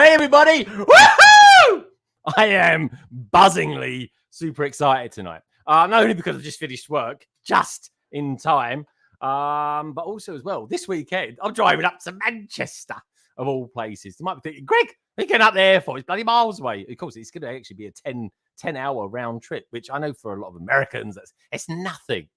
Everybody, woohoo! I am buzzingly super excited tonight. Not only because I've just finished work just in time, but also as well this weekend I'm driving up to Manchester of all places. You might be thinking, Greg, what are you getting up there for? It's bloody miles away. Of course, it's going to actually be a 10-hour round trip, which I know for a lot of Americans it's nothing.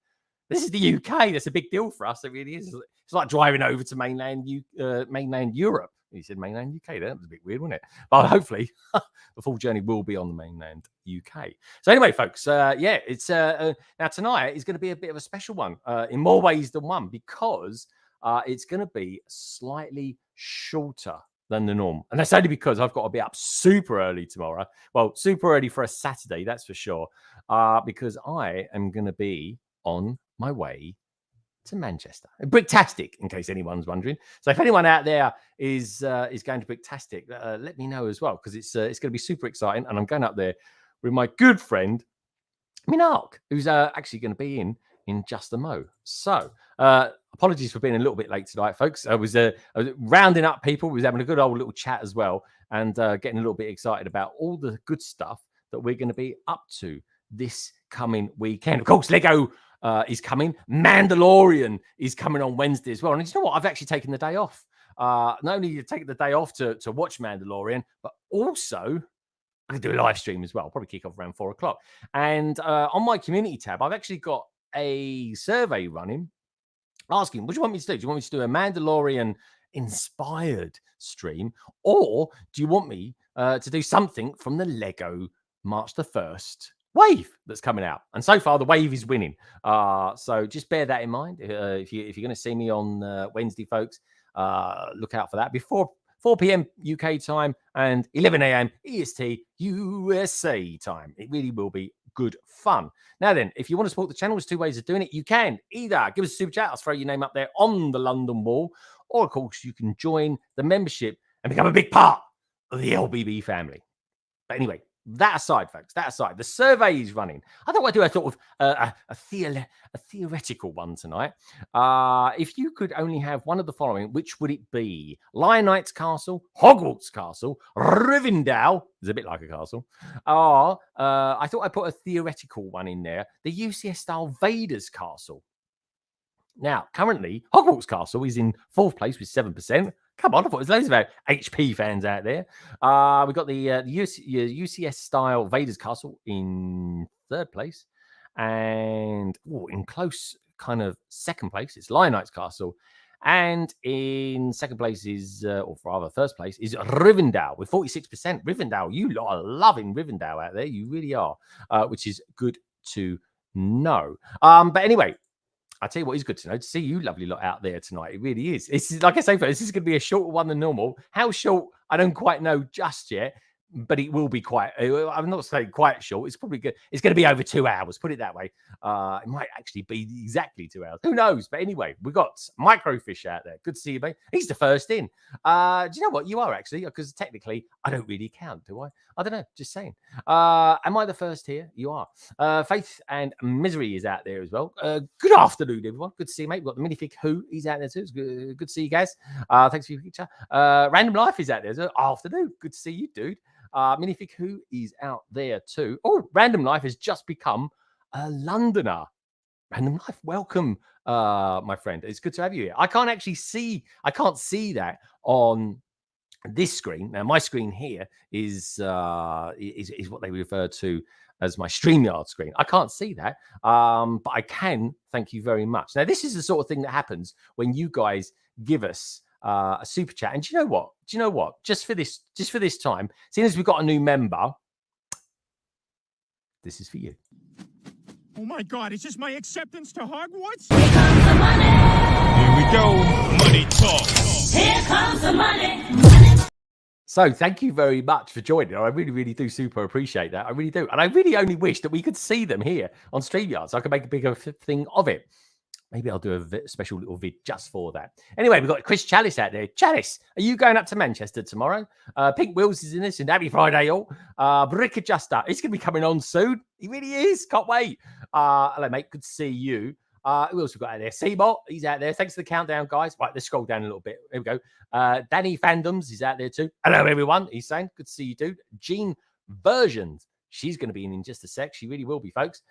This is the UK. That's a big deal for us. It really is. It's like driving over to mainland Europe. You said mainland UK there. That was a bit weird, wasn't it? But hopefully the full journey will be on the mainland UK. So anyway, folks, it's now tonight is going to be a bit of a special one in more ways than one, because it's going to be slightly shorter than the norm. And that's only because I've got to be up super early tomorrow. Well, super early for a Saturday, that's for sure. Because I am going to be on my way to Manchester. Bricktastic, in case anyone's wondering. So if anyone out there is going to Bricktastic, let me know as well, because it's going to be super exciting. And I'm going up there with my good friend Minark, who's actually going to be in just a mo. So apologies for being a little bit late tonight, folks. I was rounding up people. We was having a good old little chat as well, and getting a little bit excited about all the good stuff that we're going to be up to this coming weekend. Of course, Lego is coming. Mandalorian is coming on Wednesday as well. And you know what? I've actually taken the day off. Not only you take the day off to watch Mandalorian, but also I can do a live stream as well. I'll probably kick off around 4 o'clock. And on my community tab, I've actually got a survey running asking, what do you want me to do? Do you want me to do a Mandalorian inspired stream? Or do you want me to do something from the Lego March the 1st wave that's coming out? And so far the wave is winning, so just bear that in mind. If you're going to see me on Wednesday, folks, look out for that before 4 p.m. UK time and 11 a.m. EST USA time. It really will be good fun. Now then, if you want to support the channel, there's two ways of doing it. You can either give us a super chat, I'll throw your name up there on the London wall, or of course you can join the membership and become a big part of the LBB family. But anyway, that aside, folks, that aside, the survey is running. I thought I'd do a sort of a theoretical one tonight. If you could only have one of the following, which would it be? Lionite's Castle, Hogwarts Castle, Rivendell, it's a bit like a castle, or I thought I'd put a theoretical one in there, the UCS-style Vader's Castle. Now, currently, Hogwarts Castle is in 4th place with 7%. Come on, I thought there's loads of HP fans out there. We've got the UCS-style Vader's Castle in 3rd place. And in close kind of 2nd place, it's Lionite's Castle. And in 2nd place is, or rather 1st place, is Rivendell with 46%. Rivendell, you lot are loving Rivendell out there. You really are, which is good to know. But anyway, I'll tell you what is good to know, to see you lovely lot out there tonight. It really is. It's like I say, this is going to be a shorter one than normal. How short, I don't quite know just yet, but it will be quite, I'm not saying quite short. It's probably good. It's going to be over 2 hours, put it that way. It might actually be exactly 2 hours. Who knows? But anyway, we've got Microfish out there. Good to see you, mate. He's the first in. Do you know what? You are actually, because technically I don't really count, do I? I don't know. Just saying. Am I the first here? You are. Faith and Misery is out there as well. Good afternoon, everyone. Good to see you, mate. We've got the Minifig Who. He's out there too. It's good to see you guys. Thanks for your picture. Random Life is out there. So afternoon. Good to see you, dude. Minifig Who is out there too. Oh, Random Life has just become a Londoner. Random Life, welcome my friend. It's good to have you here. I can't see that on this screen. Now, my screen here is what they refer to as my StreamYard screen. I can't see that, but I can. Thank you very much. Now, this is the sort of thing that happens when you guys give us a super chat. And do you know what? Just for this time, seeing as we've got a new member, this is for you. Oh my God, is this my acceptance to Hogwarts? Here comes the money. Here we go. Money talk. Here comes the money. So thank you very much for joining. I really, really do super appreciate that. I really do. And I really only wish that we could see them here on StreamYard so I could make a bigger thing of it. Maybe I'll do a special little vid just for that. Anyway, we've got Chris Chalice out there. Chalice, are you going up to Manchester tomorrow? Pink Wills is in this, and happy Friday, all. Brick Adjuster, he's going to be coming on soon. He really is. Can't wait. Hello, mate. Good to see you. Who else we got out there? Seymour, he's out there. Thanks for the countdown, guys. Right, let's scroll down a little bit. Here we go. Danny Fandoms is out there too. Hello, everyone. He's saying, good to see you, dude. Jean Versions. She's going to be in just a sec. She really will be, folks.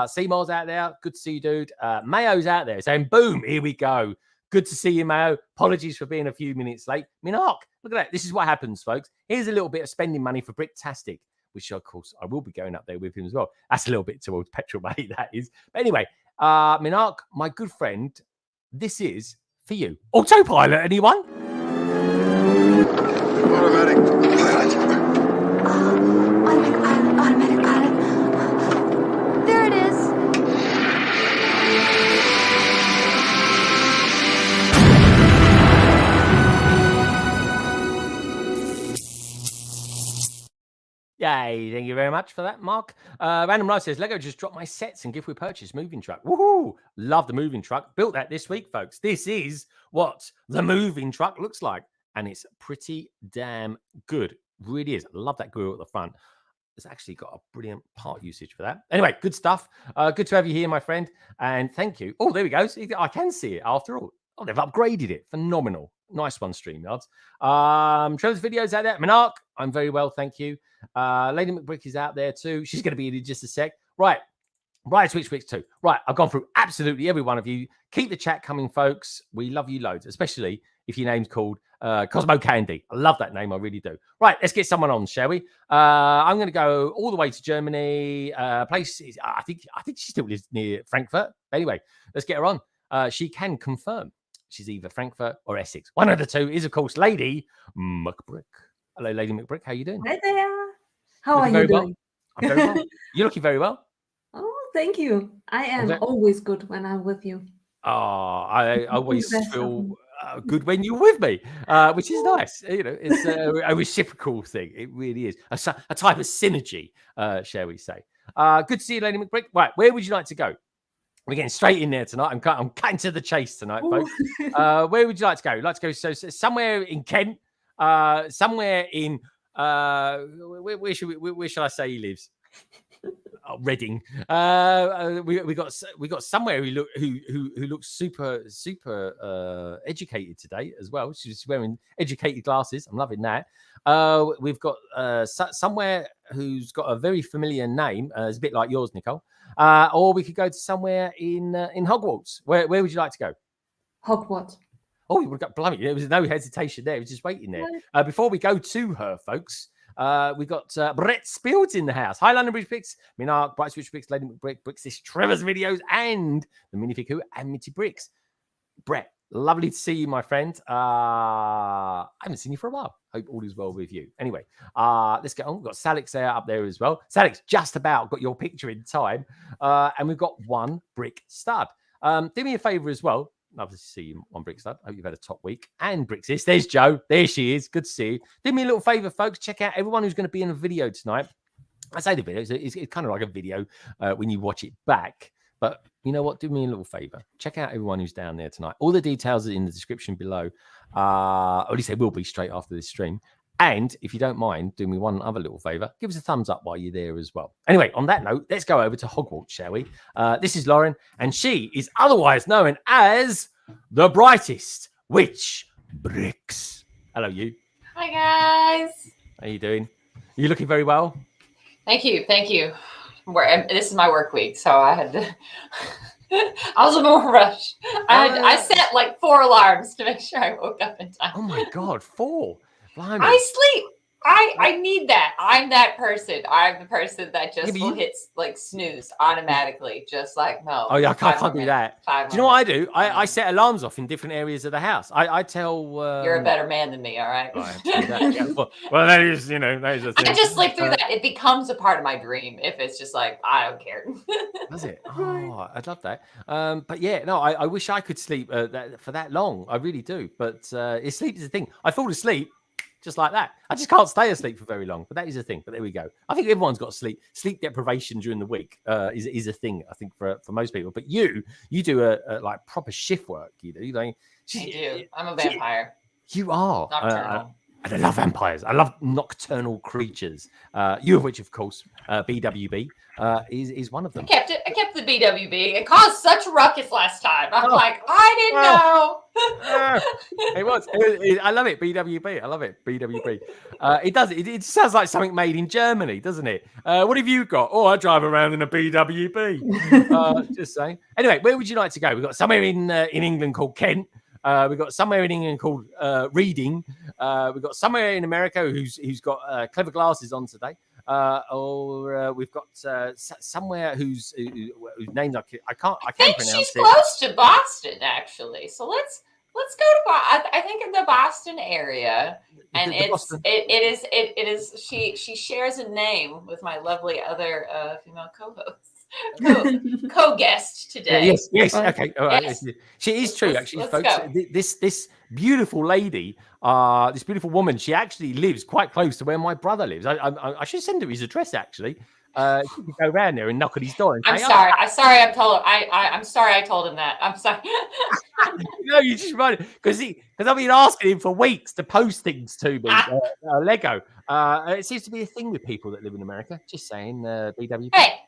Seymour's out there. Good to see you, dude. Mayo's out there saying, boom, here we go. Good to see you, Mayo. Apologies for being a few minutes late. Minark, look at that. This is what happens, folks. Here's a little bit of spending money for Bricktastic, which, of course, I will be going up there with him as well. That's a little bit towards petrol money, that is. But anyway, Minark, my good friend, this is for you. Autopilot, anyone? Automatic pilot. Automatic pilot. There it is. Yay, thank you very much for that, Mark. Random Life says, Lego just dropped my sets and gift with purchase moving truck. Woohoo! Love the moving truck. Built that this week, folks. This is what the moving truck looks like. And it's pretty damn good. Really is. I love that grill at the front. It's actually got a brilliant part usage for that. Anyway, good stuff. Good to have you here, my friend. And thank you. Oh, there we go. See, I can see it after all. Oh, they've upgraded it. Phenomenal. Nice one, StreamYards. Trevor's videos out there. Minark, I'm very well, thank you. Lady McBrick is out there too. She's going to be in just a sec. Right. Right, Switch Bricks too. Right, I've gone through absolutely every one of you. Keep the chat coming, folks. We love you loads, especially if your name's called Cosmo Candy. I love that name. I really do. Right, let's get someone on, shall we? I'm going to go all the way to Germany. Place is, I think she still lives near Frankfurt. Anyway, let's get her on. She can confirm she's either Frankfurt or Essex. One of the two is, of course, Lady McBrick. Hello, Lady McBrick. How you doing? Hi there. How are you doing? Well. I'm very well. You're looking very well. Oh, thank you. I am always good when I'm with you. Oh, I always feel good when you're with me, which is nice. You know, it's a reciprocal thing. It really is a type of synergy, shall we say? Good to see you, Lady McBrick. Right, where would you like to go? We're getting straight in there tonight. I'm cutting to the chase tonight, folks. Where would you like to go? You'd like to go so somewhere in Kent, somewhere in where shall I say he lives? Oh, Reading. We got somewhere who looks super educated today as well. She's wearing educated glasses. I'm loving that. We've got somewhere who's got a very familiar name. It's a bit like yours, Nicole. Or we could go to somewhere in Hogwarts. Where would you like to go? Hogwarts. Oh, you would have got blimey. There was no hesitation there. It was just waiting there. Before we go to her, folks, we've got Brett Spields in the house. Hi, London Bridge Picks, Minark, Bright Switch Bricks, Lady McBrick, Bricks, this Trevor's videos, and the Minifig Who and Mitty Bricks. Brett, lovely to see you, my friend. I haven't seen you for a while. Hope all is well with you. Anyway, let's get on. We've got Salix there up there as well. Salix just about got your picture in time. And we've got one brick stud. Do me a favor as well. Love to see you on Brickstud. Hope you've had a top week. And Brixis, there's Jo. There she is. Good to see you. Do me a little favor, folks. Check out everyone who's going to be in the video tonight. I say the video. It's kind of like a video when you watch it back. But you know what? Do me a little favor. Check out everyone who's down there tonight. All the details are in the description below. Or at least they will be straight after this stream. And if you don't mind, do me one other little favor. Give us a thumbs up while you're there as well. Anyway, on that note, let's go over to Hogwarts, shall we? This is Lauren, and she is otherwise known as the brightest witch Bricks. Hello, you. Hi, guys. How you doing? Are you looking very well? Thank you. This is my work week, so I had to I was in more rush. I set like 4 alarms to make sure I woke up in time. Oh my God, 4. Blimey. I sleep. I need that. I'm that person. I'm the person that just will hit like snooze automatically, just like no. Oh yeah, I can't do that. Do you know what I do? I set alarms off in different areas of the house. I tell you're a better man than me. All right. Well, that is, that is the thing. I just sleep through that. It becomes a part of my dream if it's just like I don't care. Does it? Oh, I'd love that. But yeah, no, I wish I could sleep for that long. I really do. But sleep is the thing. I fall asleep just like that. I just can't stay asleep for very long. But that is a thing. But there we go. I think everyone's got sleep deprivation during the week is a thing. I think for most people. But you do a like proper shift work. You do. Like, I do. I'm a vampire. You are. Nocturnal. And I love vampires. I love nocturnal creatures. You of which, of course, BWB is one of them. I kept the BWB. It caused such a ruckus last time. I'm like, I didn't know. It was. I love it. BWB. I love it. BWB. It does. It sounds like something made in Germany, doesn't it? What have you got? Oh, I drive around in a BWB. Just saying. Anyway, where would you like to go? We've got somewhere in England called Kent. We've got somewhere in England called Reading. We've got somewhere in America who's got clever glasses on today. Or we've got somewhere whose names I can't pronounce. She's close to Boston, actually. So let's go to Boston. I think in the Boston area, and it is. She shares a name with my lovely other female co-host. Co-guest today. Yes. Okay. All right. Yes. She is true, actually, folks. Go. This beautiful lady, this beautiful woman, she actually lives quite close to where my brother lives. I should send her his address, actually. She could go around there and knock on his door. And I'm say, sorry. I'm sorry. I'm sorry. I told him that. I'm sorry. No, you just run it because I've been asking him for weeks to post things to me. Lego. It seems to be a thing with people that live in America. Just saying, BW. Hey.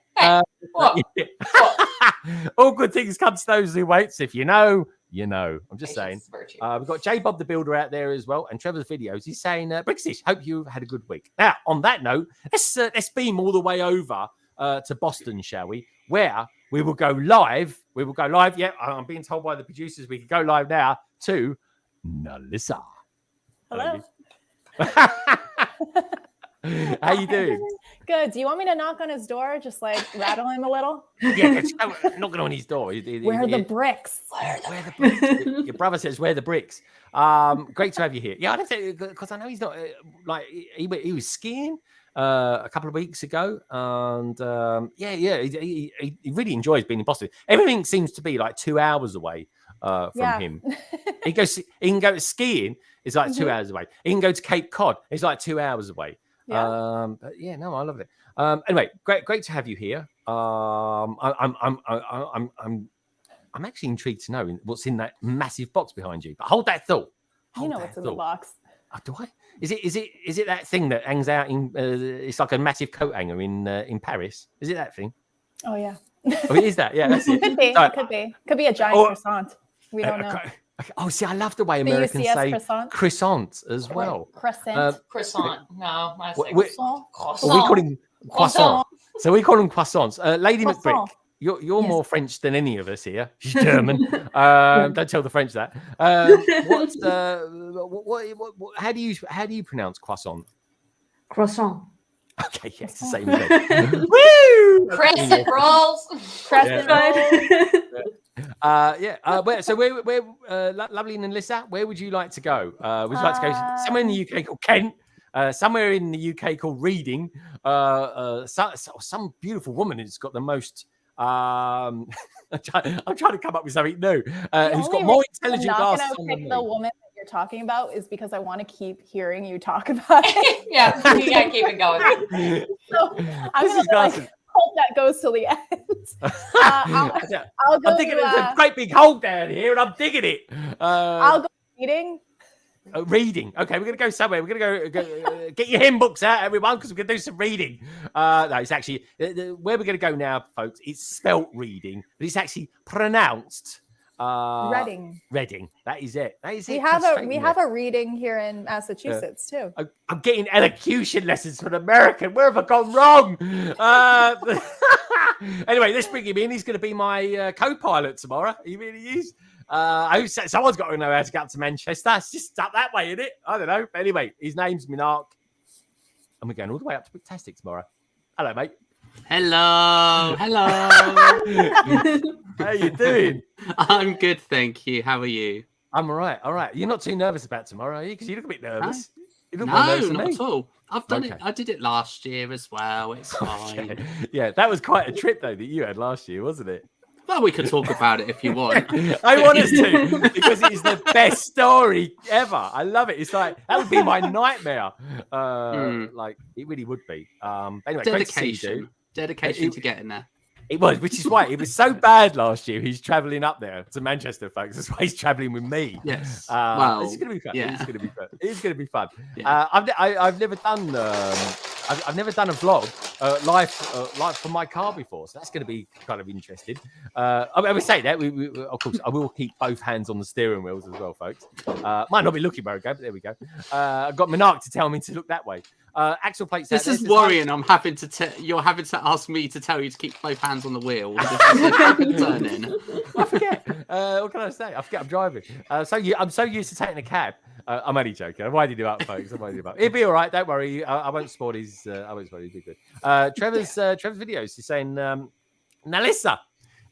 All good things come to those who wait. So if you know, you know. I'm just saying. We've got J Bob the Builder out there as well, and Trevor's videos. He's saying, Bricktastic, hope you've had a good week. Now, on that note, let's beam all the way over to Boston, shall we? Where we will go live. Yeah, I'm being told by the producers we can go live now to Nalissa. Hello. How you doing? Good. Do you want me to knock on his door? Just like rattle him a little? Yeah, knocking on his door. Where are the bricks? Where the bricks? Your brother says, where are the bricks? Great to have you here. Yeah, I don't think, because I know he's not, like, he was skiing a couple of weeks ago. And he really enjoys being in Boston. Everything seems to be like 2 hours away from him. He can go skiing. It's like 2 hours away. He can go to Cape Cod. It's like 2 hours away. Yeah. But yeah, no, I love it. Anyway, great to have you here. I'm actually intrigued to know what's in that massive box behind you. But hold that thought. You know what's in the box. Oh, do I? Is it that thing that hangs out in? It's like a massive coat hanger in Paris. Is it that thing? Oh yeah. Oh, it is that. Yeah, that's it. Could be. So, Could be a giant croissant. We don't know. Okay. Oh, see, I love the way Americans say croissant as well. Crescent. Croissant. No, I say croissant. We call him croissant. So we call them croissants. Lady Croissant. McBrick, you're more French than any of us here. She's German. Don't tell the French that. How do you pronounce croissant? Croissant. Okay, yes, the same thing. Woo! Crescent rolls. Crescent rolls. So where lovely Nalissa, where would you like to go? Would you like to go somewhere in the UK called Kent? Somewhere in the UK called Reading? Some beautiful woman who's got the most. I'm trying to come up with something new. Who's got more intelligent glasses? I'm not going to pick the woman that you're talking about is because I want to keep hearing you talk about it. Yeah, you got to keep it going. So I'm going to hope that goes till the end. I'll go. I'm thinking there's a great big hole down here, and I'm digging it. I'll go reading. Reading. Okay, we're gonna go somewhere. We're gonna go get your hymn books out, everyone, because we're gonna do some reading. No, it's actually where we're gonna go now, folks. It's spelt reading, but it's actually pronounced Reading. Reading. That is it. That is We it. have Come a straight we in have there. a reading here in Massachusetts too. I'm getting elocution lessons from an American. Where have I gone wrong? Anyway, let's bring him in. He's going to be my co-pilot tomorrow. He really is. I hope someone's got to know how to get up to Manchester. It's just up that way, isn't it? I don't know. But anyway, his name's Minark. And we're going all the way up to Bricktastic tomorrow. Hello, mate. Hello. How you doing? I'm good, thank you. How are you? I'm all right. All right. You're not too nervous about tomorrow, are you? Because you look a bit nervous. You look No, more nervous than not me. at all. I've done it. Okay. I did it last year as well. It's fine. Okay. Yeah, that was quite a trip, though, that you had last year, wasn't it? Well, we could talk about it if you want. I want us to, because it is the best story ever. I love it. It's like, that would be my nightmare. Like, it really would be. Anyway, great to see you, dude. Dedication to getting there. It was, which is why it was so bad last year. He's traveling up there to Manchester, folks. That's why he's traveling with me. Yes. Well, it's going to be fun. yeah. It's going to be fun. It's going to be fun. Yeah. I've never done I've never done a vlog live from my car before, so that's going to be kind of interesting. I would say that we of course I will keep both hands on the steering wheels as well, folks. Might not be looking very good, but there we go. I've got Minark to tell me to look that way. Axle plates. This is worrying. I'm having to. You're having to ask me to tell you to keep both hands on the wheel. Turning. I forget. What can I say? I forget I'm driving. I'm so used to taking a cab. I'm only joking. I'm winding you up, folks. I'm winding you up. It'll be all right. Don't worry. I won't spoil his. I won't spoil his. Be good. Trevor's videos. He's saying, Nalissa.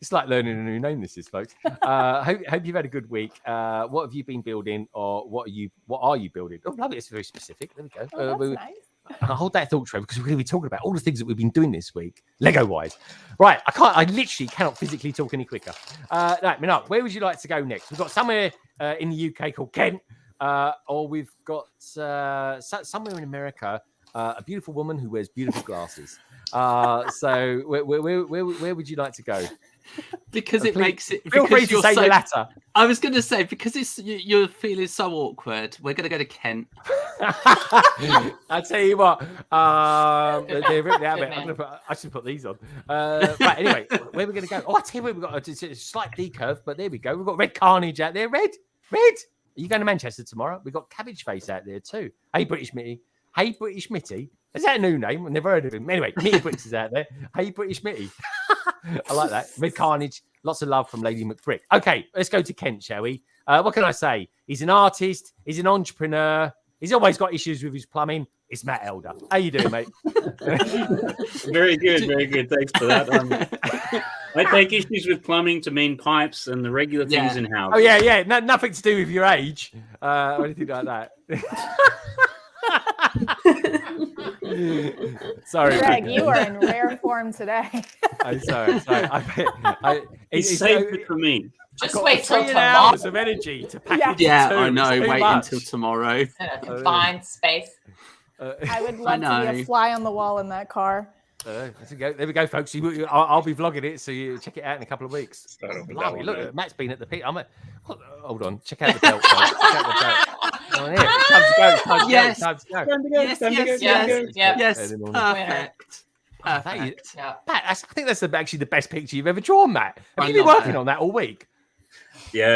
It's like learning a new name. This is, folks. Hope you've had a good week. What have you been building, or what are you building? Oh, lovely. It's very specific. There we go. Oh, that's nice. I'll hold that thought, Trevor, because we're going to be talking about all the things that we've been doing this week, Lego-wise. Right, I literally cannot physically talk any quicker. Right, Minark, where would you like to go next? We've got somewhere in the UK called Kent, or we've got somewhere in America, a beautiful woman who wears beautiful glasses. So where would you like to go? Because it makes it. Feel free to say the latter. I was going to say, because you're feeling so awkward, we're going to go to Kent. I tell you what, they're written out of it. I should put these on. Right, anyway, where are we going to go? Oh, I tell you where we've got a slight decurve, but there we go. We've got Red Carnage out there. Red. Are you going to Manchester tomorrow? We've got Cabbage Face out there too. Hey, British Mitty. Hey, British Mitty. Is that a new name? I've never heard of him. Anyway, Mitty Bricks is out there. Hey, British Mitty. I like that. Red Carnage. Lots of love from Lady McBrick. Okay, let's go to Kent, shall we? What can I say? He's an artist. He's an entrepreneur. He's always got issues with his plumbing. It's Matt Elder. How you doing, mate? Very good, very good. Thanks for that. I take issues with plumbing to mean pipes and the regular things in houses. Oh, yeah. Nothing to do with your age or anything like that. Sorry, Greg, you are in rare form today. I'm sorry. It's saved it for me. Just wait till 3 tomorrow. hours of energy to package Yeah, two. I know. It's too Wait much. until tomorrow. In a confined space. I would love to be a fly on the wall in that car. There we go, folks. I'll be vlogging it, so you check it out in a couple of weeks. Blimey, look, Matt's been at the pit. Hold on, check out the belt. Folks. Check out the belt. Oh, here. Time to go. Time to go. Yes. Perfect. Pat, I think that's actually the best picture you've ever drawn, Matt. Have you been working on that all week? Yeah.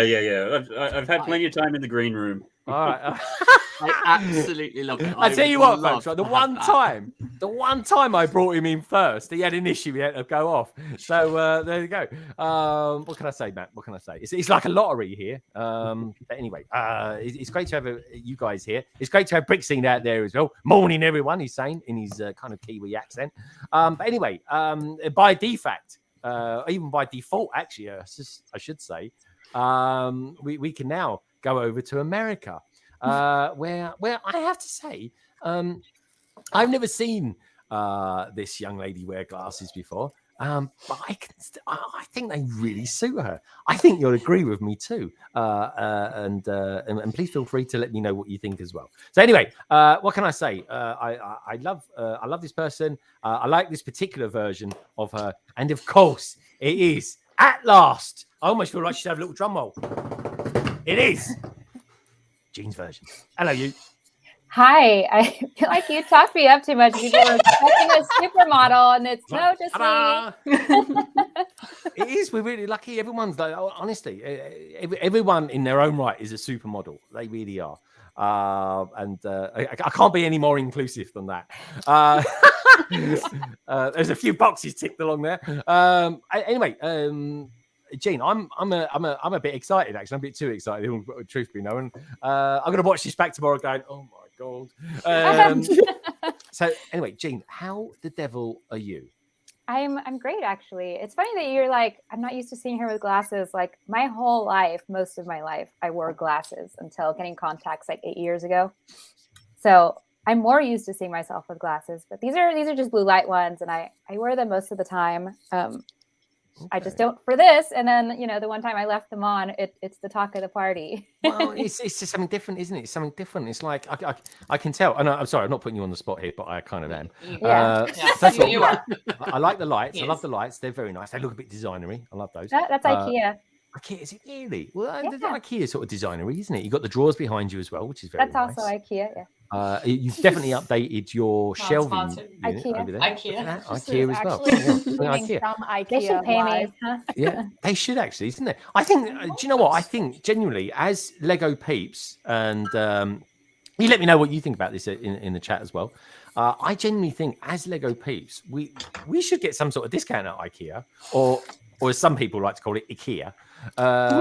I've had plenty of time in the green room. All right. I absolutely love it. I tell you what, folks. Right, the one time I brought him in first, he had an issue. He had to go off. So there you go. What can I say, Matt? What can I say? It's like a lottery here. But anyway, it's great to have you guys here. It's great to have Brickscene out there as well. Morning, everyone. He's saying in his kind of Kiwi accent. But anyway, by default, even by default, actually, I should say, we can now go over to America. Where I have to say, I've never seen this young lady wear glasses before, but I think they really suit her. I think you'll agree with me too, and please feel free to let me know what you think as well. So anyway, what can I say? I love this person. I like this particular version of her, and of course, it is at last. I almost feel like she should have a little drum roll. It is Jean's version. Hello, you. Hi, I feel like you talked me up too much. People were expecting a supermodel, and it's no, just me. It is. We're really lucky. Everyone's like, honestly, everyone in their own right is a supermodel. They really are. I can't be any more inclusive than that. There's a few boxes ticked along there. Anyway, Gene, I'm a bit excited. Actually, I'm a bit too excited. Truth be known, I'm going to watch this back tomorrow, going, oh my god. So anyway, Gene, how the devil are you? I'm great, actually. It's funny that you're like, I'm not used to seeing her with glasses. Like my whole life, most of my life, I wore glasses until getting contacts like 8 years ago. So I'm more used to seeing myself with glasses, but these are just blue light ones, and I wear them most of the time. I just don't for this. And then, the one time I left them on, it's the talk of the party. Well, it's just something different, isn't it? It's something different. It's like I can tell. I'm sorry, I'm not putting you on the spot here, but I kind of am. Yeah. You are. I like the lights. Yes. I love the lights. They're very nice. They look a bit designery. I love those. That's IKEA. IKEA, is it really? Well, Yeah. IKEA is sort of designery, isn't it? You've got the drawers behind you as well, which is very That's nice. also IKEA. Yeah. You've definitely updated your Not shelving sponsored. unit IKEA. over there. IKEA. Look at that, This IKEA is as well. actually Yeah, streaming IKEA. from IKEA. They should pay me. live. Huh? Yeah, they should actually, isn't it? I think. Do you know what? I think genuinely, as Lego peeps, and you let me know what you think about this in the chat as well. I genuinely think, as Lego peeps, we should get some sort of discount at IKEA, or as some people like to call it, Ikea. I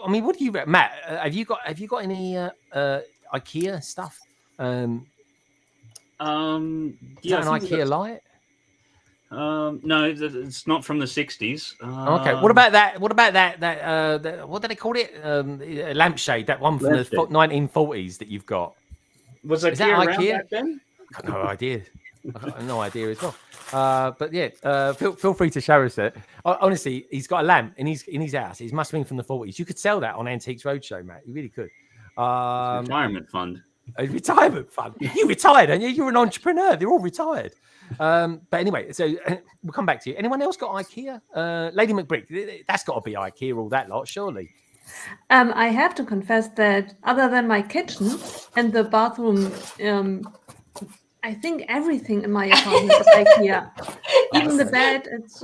mean, what do you, Matt? Have you got any IKEA stuff? Yeah, Is that an I think IKEA light? no, it's not from the 60s. Okay. What about that? What about that? What do they call it? A lampshade. That one from the 1940s that you've got. Was Is that IKEA around IKEA? back then? I've got no idea. I've got no idea as well. But yeah, feel free to show us it. Honestly, he's got a lamp in his house. It must have been from the 40s. You could sell that on Antiques Roadshow, Matt. You really could. Retirement fund. A retirement fund. You retired, and you're an entrepreneur. They're all retired. But anyway, so we'll come back to you. Anyone else got IKEA? Lady McBrick, that's got to be IKEA, all that lot, surely. I have to confess that other than my kitchen and the bathroom, I think everything in my apartment is IKEA. Even the bed. It's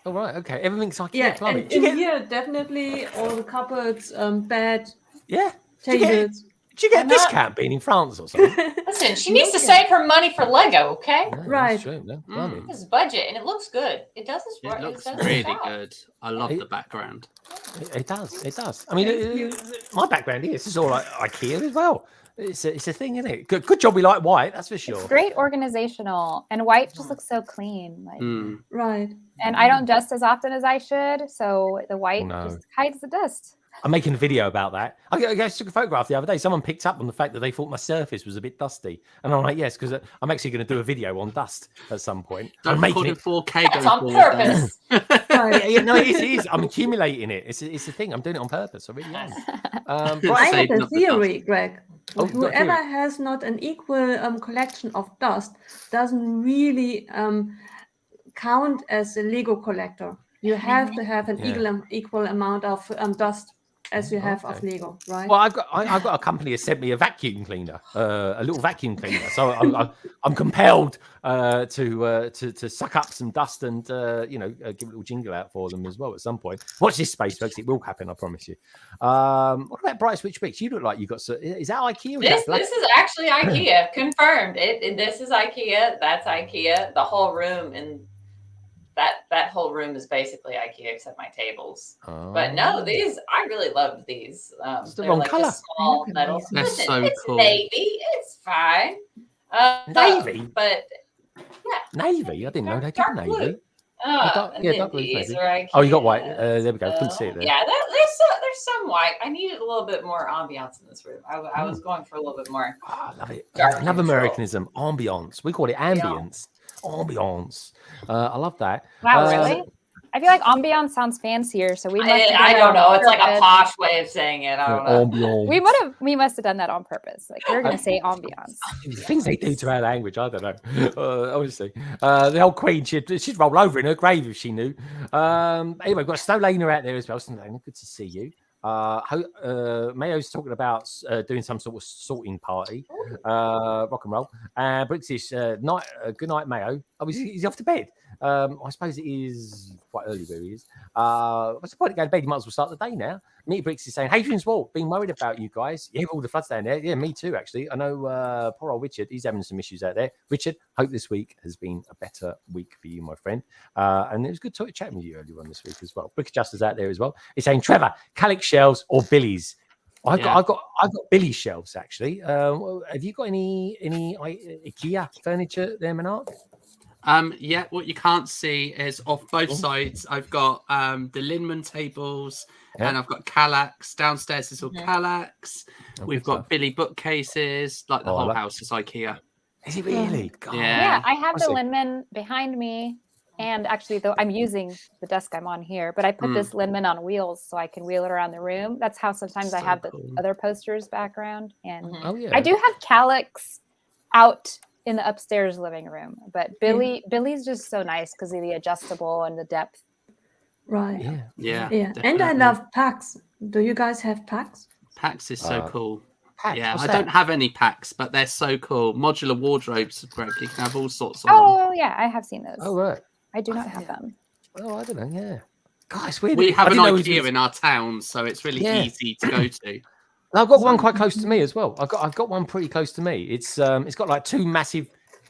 all right. Okay, everything's IKEA. yeah. Plumbing. And in here, definitely all the cupboards, bed, Yeah. tables. Did you get a discount being in France or something? Listen, she needs to save her money for Lego, okay? No, Right. That's true. No, blimey. This is budget, and it looks good. It does its work. It looks does its really job. good. I love the background. It does. It does. I mean, my background here, this is all like IKEA as well. It's a thing, isn't it? Good job we like white, that's for sure. It's great organizational, and white just looks so clean. Like, Right. and I don't dust as often as I should, so the white No. just hides the dust. I'm making a video about that. I took a photograph the other day. Someone picked up on the fact that they thought my surface was a bit dusty. And I'm like, yes, because I'm actually going to do a video on dust at some point. Don't I'm making record it. 4K. That's on purpose. No, it is. I'm accumulating it. It's a thing. I'm doing it on purpose. I really am. I have Saving a up the dust. theory, Greg. Oh, you've got a theory. Whoever has not an equal collection of dust doesn't really count as a Lego collector. You have to have an equal amount of dust as you have of Lego, right? Well, I've got a company that sent me a vacuum cleaner, a little vacuum cleaner. So I'm compelled to suck up some dust and give a little jingle out for them as well at some point. Watch this space, folks. It will happen, I promise you. What about Bright Switch Bricks? You look like you got. Is that IKEA? Or is that This is actually IKEA. Confirmed. This is IKEA. That's IKEA. The whole room and that whole room is basically IKEA except my tables. But no, these I really loved these. It's the they're wrong like colour. the small metal. They're Listen, so it's cool. navy. It's fine. Navy? But Navy? I didn't know they did dark navy. blue. dark And then blue is these navy. are IKEA. Oh, you got white. There we go. Couldn't see it there. Yeah, there's some white. I needed a little bit more ambiance in this room. I was going for a little bit more. Oh, I love it. Dark Another control. Americanism, ambiance. We call it ambience. Ambiance. I love that. Wow, really? I feel like ambiance sounds fancier, so we must have done I that don't on know. It's like a purpose. posh way of saying it. I don't know. Ambiance. We must have done that on purpose. Like we're gonna say ambiance. Things they do to our language, I don't know. Honestly, the old Queen, she'd roll over in her grave if she knew. Anyway, we've got Stolena out there as well. Stolena, good to see you. Mayo's talking about doing some sort of sorting party. Rock and roll. Bricks is night. Good night, Mayo. Oh, he's off to bed. I suppose it is quite early where he is. What's the point of going to bed? You might as well start the day now. Me Bricks is saying, Hadrian's Wall, been worried about you guys. Yeah, all the floods down there. Yeah, me too, actually. I know poor old Richard, he's having some issues out there. Richard, hope this week has been a better week for you, my friend. And it was good chatting with you earlier on this week as well. Bricks Justice out there as well. He's saying, Trevor, Calyx shelves or Billy's? I've got Billy's shelves, actually. Have you got any Ikea furniture there, Menard? Yeah, what you can't see is off both sides. I've got the Linman tables and I've got Kallax. Downstairs is all Kallax. We've got Billy bookcases. Like the whole house is IKEA. Is it really? God. Yeah, I have the Linman behind me. And actually, though, I'm using the desk I'm on here, but I put this Linman on wheels so I can wheel it around the room. That's how sometimes I have the other posters background. And I do have Kallax out in the upstairs living room, but Billy's just so nice because of the adjustable and the depth. Right. Yeah. And I love packs. Do you guys have packs? Packs is so cool. Packs, yeah, what's I that? don't have any packs, but they're so cool. Modular wardrobes, Greg. You can have all sorts of them. Oh yeah, I have seen those. Oh right. I do not have them. Oh, I don't know. Yeah. Guys, weird. We have I an didn't know IKEA in our town, so it's really easy to go to. I've got one quite close to me as well. I've got one pretty close to me. It's got like two massive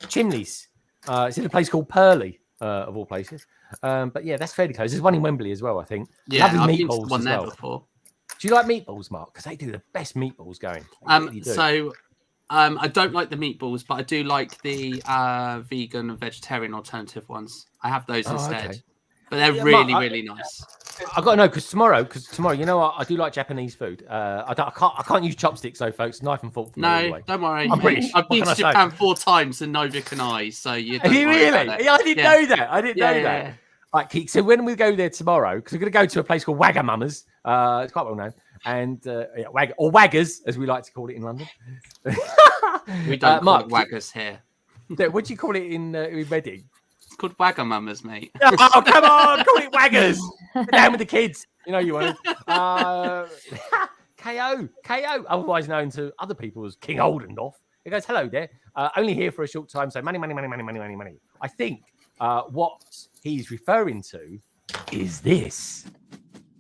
chimneys. It's in a place called Purley, of all places. But yeah, that's fairly close. There's one in Wembley as well, I think. Yeah, lovely I've been to meatballs one as there well. before. Do you like meatballs, Mark? Because they do the best meatballs going. Really do. So I don't like the meatballs, but I do like the vegan and vegetarian alternative ones. I have those instead. Okay. But they're Mark, really nice. I've got to know because tomorrow, you know what? I do like Japanese food. I can't use chopsticks, though, folks. Knife and fork. For me No, anyway. don't worry. I'm British. I've been What to can I say? Japan 4 times and neither can I. So you. Are you really? Yeah, I didn't know that. I didn't know that. Yeah. Right, Keith. So when we go there tomorrow, because we're going to go to a place called Wagamama's. It's quite well known, and or Waggers, as we like to call it in London. We don't call Mark, it Waggers here. What do you call it in Reading? It's called Wagamama's, mate. Oh, come on, call it Waggers. Get down with the kids. You know you want. KO, otherwise known to other people as King Oldenoff. He goes, hello there. Only here for a short time, so money. I think what he's referring to is this.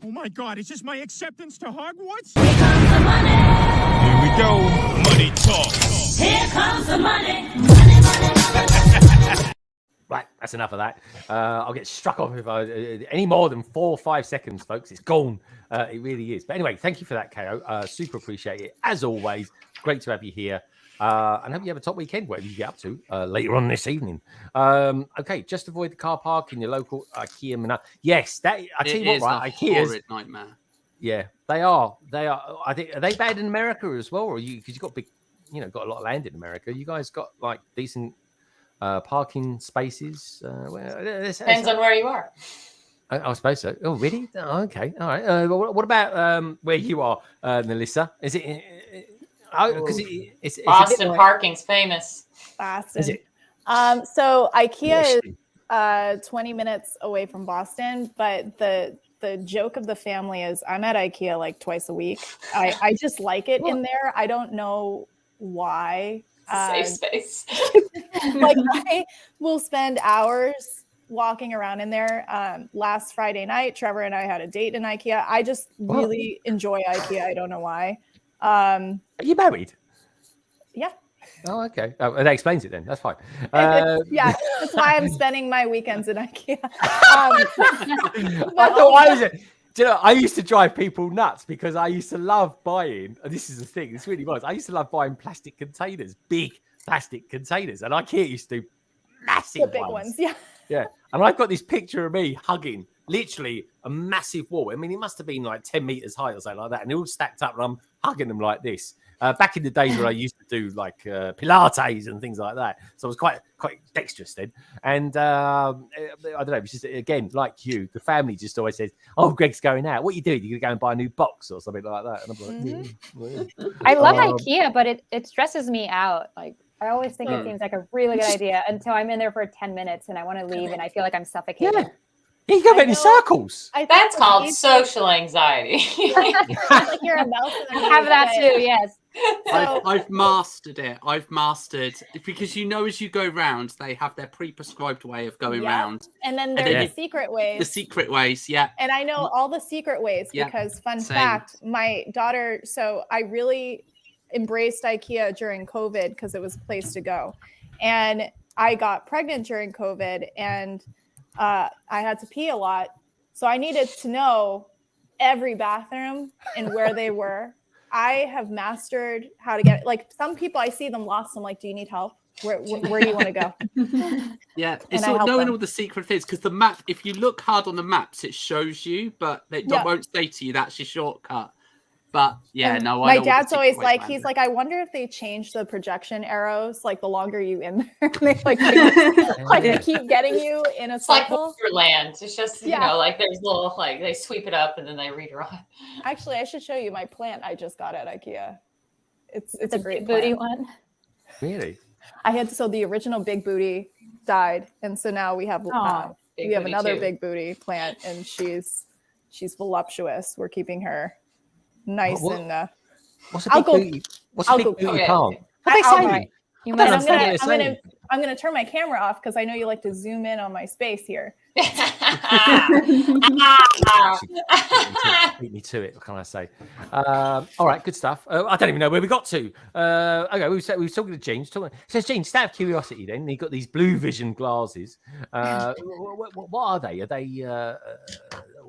Oh my God, is this my acceptance to Hogwarts? Here comes the money. Here we go. Money talk. Here comes the money. Money. Right, that's enough of that. I'll get struck off if I any more than 4 or 5 seconds, folks. It's gone. It really is. But anyway, thank you for that, KO. Super appreciate it. As always, great to have you here. And hope you have a top weekend, whatever you get up to later on this evening. Okay, just avoid the car park in your local IKEA. Yes, that I tell you what, right? IKEA's horrid nightmare. Yeah, they are. I think are they bad in America as well, or you because you've got big, got a lot of land in America. You guys got like decent parking spaces. Depends on where you are. I suppose so. Oh, really? Oh, okay, all right. What about where you are, Melissa? Is it? Because it's Boston parking's famous. Boston. Is it? So IKEA is 20 minutes away from Boston, but the joke of the family is I'm at IKEA like twice a week. I just like it in there. I don't know why. Safe space. Like I will spend hours walking around in there. Last Friday night, Trevor and I had a date in IKEA. I just really enjoy IKEA. I don't know why. Are you married? Yeah. Oh, okay. Oh, that explains it then. That's fine. Yeah, that's why I'm spending my weekends in IKEA. I thought I was. Do you know, I used to drive people nuts because I used to love buying. And this is the thing. This really was. I used to love buying plastic containers, big plastic containers, and IKEA used to do massive the big ones. Yeah. Yeah. And I've got this picture of me hugging literally a massive wall. I mean, it must have been like 10 meters high or something like that. And they're all stacked up and I'm hugging them like this. Back in the days where I used to do like Pilates and things like that. So I was quite dexterous then. And I don't know, it's just, again, like you, the family just always says, oh, Greg's going out. What are you doing? You're going to go and buy a new box or something like that. And I'm like, I love IKEA, but it stresses me out. Like, I always think it seems like a really good idea until I'm in there for 10 minutes and I want to leave and I feel like I'm suffocating. Yeah, you go I back in know. circles. I think That's the called people- social anxiety. it's like you're a mouse in a I have that maze, too. Yes. So- I've mastered it. I've mastered because as you go round, they have their pre-prescribed way of going Yep. round. And then And there's then the secret ways. The secret ways, yeah. And I know all the secret ways Yeah, because fun same. fact, my daughter, so I really embraced IKEA during COVID because it was a place to go. And I got pregnant during COVID and I had to pee a lot. So I needed to know every bathroom and where they were. I have mastered how to get, like, some people I see them lost. I'm like, do you need help? Where do you want to go? Yeah, And it's I all help knowing them. all the secret things because the map, if you look hard on the maps, it shows you, but they Yeah. won't say to you that's your shortcut. But yeah, And no, I know my all the dad's secret always ways like, around he's it. like, I wonder if they change the projection arrows, like the longer you in there, they like they keep getting you in a It's like circle. Wonderland. It's just, you Yeah. know, like there's little, like they sweep it up and then they redraw. Actually, I should show you my plant I just got at IKEA. It's The a great booty plant. one. Really? I had so the original big booty died, and so now we have Aw, big we have booty another too. big booty plant, and she's voluptuous. We're keeping her nice What- and What's a I'll big go- booty? What's a I'll big go- booty Okay. plant? What they I'll- say? Right. You I might don't I'm have understand said what it. they're saying. I'm gonna turn my camera off because I know you like to zoom in on my space here. Beat me to it. What can I say? All right, good stuff. I don't even know where we got to. Okay, we were talking to James. So, James, out of curiosity, then you got these blue vision glasses. What are they? Are they?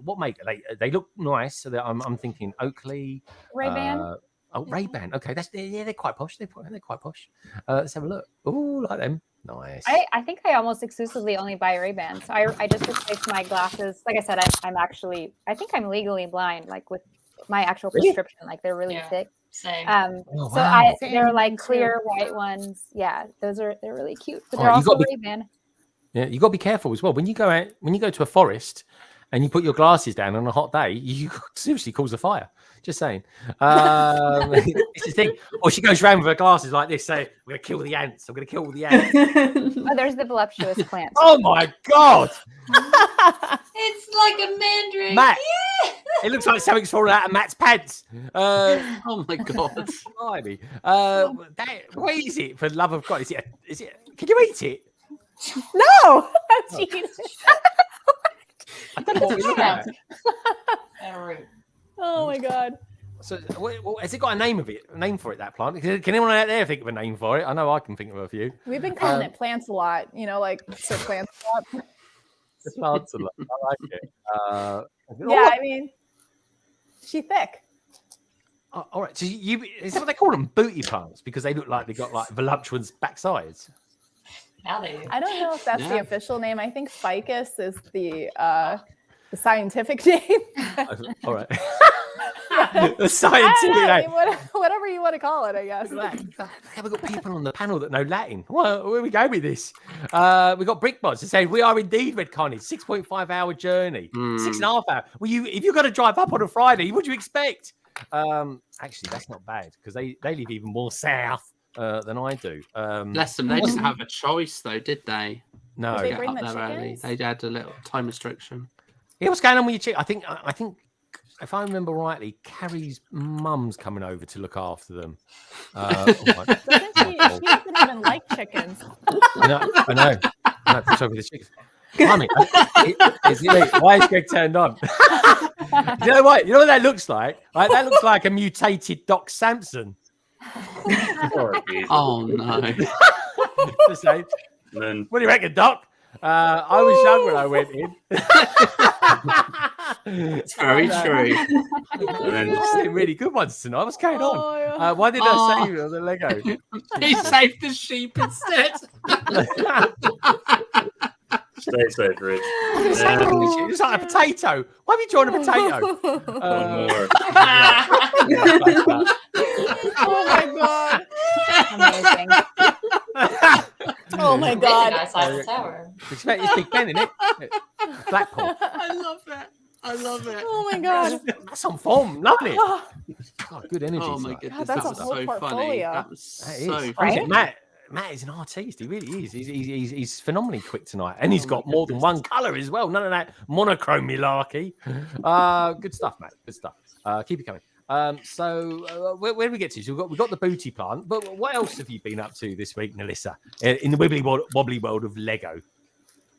What make? They look nice. So I'm thinking Oakley. Ray-Ban. Oh, Ray-Ban. Okay, they're quite posh. They're quite posh. Let's have a look. Oh, like them. Nice. I think I almost exclusively only buy Ray-Bans. I just replaced my glasses. Like I said, I think I'm legally blind, like with my actual Really? prescription. Like they're really Yeah. thick. Same. Oh, So wow. they're like Same, too. clear white ones. Yeah, they're really cute. But Oh, they're you also gotta Ray-Ban. Yeah, you got to be careful as well when you go out. When you go to a forest and you put your glasses down on a hot day, you could seriously cause a fire. Just saying. It's the thing. Or she goes around with her glasses like this, saying, "I'm going to kill the ants. I'm going to kill the ants." Oh, there's the voluptuous plant. Oh my god, It's like a mandarin. Matt! Yeah. It looks like something's fallen out of Matt's pants. Oh my god. Blimey. What is it? For the love of God, is it? Can you eat it? No, Jeez. I don't know what we're looking at. Oh my god. So, has it got a name for it? That plant? Can anyone out there think of a name for it? I know I can think of a few. We've been calling it plants a lot, you know, like Sir Plants a lot. The plants a lot. I like it. Yeah, I mean, she thick. All right. So is that what they call them? Booty plants because they look like they got like voluptuous backsides. Now they do. I don't know if that's the Yeah. official name. I think ficus is the scientific name. All right. Yeah. The I scientific don't know, I name. mean, whatever you want to call it, I guess. Have we got people on the panel that know Latin? Well, where we go with this? We got Brickbots that say we are indeed Red Carnage. 6.5-hour journey, 6.5 hours. Well, if you've got to drive up on a Friday, what do you expect? Actually, that's not bad because they live even more south than I do. Bless them. They didn't have a choice though, did they? No. Did they Get bring up the there early. chickens? They had a little time restriction. Yeah, what's going on with your chick? I think if I remember rightly, Carrie's mum's coming over to look after them. Doesn't she doesn't even like chickens. I know. Sorry with the chickens. I mean, why is Greg turned on? You know what? You know what that looks like? Right? That looks like a mutated Doc Samson. Oh no. The same. Then What do you reckon, Doc? I was young when I went in. It's very true. I've seen really good ones tonight. What's going on? Oh, yeah. Why did I save you on the Lego? He saved the sheep instead. stay safe, Rich. It looks like a potato. Why have you drawn a potato? One more. Oh my god. Amazing. Oh my Really god. nice Eiffel Tower. It's Big Ben, isn't it? Blackpool. I love it. I love it. Oh my god. That's on form. Loving it. Oh, God, good energy. Oh my tonight. goodness, God, that's that a was whole so funny. portfolio. That was That is. so What is funny. it, Matt is an artiste. He really is. He's phenomenally quick tonight, and he's got more than one color as well. None of that monochrome malarkey. Good stuff, Matt. Good stuff. Keep it coming. So where do we get to? So we've got the booty plant, but what else have you been up to this week, Melissa, in the wobbly world of Lego?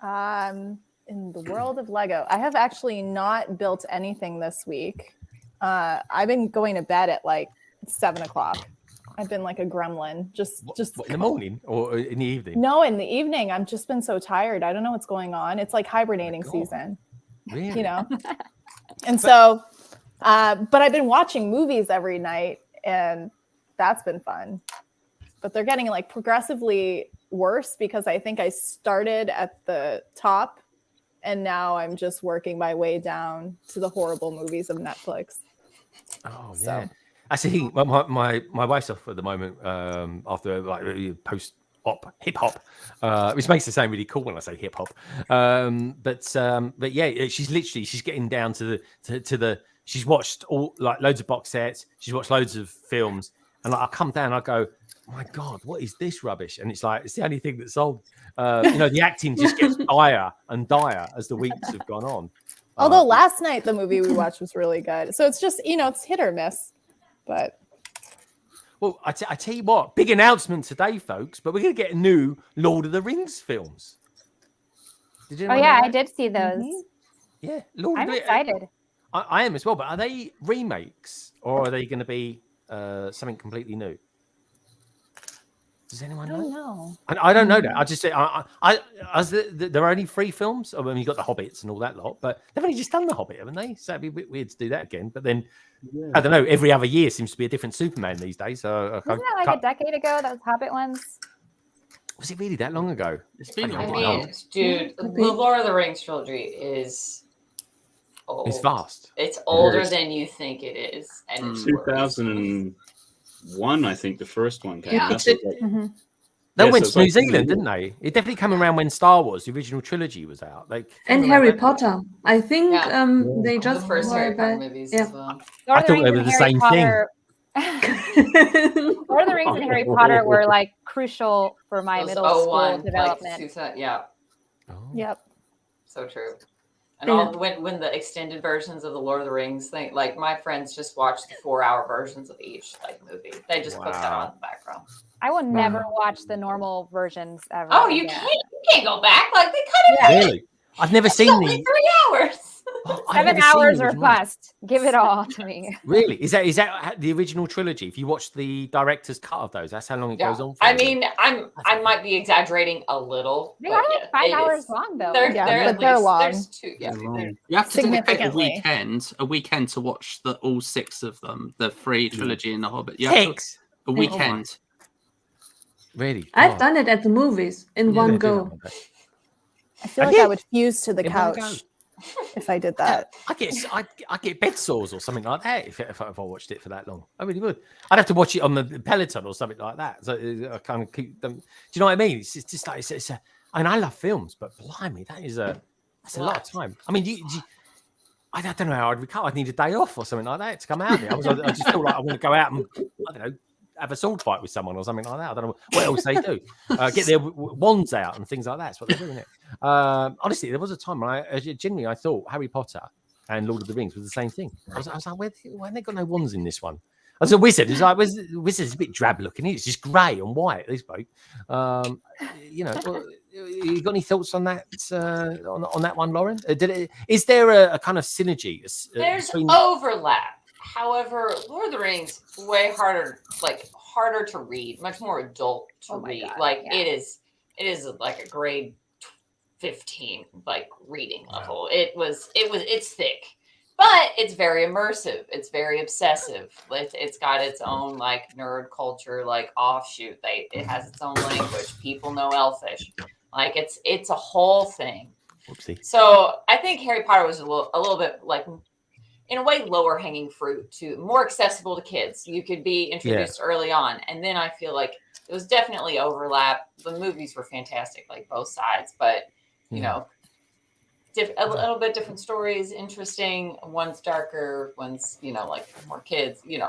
In the world of Lego, I have actually not built anything this week. I've been going to bed at like 7 o'clock. I've been like a gremlin. Just what, in the morning or in the evening? No, in the evening. I've just been so tired. I don't know what's going on. It's like hibernating season. Really? You know. And so, but I've been watching movies every night, and that's been fun. But they're getting like progressively worse because I think I started at the top, and now I'm just working my way down to the horrible movies of Netflix. Oh yeah. So. Actually, my wife's off at the moment after like post-op hip hop, which makes it sound really cool when I say hip hop. But yeah, she's getting down to the. She's watched all like loads of box sets. She's watched loads of films, and like I come down, I go, oh my God, what is this rubbish? And it's like it's the only thing that's old. The acting just gets dire and dire as the weeks have gone on. Although last night the movie we watched was really good, so it's just it's hit or miss. But well, I tell you what, big announcement today, folks. But we're going to get new Lord of the Rings films. Did you? Oh yeah, I did see those. Mm-hmm. Yeah, I'm excited. I am as well. But are they remakes or are they going to be something completely new? Does anyone know? I don't know that. I just say there are only 3 films. I mean, you got the Hobbits and all that lot, but they've only just done the Hobbit, haven't they? So it'd be a bit weird to do that again. But then I don't know. Every other year seems to be a different Superman these days. So wasn't that like a decade ago? Those Hobbit ones. Was it really that long ago? It's been a I while. mean, dude, the Lord of the Rings trilogy is old. It's vast. It's older than you think it is, and it's 2001, I think the first one came out. They went to New Zealand, didn't they? It definitely came around when Star Wars, the original trilogy, was out. And Harry Potter. I think they just the first Harry Potter movies as well. I thought they were the same thing. Lord of the Rings and Harry Potter were like crucial for my middle school development. Yep. So true. And when the extended versions of the Lord of the Rings thing, like my friends just watch the 4-hour versions of each movie. They just put that on in the background. I will never watch the normal versions ever. Oh, you can't go back. Like they cut it. Really? I've never seen only 3 hours. 7 hours or bust. Give it all to me. Really? Is that the original trilogy? If you watch the director's cut of those, that's how long it goes on for. I mean, I might be exaggerating a little. They are like 5 hours long though. They're long. There's 2. Yeah, you have to take a weekend to watch all 6 of them, the 3 trilogy and the Hobbit. A weekend. Really? I've done it at the movies in one go. I feel like I would fuse to the couch if I did that. I get bed sores or something like that if I watched it for that long. I really would. I'd have to watch it on the Peloton or something like that. So I kind of keep them. Do you know what I mean? It's just like I mean, I love films, but blimey, that's a lot of time. I mean, I don't know how I'd recover. I'd need a day off or something like that to come out here. I just feel like I want to go out and I don't know. Have a sword fight with someone or something like that. I don't know what else they do. Get their wands out and things like that. That's what they're doing. Honestly, there was a time when I thought Harry Potter and Lord of the Rings was the same thing. I was like, why have they got no wands in this one? I was a wizard. It's like wizard's a bit drab looking. It's just grey and white. This bloke. You got any thoughts on that? On that one, Lauren? Is there a kind of synergy? There's overlap. However, Lord of the Rings way harder to read, much more adult to read. It is like a grade 15 like reading level. It's thick, but it's very immersive. It's very obsessive. It's got its own like nerd culture, like offshoot. It has its own language. People know Elfish. Like it's a whole thing. Oopsie. So I think Harry Potter was a little bit like, in a way, lower hanging fruit, to more accessible to kids. You could be introduced early on. And then I feel like it was definitely overlap. The movies were fantastic, like both sides, but you know, a little bit different stories, interesting. One's darker, one's like more kids. It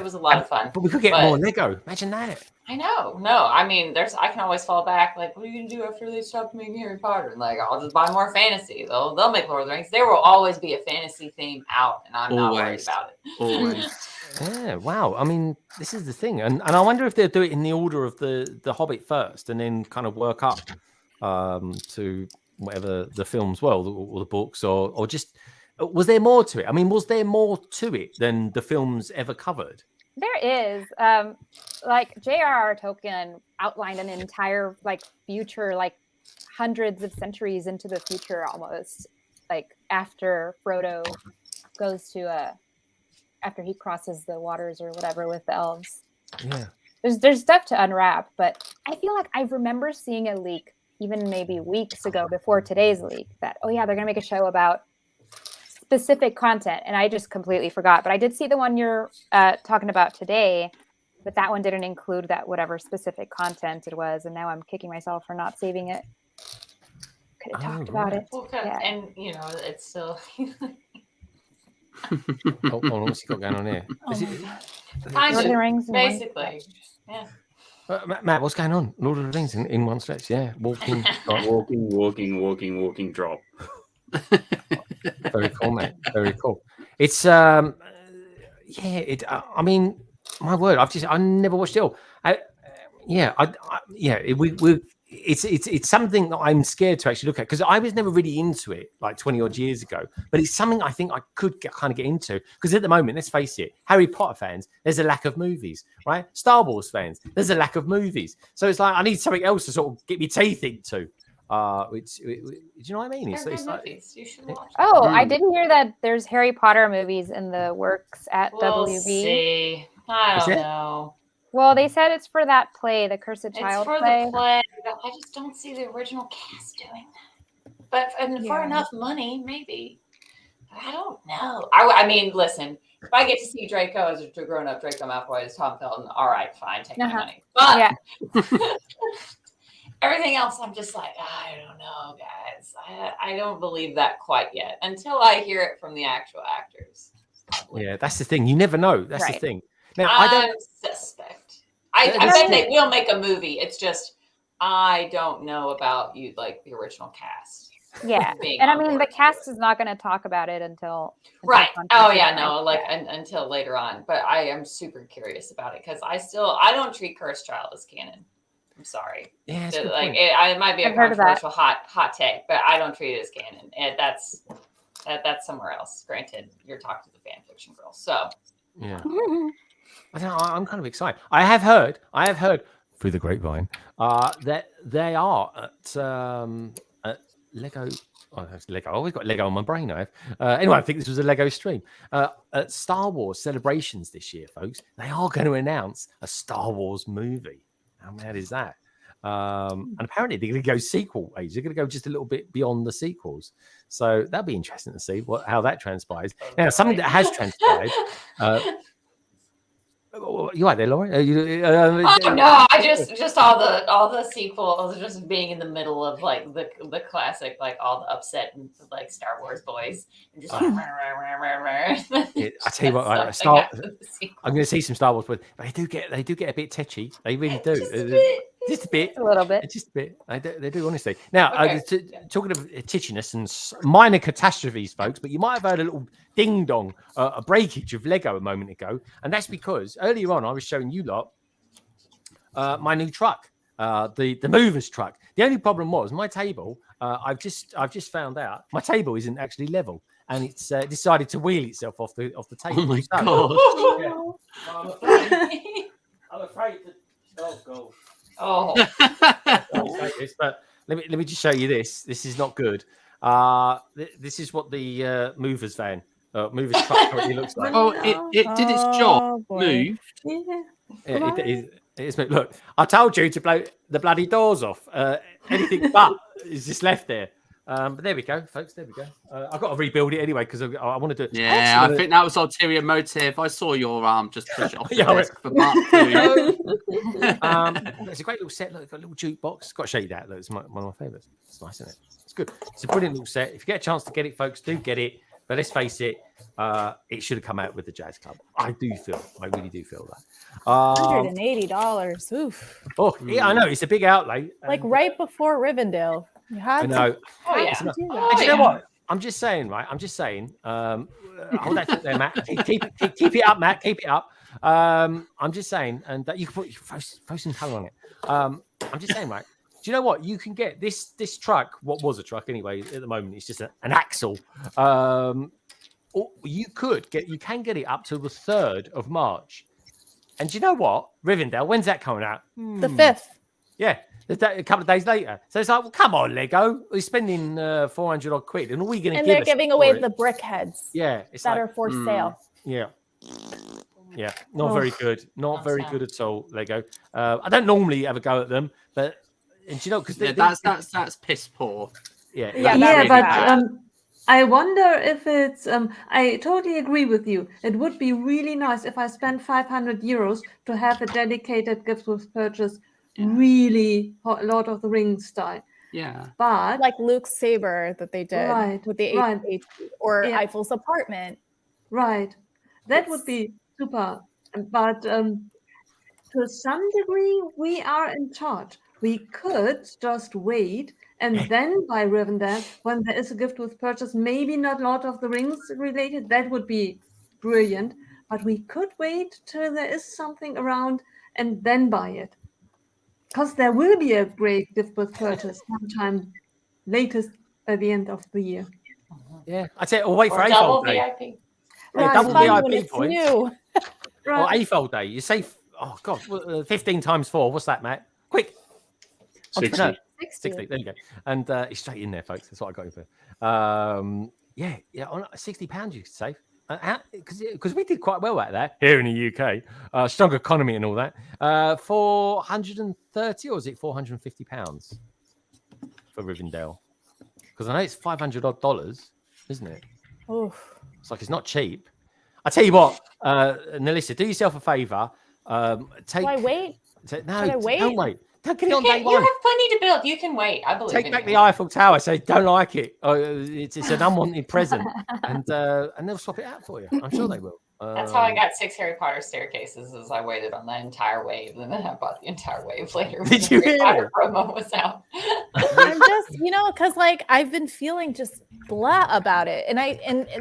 was a lot of fun. But we could get more Lego. Imagine that. I know. No, I mean, I can always fall back. Like, what are you gonna do after they stop making Harry Potter? And like, I'll just buy more fantasy. They'll make Lord of the Rings. There will always be a fantasy theme out, and I'm not worried about it. Always. Yeah. Wow. I mean, this is the thing, and I wonder if they'll do it in the order of the Hobbit first, and then kind of work up to whatever the films were, or the books, or just. Was there more to it? I mean, was there more to it than the films ever covered? There is. Like J.R.R. Tolkien outlined an entire future, hundreds of centuries into the future, almost after Frodo goes to after he crosses the waters or whatever with the elves. Yeah. There's stuff to unwrap, but I feel like I remember seeing a leak even maybe weeks ago before today's leak that they're gonna make a show about specific content, and I just completely forgot. But I did see the one you're talking about today, but that one didn't include that whatever specific content it was, and now I'm kicking myself for not saving it. Could have talked about it. Well, Yeah. and it's still. Hold on, what's he got going on here? Is it, Kind Lord of of, the Rings in one basically. Yeah. Matt, what's going on? Lord of the Rings in one stretch, yeah. Walking, walking, drop. very cool, mate. Very cool. It's I mean, my word, I never watched it all. It's something that I'm scared to actually look at because I was never really into it like 20 odd years ago. But it's something I think I could kind of get into because at the moment, let's face it, Harry Potter fans, there's a lack of movies, right? Star Wars fans, there's a lack of movies. So it's like I need something else to sort of get my teeth into. Do you know what I mean? They're good movies. You should watch. Oh, I didn't hear that there's Harry Potter movies in the works at We'll WB. see. I don't know. Well, they said it's for that play, the Cursed It's Child for play. the play. But I just don't see the original cast doing that. But for enough money, maybe. But I don't know. I mean, listen. If I get to see Draco as a grown-up Draco Malfoy as Tom Felton, all right, fine, take my money. But everything else, I'm just like, I don't know, guys. I don't believe that quite yet until I hear it from the actual actors. Yeah, that's the thing. You never know. That's the thing. Now, I suspect. I bet they will make a movie. It's just I don't know about the original cast. Yeah, and I mean the cast is not going to talk about it until right. content Oh is yeah, out. no, until later on. But I am super curious about it because I don't treat Cursed Child as canon. I'm sorry. Yeah, that's it might be a controversial hot take, but I don't treat it as canon. And that's somewhere else. Granted, you're talking to the fan fiction girl, so yeah. I don't know, I'm kind of excited. I have heard through the grapevine that they are at Lego. Oh, that's Lego. I always got Lego on my brain. Anyway, I think this was a Lego stream. At Star Wars celebrations this year, folks, they are going to announce a Star Wars movie. How mad is that? And apparently they're going to go sequel age. They're going to go just a little bit beyond the sequels. So that'll be interesting to see how that transpires. Now, something that has transpired. You right there, Laurie? no, I just all the sequels, just being in the middle of the classic, all the upset and Star Wars boys, and just. I tell you what, I'm going to see some Star Wars, but they do get a bit tetchy. They really do. Just a bit. A little bit. Just a bit. They do, honestly. Now, talking of titchiness and minor catastrophes, folks, but you might have heard a little ding-dong, a breakage of Lego a moment ago, and that's because earlier on I was showing you lot my new truck, the movers truck. The only problem was my table. I've just found out my table isn't actually level, and it's decided to wheel itself off the table. Oh my god! I'm afraid that. Oh god. Oh. But let me just show you this. This is not good. This is what the movers truck currently looks like. Oh, it did its job. Moved. Yeah, it is. Look, I told you to blow the bloody doors off. Anything but is just left there. But there we go, folks. There we go. I've got to rebuild it anyway because I want to do it. Yeah, I think that was ulterior motive. I saw your arm just push it off the desk for Mark it's a great little set. Look, it's got a little jukebox. Got to show you that. Look, it's one of my favourites. It's nice, isn't it? It's good. It's a brilliant little set. If you get a chance to get it, folks, do get it. But let's face it, it should have come out with the Jazz Club. I really do feel that. $180. Oof. Oh, yeah, I know. It's a big outlay. Like right before Rivendell. You had I know. Oh yeah. And Oh, you know yeah. what? I'm just saying, right? Hold that thought there, Matt. Keep it up, Matt. Keep it up. I'm just saying, and that you can throw some colour on it. I'm just saying, right? Do you know what? You can get this truck, what was a truck anyway, at the moment, it's just an axle. Or you can get it up till the 3rd of March. And do you know what? Rivendell, when's that coming out? The 5th. Yeah, a couple of days later. So it's like, well, come on, Lego. We're spending 400 odd quid, and all we're going to give they're giving away the brick heads. Yeah, it's that like, are for sale. Yeah. Yeah, not very good. Not very good at all, Lego. I don't normally ever go at them, but and you know, because that's piss poor. Yeah, but I wonder if it's. I totally agree with you. It would be really nice if I spent 500 euros to have a dedicated gift with purchase, really Lord of the Rings style. Yeah, but like Luke's saber that they did with the HP, or Eiffel's apartment. Right, that would be super. But to some degree, we are in charge. We could just wait and then buy Rivendell when there is a gift with purchase, maybe not Lord of the Rings related. That would be brilliant. But we could wait till there is something around and then buy it. Because there will be a great gift with purchase sometime latest by the end of the year. Yeah, I'd say wait for double AFOL day. VIP. Yeah, double VIP points. New. Or AFOL day. You say, oh God, 15 times 4. What's that, Matt? Quick. 60. 60. There you go. And it's straight in there, folks. That's what I got you for. On £60 you could save. Because we did quite well at that here in the UK. Strong economy and all that. 430 or is it £450 for Rivendell? Because I know it's $500 odd, isn't it? Oh, it's like it's not cheap. I tell you what, Nelissa, do yourself a favour. Do I wait? Don't wait. Don't get it on You day one. have plenty to build. You can wait. I believe. Take back the Eiffel Tower. Say don't like it. It's an unwanted present, and they'll swap it out for you. I'm sure they will. That's how I got 6 Harry Potter staircases. Is I waited on the entire wave, and then I bought the entire wave later. When Did you Harry really? Potter promo was out. I'm just, because like I've been feeling just blah about it, and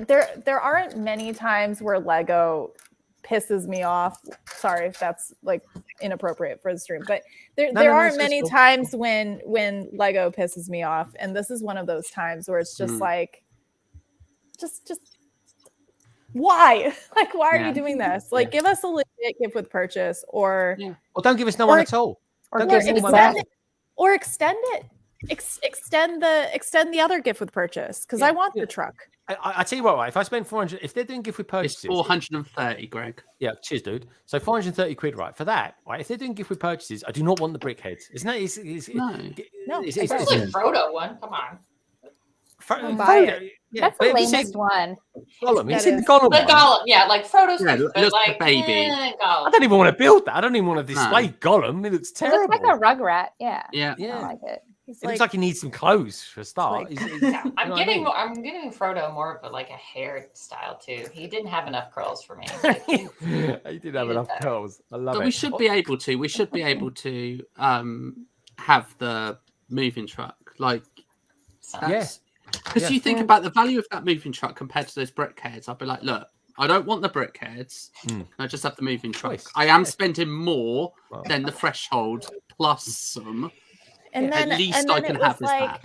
there aren't many times where Lego pisses me off. Sorry if that's like inappropriate for the stream, but there aren't many times when Lego pisses me off, and this is one of those times where it's just like, just why? Like, why are you doing this? Like, give us a legit gift with purchase, or don't give us no one at all. Don't give us no one at all. Or extend it. Extend the other gift with purchase, because I want the truck. I tell you what, right? If I spend 400, if they're doing gift with purchases, it's 430, Greg. Yeah, cheers, dude. So 430 quid, right? For that, right? If they're doing gift with purchases, I do not want the brick heads. Isn't that? No, especially Frodo one. Come on. Frodo. Yeah, that's the lamest one. Gollum. You said the Gollum. The Gollum, yeah, like Frodo's like baby. Gollum. I don't even want to build that. I don't even want to display Gollum. It looks terrible. It looks like a rugrat. Yeah. Yeah. I like it. It looks like he needs some clothes for a start. I'm giving Frodo more of a hair style too. He didn't have enough curls for me. He did have enough curls. I love it. We should be able to. We should be able to have the moving truck. Like, yes. Because you think about the value of that moving truck compared to those brick heads, I'd be like, look, I don't want the brick heads. I just have the moving truck. I am spending more than the threshold plus some. And then, at least I can have this back.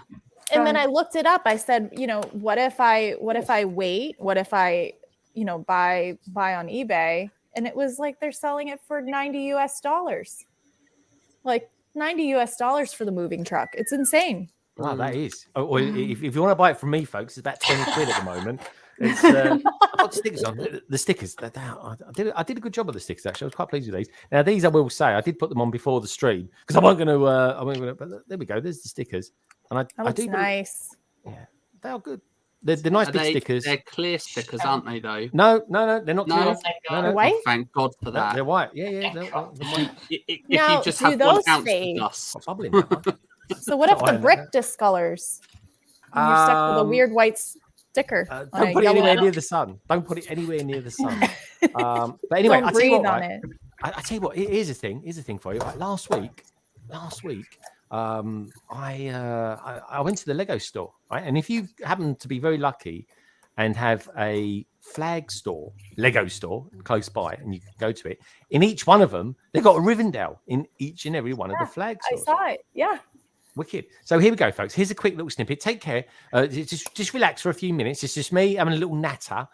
And then I looked it up. I said, what if I wait? What if I, buy on eBay? And it was like they're selling it for $90. Like $90 for the moving truck. It's insane. Wow, that is. Or if you want to buy it from me, folks, it's about 20 quid at the moment. It's I've got stickers on. The stickers. I did a good job of the stickers, actually. I was quite pleased with these. Now, these I will say, I did put them on before the stream because I wasn't going to. But there we go. There's the stickers, and I do. Nice. Yeah, they are good. They're nice big stickers. They're clear stickers, aren't they? Though. No, they're not clear. No. White? Oh, thank God for that. They're white. Yeah. They're white. If you just have 1 ounce of dust. So what if the brick discolors? And you're stuck with a Um, weird white sticker. on Don't a put it yellow anywhere one. near the sun. Don't put it anywhere near the sun. But anyway, Don't I tell you breathe what, on right? it. I tell you what. Here's a thing. Here's a thing for you. Right, last week, I went to the Lego store, right? And if you happen to be very lucky and have a flag store, Lego store close by, and you go to it, in each one of them, they've got a Rivendell in each and every one of the flag I stores. saw it. Yeah. Wicked. So here we go, folks. Here's a quick little snippet. Take care. Just relax for a few minutes. It's just me having a little natter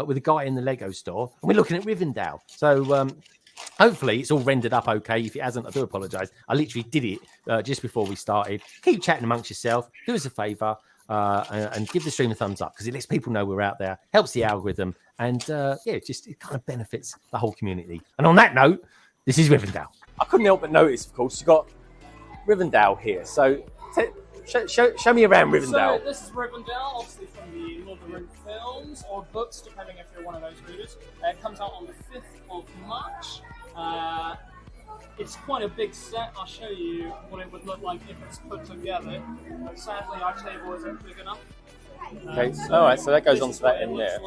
with a guy in the Lego store, and we're looking at Rivendell. So hopefully it's all rendered up okay. If it hasn't, I do apologise. I literally did it just before we started. Keep chatting amongst yourself. Do us a favour and give the stream a thumbs up because it lets people know we're out there, helps the algorithm, and it kind of benefits the whole community. And on that note, this is Rivendell. I couldn't help but notice, of course, you got Rivendell here. So show me around Rivendell. So this is Rivendell, obviously from the Lord of the Rings films or books, depending if you're one of those readers. It comes out on the 5th of March. It's quite a big set. I'll show you what it would look like if it's put together. But sadly, our table isn't big enough. Okay, all right, so that goes on to that end there.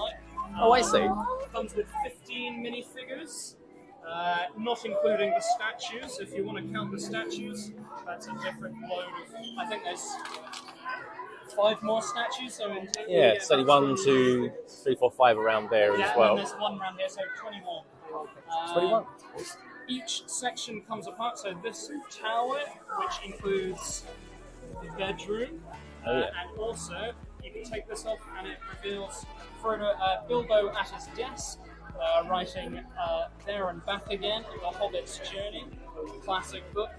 Oh, I see. Comes with 15 minifigures. Not including the statues. If you want to count the statues, that's a different load of. I think there's 5 more statues. So in total, Yeah, it's only 1, 2, 3, 4, 5 around there as well. And there's one around here, so 21. 21. Each section comes apart. So this tower, which includes the bedroom, and also you can take this off, and it reveals Bilbo at his desk. Writing There and Back Again, The Hobbit's Journey, classic book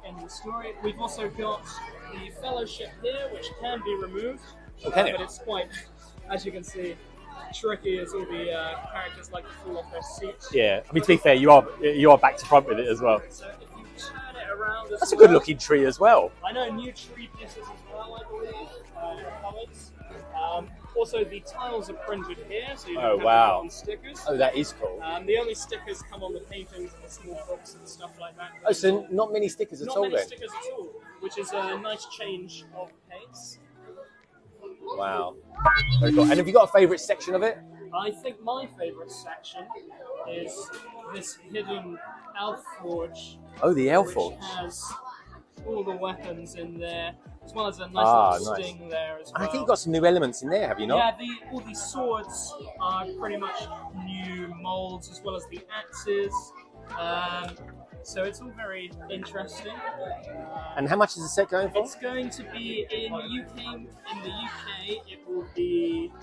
in the story. We've also got the Fellowship here, which can be removed, but it's quite, as you can see, tricky as all the characters like to fall off their seats. Yeah, I mean, to be fair, you are back to front with it as well. So if you turn it around as That's a good looking tree as well. I know new tree pieces as well, I believe, colours. Also, the tiles are printed here, so you don't have to go on stickers. Oh, that is cool. The only stickers come on the paintings and the small books and stuff like that. Oh, so not many stickers at all then? Not many stickers at all, which is a nice change of pace. Wow. Very cool. And have you got a favourite section of it? I think my favourite section is this hidden elf forge. Oh, the elf forge. Which has all the weapons in there, as well as a nice little sting there as well. And I think you've got some new elements in there, have you not? Yeah, all the swords are pretty much new molds, as well as the axes. So it's all very interesting. And how much is the set going for? It's going to be in the UK. It will be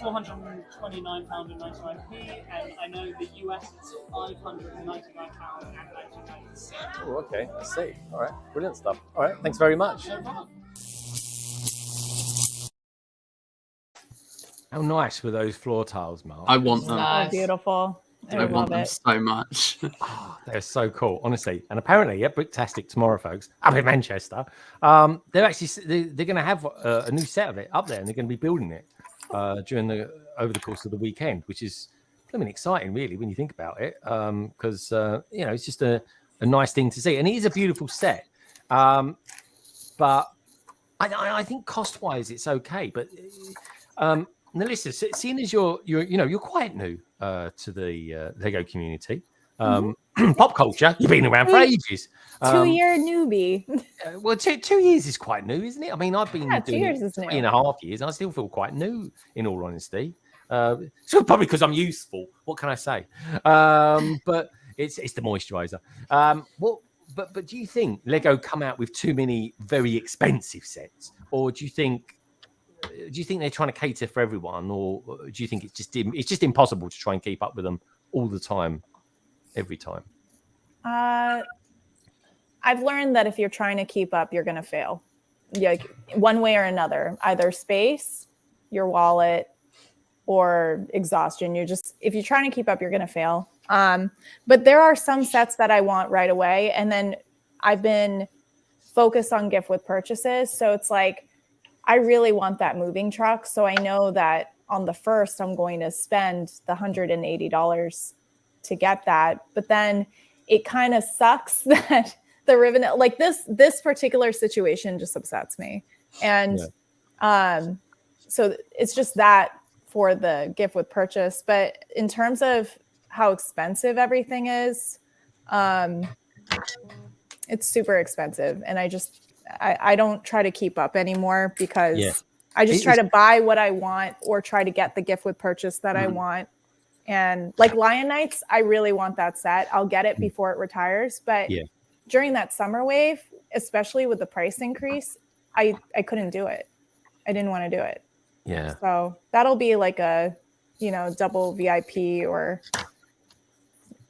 £429.99, and I know the US is £599.99. Oh, okay. I see. All right. Brilliant stuff. All right. Thanks very much. No problem. How nice were those floor tiles, Mark? I want them. Oh, beautiful. I want them so much. They're so cool, honestly. And apparently at Bricktastic tomorrow, folks, up in Manchester, they're actually they're going to have a new set of it up there, and they're going to be building it over the course of the weekend, which is exciting, really, when you think about it, because it's just a nice thing to see, and it is a beautiful set. But I think cost-wise, it's okay. But Melissa, seeing as you're quite new to the Lego community, pop culture, you've been around for ages. 2-year newbie. Well, 2 years is quite new, isn't it? I mean, I've been doing 2 years is 3.5 years, and I still feel quite new, in all honesty. So probably because I'm useful. What can I say? But it's the moisturizer. But do you think Lego come out with too many very expensive sets, or do you think they're trying to cater for everyone, or do you think it's just impossible to try and keep up with them all the time, every time? I've learned that if you're trying to keep up, you're going to fail. Like one way or another, either space, your wallet, or exhaustion. If you're trying to keep up, you're going to fail. But there are some sets that I want right away. And then I've been focused on gift with purchases. So it's like, I really want that moving truck. So I know that on the 1st, I'm going to spend the $180 to get that. But then it kind of sucks that the Rivendell, like this particular situation just upsets me. And so it's just that for the gift with purchase. But in terms of how expensive everything is, it's super expensive. And I don't try to keep up anymore because I just try to buy what I want or try to get the gift with purchase that I want. And like Lion Knights, I really want that set. I'll get it before it retires. But during that summer wave, especially with the price increase, I couldn't do it. I didn't want to do it. Yeah. So that'll be like a, double VIP or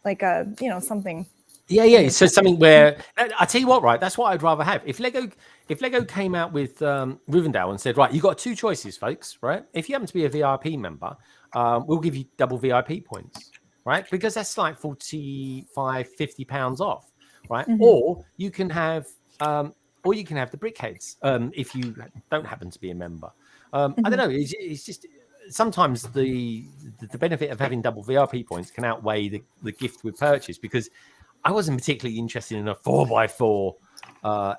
like a, something. Yeah. So something where I tell you what, right? That's what I'd rather have. If Lego came out with Rivendell and said, right, you got two choices, folks, right? If you happen to be a VIP member, we'll give you double VIP points, right? Because that's like 45, 50 pounds off, right? Or you can have the brickheads if you don't happen to be a member. I don't know. It's just sometimes the benefit of having double VIP points can outweigh the gift with purchase, because I wasn't particularly interested in a 4x4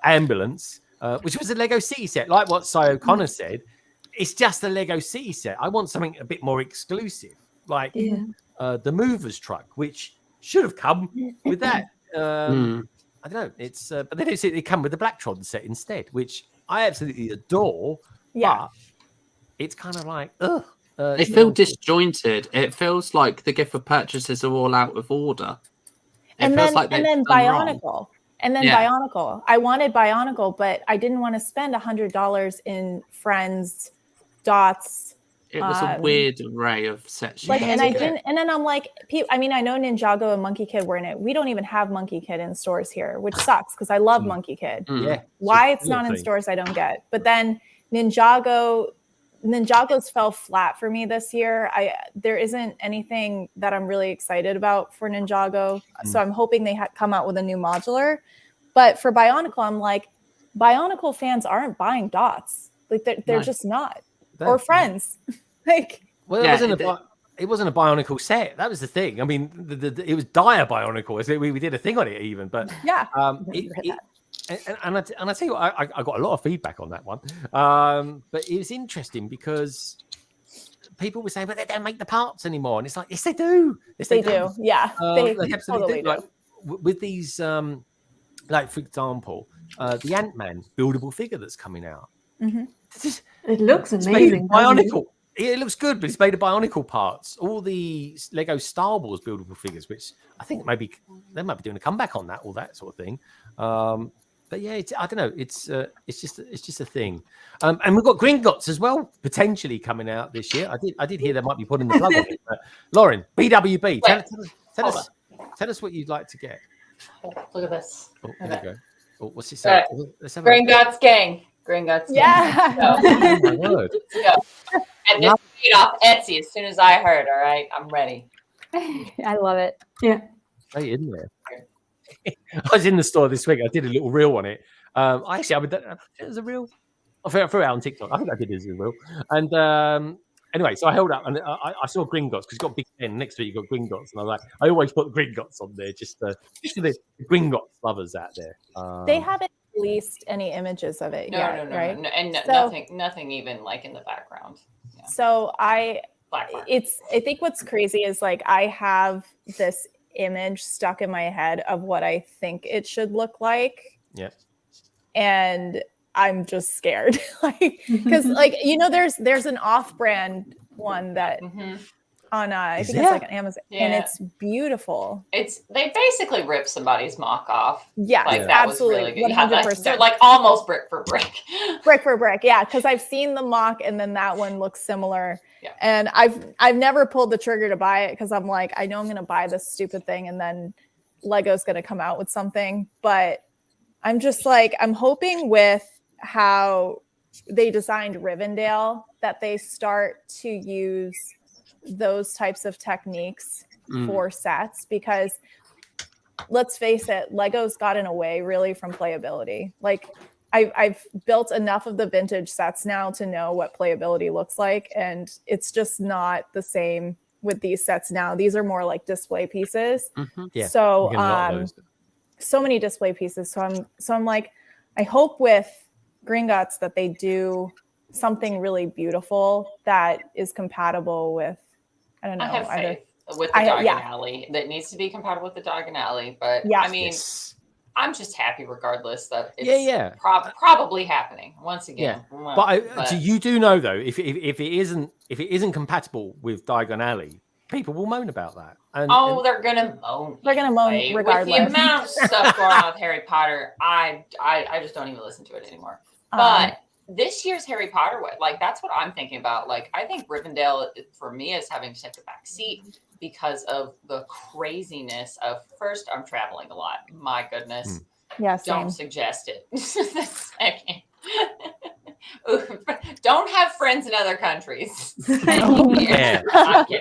ambulance, which was a Lego City set. Like what Si O'Connor said, it's just a Lego City set. I want something a bit more exclusive, like the Movers truck, which should have come with that. I don't know. It's but then they come with the Blacktron set instead, which I absolutely adore. But it's kind of like, ugh. They feel disjointed. It feels like the gift of purchases are all out of order. And then Bionicle. And then Bionicle. I wanted Bionicle, but I didn't want to spend $100 in Friends, Dots. It was a weird array of sets. And then I'm like, I mean, I know Ninjago and Monkey Kid were in it. We don't even have Monkey Kid in stores here, which sucks because I love Monkey Kid. Yeah. Why it's not in stores, I don't get. But then Ninjago's fell flat for me this year. There isn't anything that I'm really excited about for Ninjago. So I'm hoping they come out with a new modular. But for Bionicle, I'm like, Bionicle fans aren't buying Dots. Like they're just not. Or Friends. Like, well, it wasn't a Bionicle set. That was the thing. I mean, it was dire Bionicle. We did a thing on it even, but And I tell you what, I got a lot of feedback on that one. But it was interesting because people were saying, but they don't make the parts anymore. And it's like, yes, they do. Yes, they do. Yeah, they absolutely do. Like, with these, like, for example, the Ant-Man buildable figure that's coming out. It looks amazing. Bionicle. It looks good, but it's made of Bionicle parts. All the Lego Star Wars buildable figures, which I think maybe they might be doing a comeback on that, all that sort of thing. But yeah, I don't know. It's just a thing. And we've got Gringotts as well potentially coming out this year. I did hear they might be putting the plug on it. But Lauren, BWB, tell us what you'd like to get. Look at this. Oh, there we go. Oh, what's it say? Gringotts gang. Gringotts gang. Yeah. Oh, my word. Let's go. And this paid off Etsy as soon as I heard. All right, I'm ready. I love it. Yeah. Hey, isn't there? I was in the store this week. I did a little reel on it. It was a reel. I threw it out on TikTok. I think I did it as a reel. And anyway, so I held up and I saw Gringotts because it's got a big pen next to it. You got Gringotts, and I was like, I always put Gringotts on there just for the Gringotts lovers out there. They haven't released any images of it yet, right? No, and nothing even like in the background. Yeah. So I think what's crazy is like I have this image stuck in my head of what I think it should look like. Yeah. And I'm just scared. Like, because like, there's an off-brand one that on I think it's like an Amazon and it's beautiful. They basically ripped somebody's mock off. Yeah, like that absolutely. Was really good. 100%. They're like almost brick for brick. Brick for brick, yeah. Because I've seen the mock and then that one looks similar. Yeah. And I've never pulled the trigger to buy it because I'm like, I know I'm gonna buy this stupid thing and then Lego's gonna come out with something. But I'm just like, I'm hoping with how they designed Rivendell that they start to use those types of techniques for sets, because let's face it, Lego's gotten away really from playability. Like I've built enough of the vintage sets now to know what playability looks like, and it's just not the same with these sets now. These are more like display pieces. Yeah. So so many display pieces. So I'm like, I hope with Gringotts that they do something really beautiful that is compatible with, I don't know. I have either- faith with the Dog yeah. and Alley that needs to be compatible with the Dog and Alley. But Yeah. I mean, I'm just happy regardless that it's Yeah. probably happening once again. But so you do know though, if it isn't compatible with Diagon Alley, people will moan about that. And they're gonna moan. They're gonna moan With regardless. the amount of stuff going on with Harry Potter, I just don't even listen to it anymore. But this year's Harry Potter, like that's what I'm thinking about. Like I think Rivendell for me is having to take the back seat because of the craziness of first, I'm traveling a lot. My goodness. Yeah, don't suggest it. Second. Don't have friends in other countries. Yeah.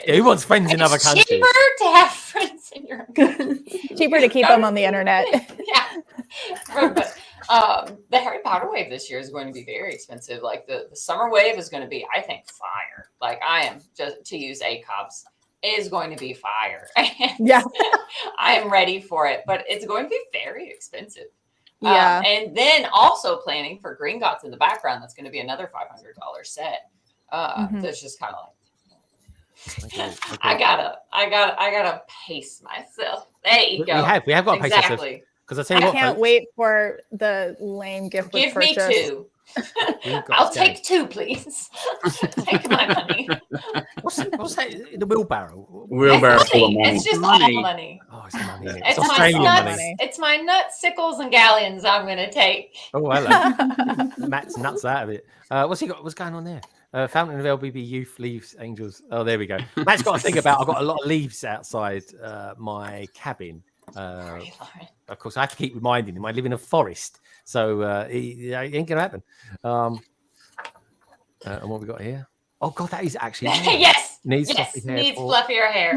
Who wants friends in other countries? Cheaper to have friends in your own country. Cheaper to keep them on the internet. Yeah. But, the Harry Potter wave this year is going to be very expensive. Like the summer wave is going to be, I think, fire. Like I am, just to use ACOBs, is going to be fire. Yeah. I am ready for it, but it's going to be very expensive. Yeah. And then also planning for Gringotts in the background. That's going to be another $500 set. That's just kind of like, I gotta pace myself. There you go. We have got to pace ourselves. Exactly. Because I tell you I what, can't folks, wait for the lame gift with Give me purchase. 2. I'll take 2, please. Take my money. What's that? The wheelbarrow. Wheelbarrow It's full of money. money. It's just all money. Oh, it's money. Isn't it? It's It's my Australian nuts. money. It's my nuts, sickles, and galleons. I'm gonna take. Oh, hello. Matt's nuts out of it. What's he got? What's going on there? Fountain of LBB Youth Leaves Angels. Oh, there we go. Matt's got to think about. I've got a lot of leaves outside my cabin. Of course, I have to keep reminding him I live in a forest, so it ain't gonna happen. And what we got here? Oh God, that is actually Yes. Needs fluffier hair.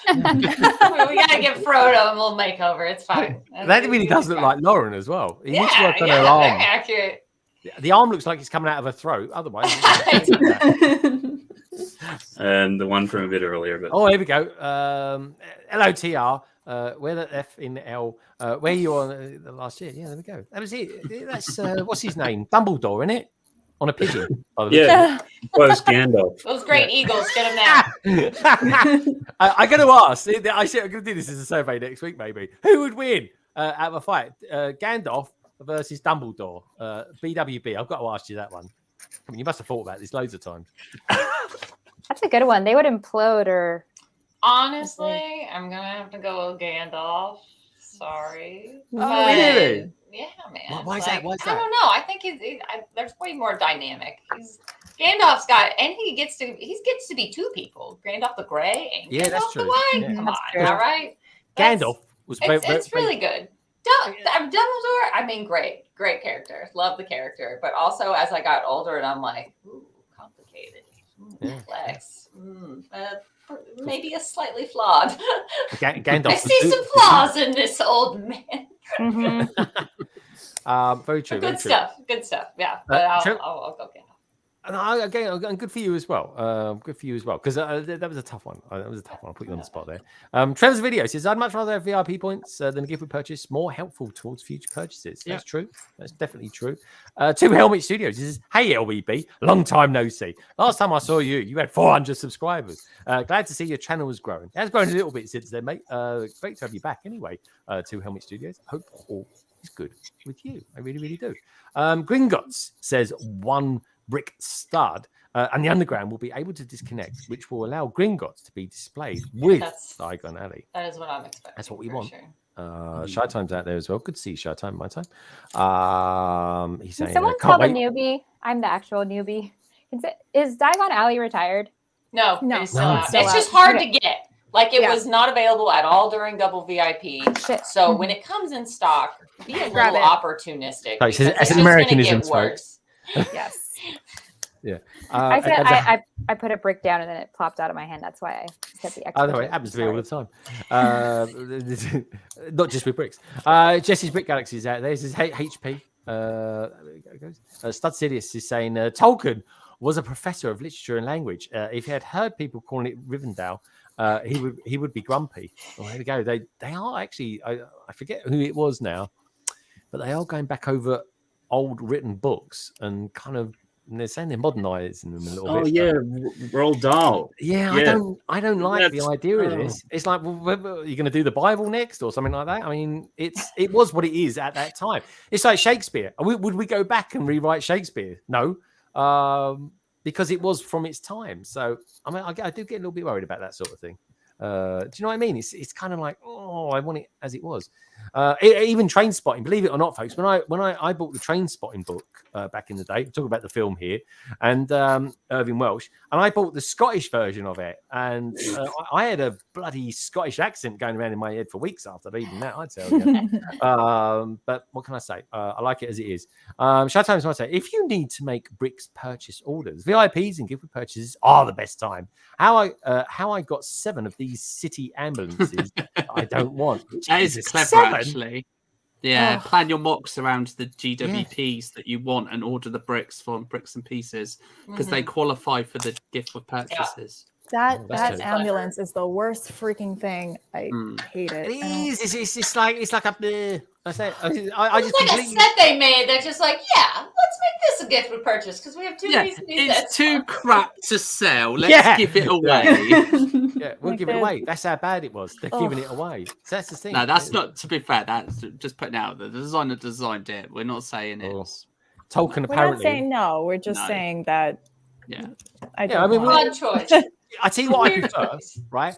We gotta give Frodo a little makeover. It's fine. That really does look like Lauren as well. He needs to work on her very arm. accurate. The arm looks like it's coming out of her throat. Otherwise, And the one from a bit earlier. But oh, here we go. LOTR. Where the F in L? Where you on the last year? Yeah, there we go. That was it. That's what's his name? Dumbledore, isn't it? On a pigeon. Yeah, close Gandalf. Those great eagles, get them now. I'm going to ask. I'm going to do this as a survey next week, maybe. Who would win out of a fight? Gandalf versus Dumbledore. BWB. I've got to ask you that one. I mean, you must have thought about this loads of times. That's a good one. They would implode or. Honestly, I'm gonna have to go with Gandalf. Sorry. Oh, really? Yeah, man. Why is that? Why is that? I don't know. I think there's way more dynamic. Gandalf's got, and he gets to be 2 people. Gandalf the Grey and Yeah, Gandalf that's true. the White. Yeah. Come That's on, true. all right. Gandalf was It's really good. Dumbledore, I mean, great character. Love the character, but also as I got older, and I'm like, ooh, complicated, complex, maybe a slightly flawed. Gandalf. I see some flaws in this old man. Very true. Good stuff. Yeah, but I'll go Gandalf. And and good for you as well. Good for you as well, because that was a tough one. That was a tough one. I'll put you on the spot there. Trevor's video says, I'd much rather have VIP points than a gift with purchase. More helpful towards future purchases. That's true. That's definitely true. 2 Helmet Studios says, hey, LBB, long time no see. Last time I saw you, you had 400 subscribers. Glad to see your channel was growing. It has grown a little bit since then, mate. Great to have you back anyway. 2 Helmet Studios. Hope all is good with you. I really, really do. Gringotts says, 1 brick stud, and the underground will be able to disconnect, which will allow Gringotts to be displayed with Diagon Alley. That is what I'm expecting. That's what we want. Sure. Shy Time's out there as well. Good to see you, Shy Time. My time. He's saying, Can someone tell the newbie? I'm the actual newbie. Is Diagon Alley retired? No, No. it's No. not. Still It's out. just hard Okay. to get. Like it was not available at all during Double VIP. Shit. So when it comes in stock, be a Grab little it. opportunistic. Oh, it's because an it's just gonna Americanism, get worse. Yes. Yeah. I said I put a brick down and then it plopped out of my hand. That's why I said the extra. Oh, no, it happens to me all the time. Not just with bricks. Jesse's Brick Galaxy is out there. This is HP. Stud Sidious is saying Tolkien was a professor of literature and language. If he had heard people calling it Rivendell, he would be grumpy. Well, there we go. They are actually. I forget who it was now, but they are going back over old written books and kind of they're saying they're modernizing them a little bit. Oh yeah, Roald Dahl. Yeah, I don't like the idea of this. It's like, well, are you going to do the Bible next or something like that? I mean, it was what it is at that time. It's like Shakespeare. Would we go back and rewrite Shakespeare? No, because it was from its time. So I mean, I do get a little bit worried about that sort of thing. Do you know what I mean? It's kind of like, oh, I want it as it was. Even Train Spotting, believe it or not, folks. When I bought the Train Spotting book back in the day, talk about the film here, and Irving Welsh, and I bought the Scottish version of it, and I had a bloody Scottish accent going around in my head for weeks after reading that. I tell you. But what can I say? I like it as it is. Shall I tell you what I say? If you need to make bricks purchase orders, VIPs and gift purchases are the best time. How I got 7 of these city ambulances I don't want. That is Jesus, clever, 7? actually. Yeah, plan your mocks around the GWPs that you want and order the bricks from Bricks and Pieces because they qualify for the gift with purchases. That ambulance is the worst freaking thing. I hate it. It is. It's like a. I say. I just It's like completely. a set they made. They're just like, yeah, let's make this a gift with purchase because we have too many. It's too crap to sell. Let's give it away. Yeah, we'll give it away. That's how bad it was. They're giving it away. So that's the thing. No, that's not. To be fair, that's just putting out the designer designed it. We're not saying it's. Tolkien We're apparently. not saying no. We're just saying that. Yeah. I mean, Odd choice. I tell you what I prefer, right?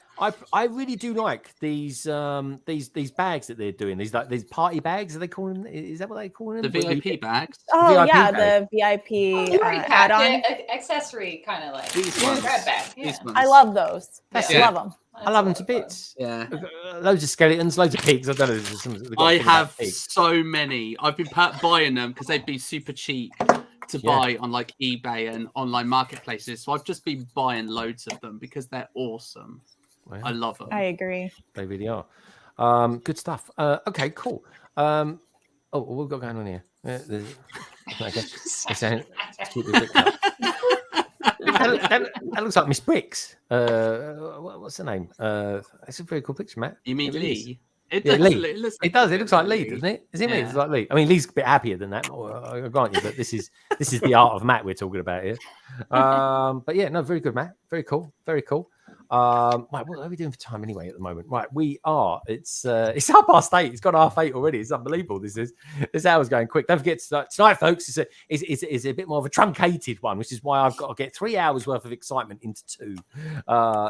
I really do like these bags that they're doing. These party bags. Are they calling? Is that what they call them? The VIP bags. Oh VIP yeah, bag. the VIP Pack, add-on. Accessory kind of like These ones. grab bag. Yeah. These ones. I love those. Yeah. Love them. I love them to bits. Yeah. Loads of skeletons, loads of pigs. I don't know. They've got I a thing about have pigs. so many. I've been buying them because they'd be super cheap to buy on like eBay and online marketplaces. So I've just been buying loads of them because they're awesome. Well, I love them. I agree. They really are. Good stuff. Okay, cool. What we've got going on here? Okay. That looks like Miss Bricks. What's her name? It's a very cool picture, Matt. You mean It really Lee? is. It Yeah, does. Lee. It does. It looks like Lee, doesn't it? Is it me? Yeah. It's like Lee. I mean, Lee's a bit happier than that. I grant you, but this is the art of Matt we're talking about here. But yeah, no, very good, Matt. Very cool. Very cool. Right, what are we doing for time anyway at the moment? Right, we are. It's 8:30. It's got 8:30 already. It's unbelievable. This hour's going quick. Don't forget tonight, folks. It's a bit more of a truncated one, which is why I've got to get 3 hours worth of excitement into 2.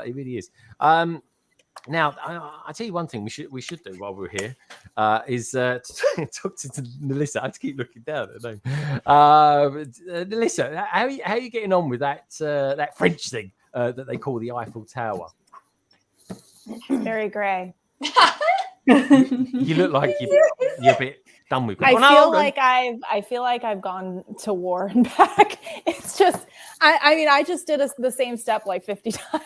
It really is. Now, I tell you one thing we should do while we're here is talk to Melissa. I have to keep looking down at her name. Melissa, how are you getting on with that French thing that they call the Eiffel Tower? Very grey. You look like you're a bit done with it. I feel like I've gone to war and back. It's just, I mean, I just did the same step like 50 times.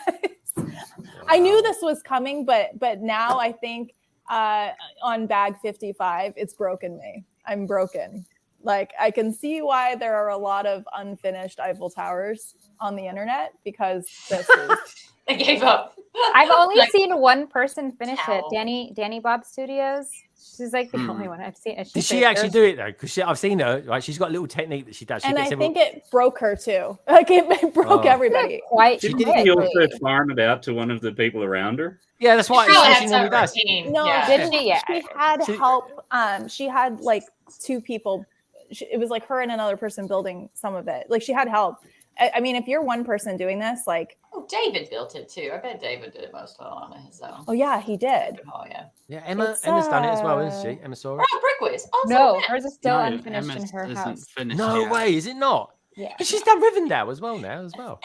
I knew this was coming, but now I think on bag 55, it's broken me. I'm broken. Like, I can see why there are a lot of unfinished Eiffel Towers on the internet because this is... They gave up. I've only seen one person finish it. Danny Bob Studios. She's like the only one I've seen. Did she actually do it though? Because I've seen her. Right, she's got a little technique that she does. And I think it broke her too. Like it broke everybody. Didn't she also farm it out to one of the people around her? Yeah, that's why she normally does. No, didn't she? Yeah, she had help. She had like 2 people. It was like her and another person building some of it. Like she had help. I mean, if you're one person doing this, like... Oh, David built it too. I bet David did it most of it on his own. Oh, yeah, he did. Oh, yeah. Yeah, Emma's done it as well, isn't she? Emma saw it. Oh, Brickwiz. No, hers is still unfinished in her house. No way, is it not? Yeah. But she's done Rivendell as well now, as well.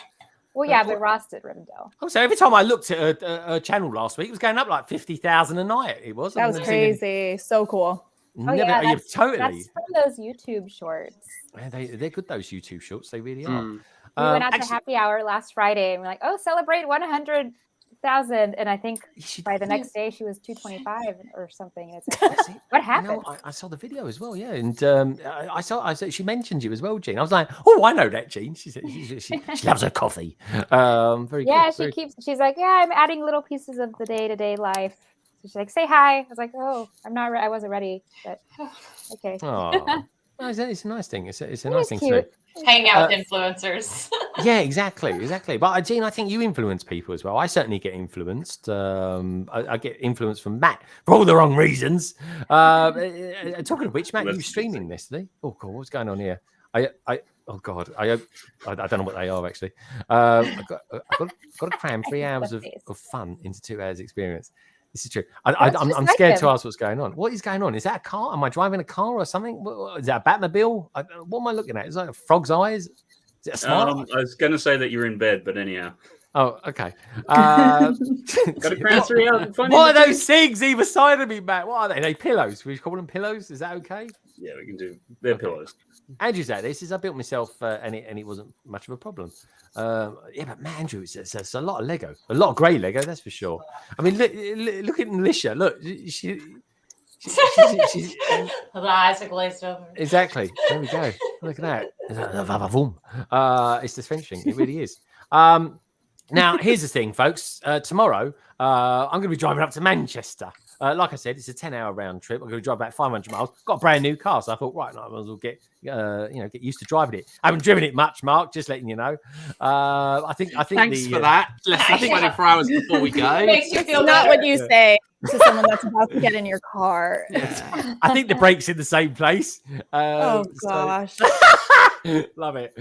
Well, yeah, but Ross did Rivendell. Oh, so every time I looked at her channel last week, it was going up like 50,000 a night. It was. That was crazy. So cool. Oh, yeah, that's totally. That's from those YouTube shorts. Yeah, they're good, those YouTube shorts. They really are. We went out to happy hour last Friday and we're like, oh, celebrate 100,000. And I think by the next day she was 225 or something. It's like, what happened? I saw the video as well, yeah. And I saw she mentioned you as well, Jean. I was like, oh, I know that, Jean. She said she loves her coffee. Very yeah, good, she's like, yeah, I'm adding little pieces of the day-to-day life. So she's like, say hi. I was like, oh, I wasn't ready, but okay. No, it's a nice thing. It's a It nice is thing cute. to do. Hang out with influencers. Yeah, exactly. But Jean, I think you influence people as well. I certainly get influenced. I get influenced from Matt for all the wrong reasons. Talking of which, Matt, you streaming this today? Oh God, what's going on here? Oh God, I don't know what they are actually. I got to cram 3 hours of fun into 2 hours experience. This is true. I'm scared to ask what's going on. What is going on? Is that a car? Am I driving a car or something? Is that a Batmobile? What am I looking at? Is that a frog's eyes? Is it a smile? I was going to say that you're in bed, but anyhow. Oh, okay. Got to cram 3 hours of fun. What are those things either side of me, Matt? What are they? Are they pillows? We call them pillows. Is that okay? Yeah, we can do. They're pillows. Andrew said this is I built myself, and it wasn't much of a problem. Yeah, but man, Andrew, it's a lot of Lego, a lot of grey Lego, that's for sure. I mean, look at Alicia. Look, she's The eyes are glazed over. Exactly. There we go. Look at that. It's dispensing. It really is. Now, here's the thing, folks. Tomorrow, I'm going to be driving up to Manchester. Like I said, it's a 10-hour round trip. I'm going to drive about 500 miles. Got a brand new car, so I thought, right, I might as well get used to driving it. I haven't driven it much, Mark. Just letting you know. I think. Thanks for that. Less than 24 hours before we go. Makes you feel Not better. what you say to someone that's about to get in your car. Yeah. I think the brakes in the same place. Oh gosh. Love it.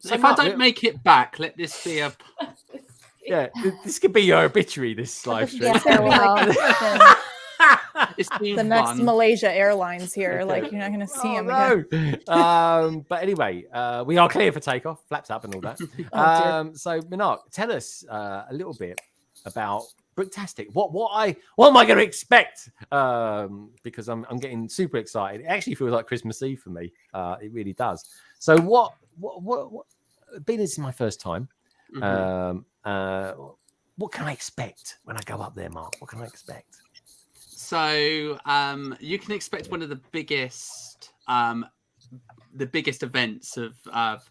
So if I don't make it back, let this be a. Yeah, this could be your obituary. This live stream. It's been The next fun. Malaysia Airlines here. Like, you're not going to see him again. No. But anyway, we are clear for takeoff. Flaps up and all that. So, Minak, tell us a little bit about Bricktastic. What am I going to expect? Because I'm getting super excited. It actually feels like Christmas Eve for me. It really does. So, what? Being this is my first time. What can I expect when I go up there, Mark? What can I expect? So you can expect one of the biggest events of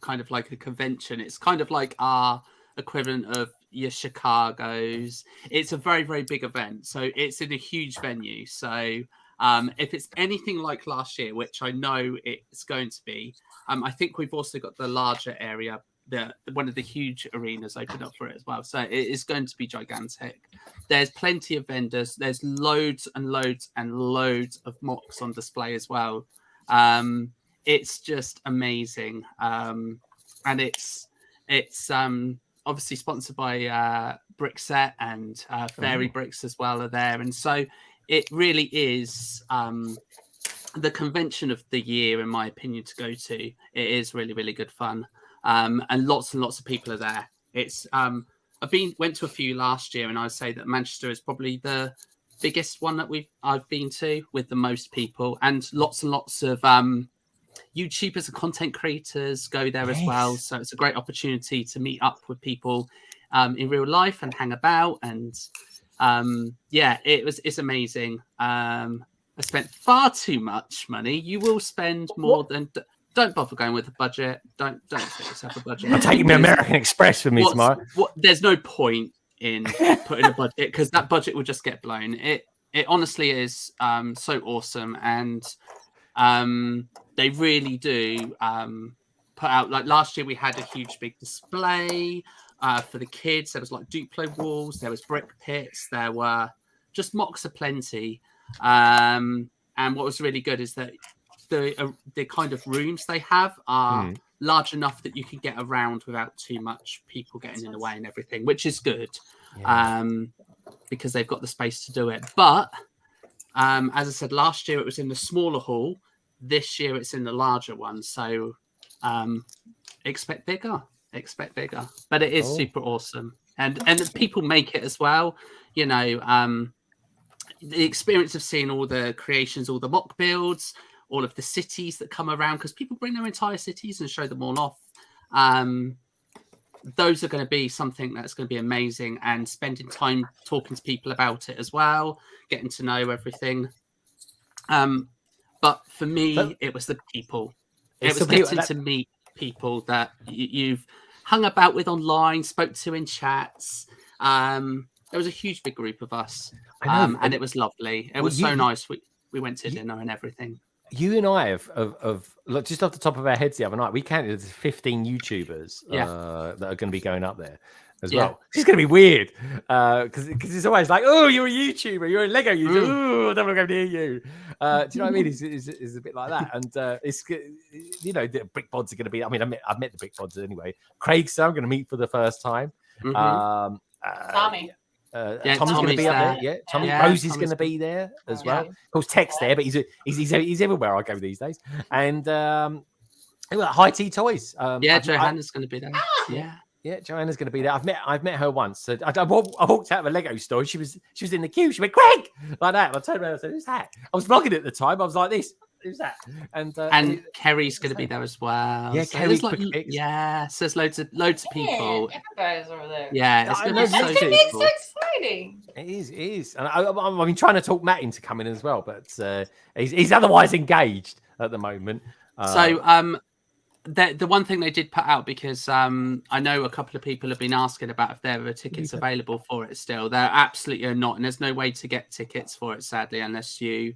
kind of like a convention. It's kind of like our equivalent of your Chicago's. It's a very, very big event. So it's in a huge venue. So if it's anything like last year, which I know it's going to be, I think we've also got the larger area. One of the huge arenas opened up for it as well. So it is going to be gigantic. There's plenty of vendors. There's loads and loads and loads of mocks on display as well. It's just amazing. And it's obviously sponsored by Brickset and Fairy Bricks as well are there. And so it really is the convention of the year, in my opinion, to go to. It is really, really good fun. And lots of people are there. It's went to a few last year, and I'd say that Manchester is probably the biggest one that I've been to with the most people, and lots of YouTubers and content creators go there as well. So it's a great opportunity to meet up with people in real life and hang about. And it's amazing. I spent far too much money. You will spend more than. Don't bother going with a budget. Don't set yourself a budget. I'm taking the American Express with me tomorrow. There's no point in putting a budget because that budget will just get blown. It honestly is so awesome, and they really do put out. Like last year, we had a huge big display for the kids. There was like Duplo walls. There was brick pits. There were just mocks aplenty. And what was really good is that the kind of rooms they have are large enough that you can get around without too much people getting in the way and everything, which is good because they've got the space to do it. But as I said, last year it was in the smaller hall. This year it's in the larger one. So expect bigger. But it is super awesome. And people make it as well. You know, the experience of seeing all the creations, all the mock builds, all of the cities that come around, because people bring their entire cities and show them all off. Those are going to be something that's going to be amazing, and spending time talking to people about it as well, getting to know everything. But for me, it was the people. It was getting to meet people that you've hung about with online, spoke to in chats. There was a huge big group of us, and it was lovely. It was so nice. We went to dinner and everything. you and I have look, just off the top of our heads the other night, we counted as 15 YouTubers that are going to be going up there as well. It's going to be weird because it's always like, oh, you're a YouTuber, you're a Lego YouTuber. Oh, I don't want to go near you. Do you know what I mean? It's a bit like that, and it's the Brick Pods are going to be. I mean, I've met the Brick Pods anyway. Craig's I'm going to meet for the first time. Tommy. Tommy's going to be up there. Yeah, Tommy. Rosie's going to be there as well. Of course, Tech's there, but he's everywhere I go these days. And High Tea Toys. Johanna's going to be there. Yeah, Joanna's going to be there. I've met her once. So I walked out of a Lego store. She was in the queue. She went, Craig, like that. And I turned around and said, who's that? I was vlogging at the time. I was like this. Who's that? And Kerry's going to be be there as well. Yeah, so Kerry's so there's loads of people. Guys over there. Yeah, it's going to be so so exciting. It is. And I've been trying to talk Matt into coming as well, but he's otherwise engaged at the moment. The one thing they did put out, because I know a couple of people have been asking about if there are tickets available for it still. There absolutely are not, and there's no way to get tickets for it, sadly, unless you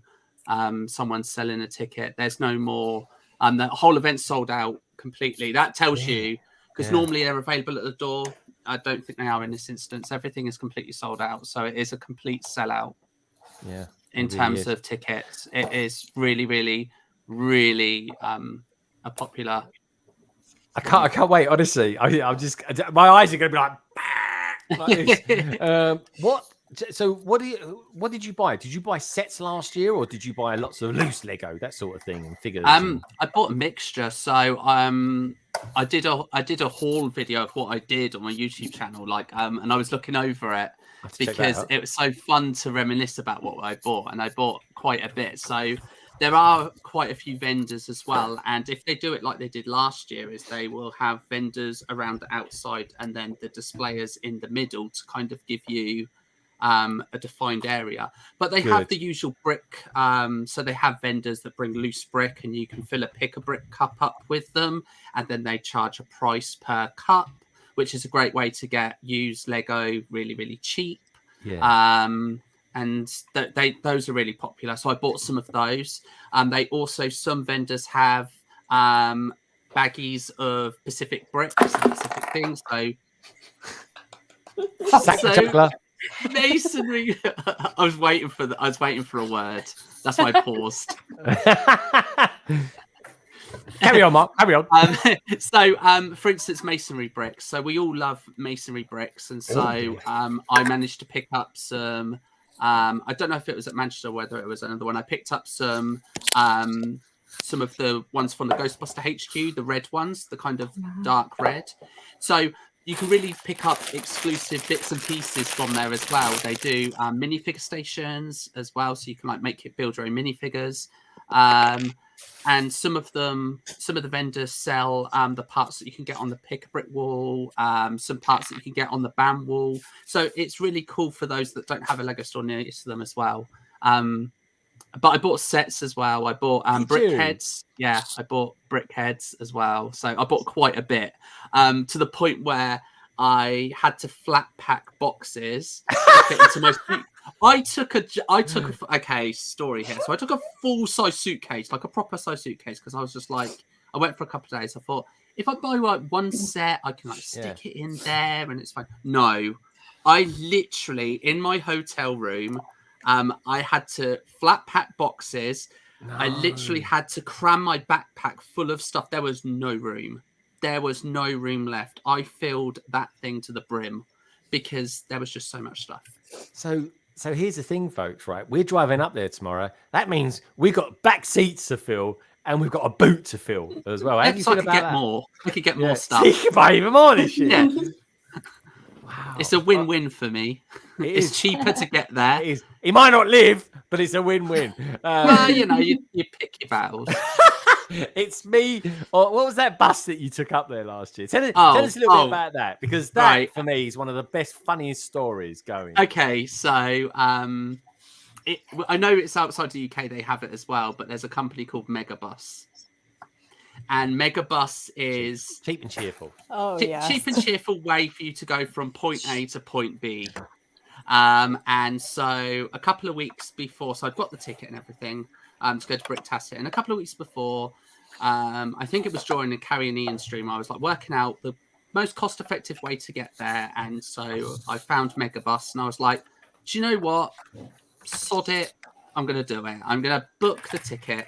someone's selling a ticket. There's no more. The whole event's sold out completely. That tells you, because normally they're available at the door. I don't think they are in this instance. Everything is completely sold out, so it is a complete sellout. Yeah, in terms of tickets, it is really, really, really a popular. I can't wait. Honestly, I'm just my eyes are going to be like this. What? So what did you buy? Did you buy sets last year, or did you buy lots of loose Lego, that sort of thing, and figures? I bought a mixture. So I did a haul video of what I did on my YouTube channel, and I was looking over it because it was so fun to reminisce about what I bought, and I bought quite a bit. So there are quite a few vendors as well, and if they do it like they did last year, is they will have vendors around the outside and then the displayers in the middle to kind of give you a defined area. But they have the usual brick, so they have vendors that bring loose brick, and you can fill a pick-a-brick cup up with them, and then they charge a price per cup, which is a great way to get used Lego really, really cheap. And those are really popular. So I bought some of those. They also, some vendors have baggies of Pacific bricks and specific things. So masonry. I was waiting for a word. That's why I paused. Carry on, Mark. Carry on. For instance, masonry bricks. So we all love masonry bricks, and so I managed to pick up some. I don't know if it was at Manchester or whether it was another one. I picked up some of the ones from the Ghostbuster HQ, the red ones, the kind of dark red. So you can really pick up exclusive bits and pieces from there as well. They do minifigure stations as well, so you can build your own minifigures. And some of the vendors sell the parts that you can get on the pick-a-brick wall, some parts that you can get on the BAM wall. So it's really cool for those that don't have a Lego store near to them as well. But I bought sets as well. I bought brick heads. Yeah, I bought brick heads as well. So I bought quite a bit, to the point where I had to flat pack boxes to fit into my suit. Okay, story here. So I took a full size suitcase, like a proper size suitcase, because I was just like, I went for a couple of days. I thought, if I buy one set, I can stick it in there and it's fine. No, I literally, in my hotel room, I had to flat pack boxes. No. I literally had to cram my backpack full of stuff. There was no room. There was no room left. I filled that thing to the brim because there was just so much stuff. So here's the thing, folks, right? We're driving up there tomorrow. That means we've got back seats to fill and we've got a boot to fill as well. How do you feel about that? More. I could get more stuff. So you can buy even more this year. Yeah. Wow. It's a win-win for me. It's cheaper to get there. It is. He might not live, but it's a win-win. Well, you pick your battles. It's me. What was that bus that you took up there last year? Tell us a little bit about that, because that for me is one of the best, funniest stories going. Okay, so I know it's outside the UK, they have it as well, but there's a company called Megabus. And Megabus is cheap and cheerful. Oh, yeah. Cheap and cheerful way for you to go from point A to point B. And so a couple of weeks before, so I'd got the ticket and everything to go to Bricktastic. And a couple of weeks before, I think it was during the Carrie and Ian stream, I was like working out the most cost-effective way to get there. And so I found Megabus and I was like, do you know what? Sod it. I'm going to do it. I'm going to book the ticket.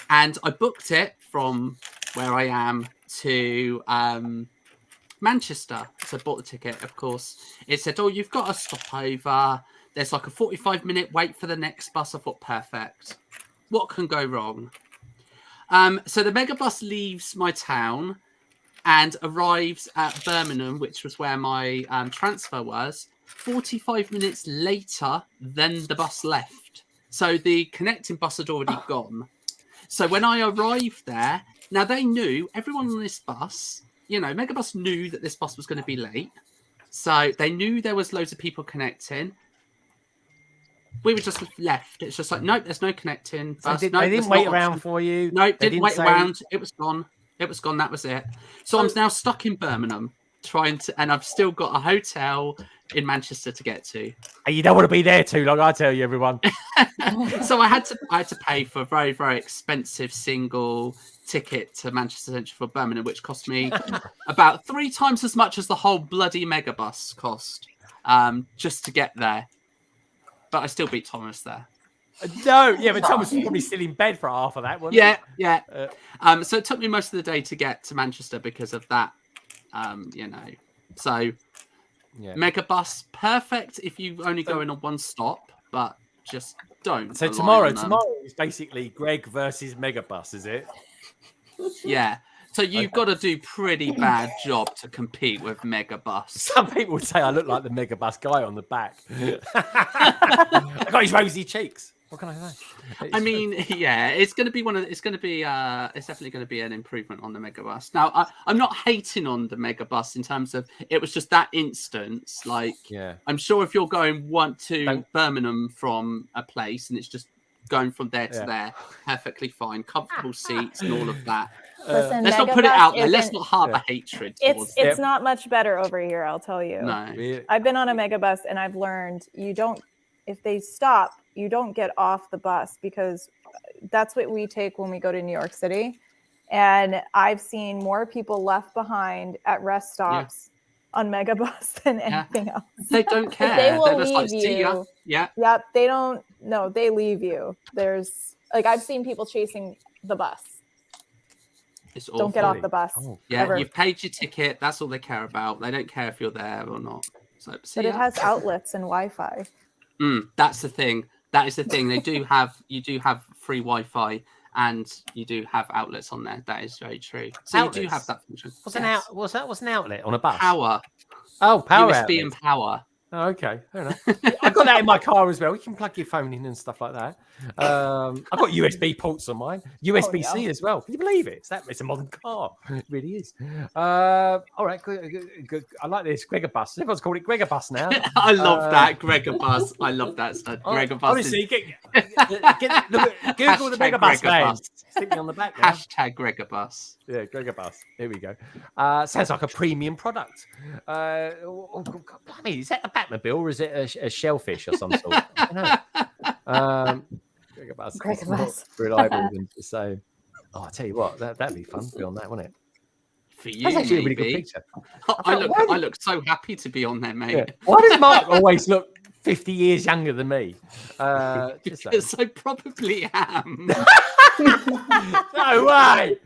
And I booked it from where I am to Manchester. So I bought the ticket, of course. It said, oh, you've got to stop over. There's like a 45-minute wait for the next bus. I thought, perfect. What can go wrong? So the Megabus leaves my town and arrives at Birmingham, which was where my transfer was, 45 minutes later than the bus left. So the connecting bus had already gone. So when I arrived there, now they knew, everyone on this bus, you know, Megabus knew that this bus was going to be late. So they knew there was loads of people connecting. We were just left. It's just like, nope, there's no connecting. So they didn't wait around for you? No, didn't wait around. It was gone. It was gone. That was it. So I'm now stuck in Birmingham and I've still got a hotel in Manchester to get to. And you don't want to be there too long, I tell you, everyone. So I had to pay for a very, very expensive single ticket to Manchester Central for Birmingham, which cost me about 3 times as much as the whole bloody Megabus cost, just to get there. But I still beat Thomas there. No, yeah, but Thomas was probably still in bed for half of that, wasn't he? Yeah. So it took me most of the day to get to Manchester because of that, you know. So Megabus, perfect if you only go in on one stop, but just don't. So tomorrow is basically Greg versus Megabus, is it? Yeah. So you've got to do pretty bad job to compete with Megabus. Some people would say I look like the Megabus guy on the back. I got his rosy cheeks. What can I say? I mean, yeah, it's going to be it's definitely going to be an improvement on the Megabus. Now, I'm not hating on the Megabus in terms of it was just that instance. Like, I'm sure if you're going to Birmingham from a place and it's just going from there to there, perfectly fine, comfortable seats and all of that. Listen, let's not put it out there. Let's not harbor hatred. It's not much better over here, I'll tell you. No. Really? I've been on a Megabus and I've learned if they stop, you don't get off the bus because that's what we take when we go to New York City. And I've seen more people left behind at rest stops on Megabus than anything else. They don't care. They will just leave like, see ya. you. Yeah. Yep. They don't. No, they leave you. There's I've seen people chasing the bus. It's don't get off the bus. Yeah, you've paid your ticket. That's all they care about. They don't care if you're there or not. So, but it has outlets and Wi-Fi. That's the thing. That is the thing. You do have free Wi-Fi and you do have outlets on there. That is very true. So outlets? You do have that function. What's an outlet on a bus? Power. Oh, power. USB outlets. and power. Oh, okay, fair enough. I've got that in my car as well. You can plug your phone in and stuff like that. I've got USB ports on mine, USB-C as well. Can you believe it? It's a modern car. It really is. All right, good. I like this Gregabus. Everyone's called it Gregabus now. I love that Gregabus. I love that stuff. Gregabus. Honestly, Google the Megabus name. Stick me on the back. Hashtag Gregabus. Yeah, Gregabus. Here we go. Sounds like a premium product. Blimey, is that a Batmobile or is it a shellfish or some sort? I don't know. Gregabus. Reliable than to say. Oh, I tell you what, that'd be fun to be on that, wouldn't it? For you, that's actually a really good picture. I look so happy to be on there, mate. Yeah. Why does Mark always look 50 years younger than me? Because I probably am. No way!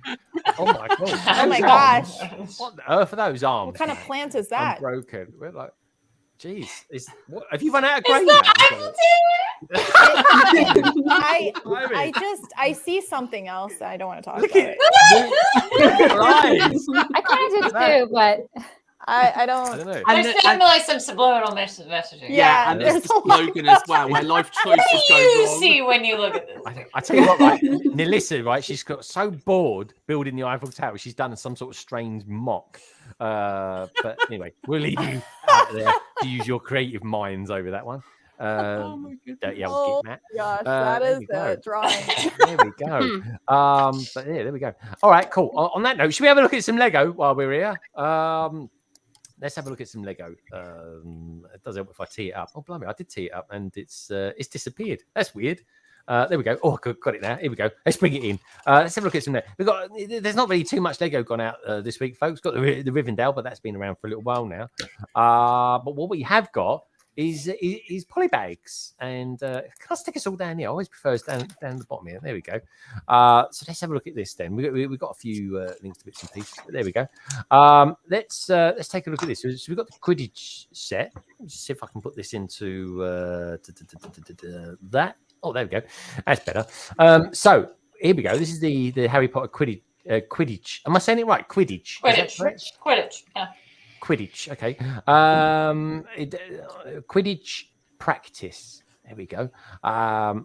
Oh my god! Oh my gosh! What the earth are those arms? What kind of plant is that? Broken. We're like, jeez, have you run out of grain? I see something else that I don't want to talk Look about. I kind of did too, but I don't know. There's definitely some subliminal messaging. Yeah, and there's a slogan as well where life choices go wrong. You see when you look at this. I tell you what, right, Nilissa, right? She's got so bored building the Eiffel Tower, she's done some sort of strange mock. But anyway, we'll leave you out there to use your creative minds over that one. Oh my gosh, that is the drawing. There we go. But yeah, there we go. All right, cool. On that note, should we have a look at some Lego while we're here? let's have a look at some Lego. It does help if I tee it up. Oh, blimey, I did tee it up, and it's disappeared. That's weird. There we go. Oh, got it now. Here we go. Let's bring it in. Let's have a look at some. There's not really too much Lego gone out this week, folks. Got the Rivendell, but that's been around for a little while now. But what we have got is polybags, and can I stick us all down here? I always prefer us down the bottom here. There we go. So let's have a look at this then. We've got a few links to bits and pieces. But there we go. Let's take a look at this. So we've got the Quidditch set. Let's see if I can put this into that. Oh, there we go. That's better. So here we go. This is the Harry Potter Quidditch. Am I saying it right? Quidditch. Quidditch. Yeah. Quidditch. Okay. Quidditch practice. There we go.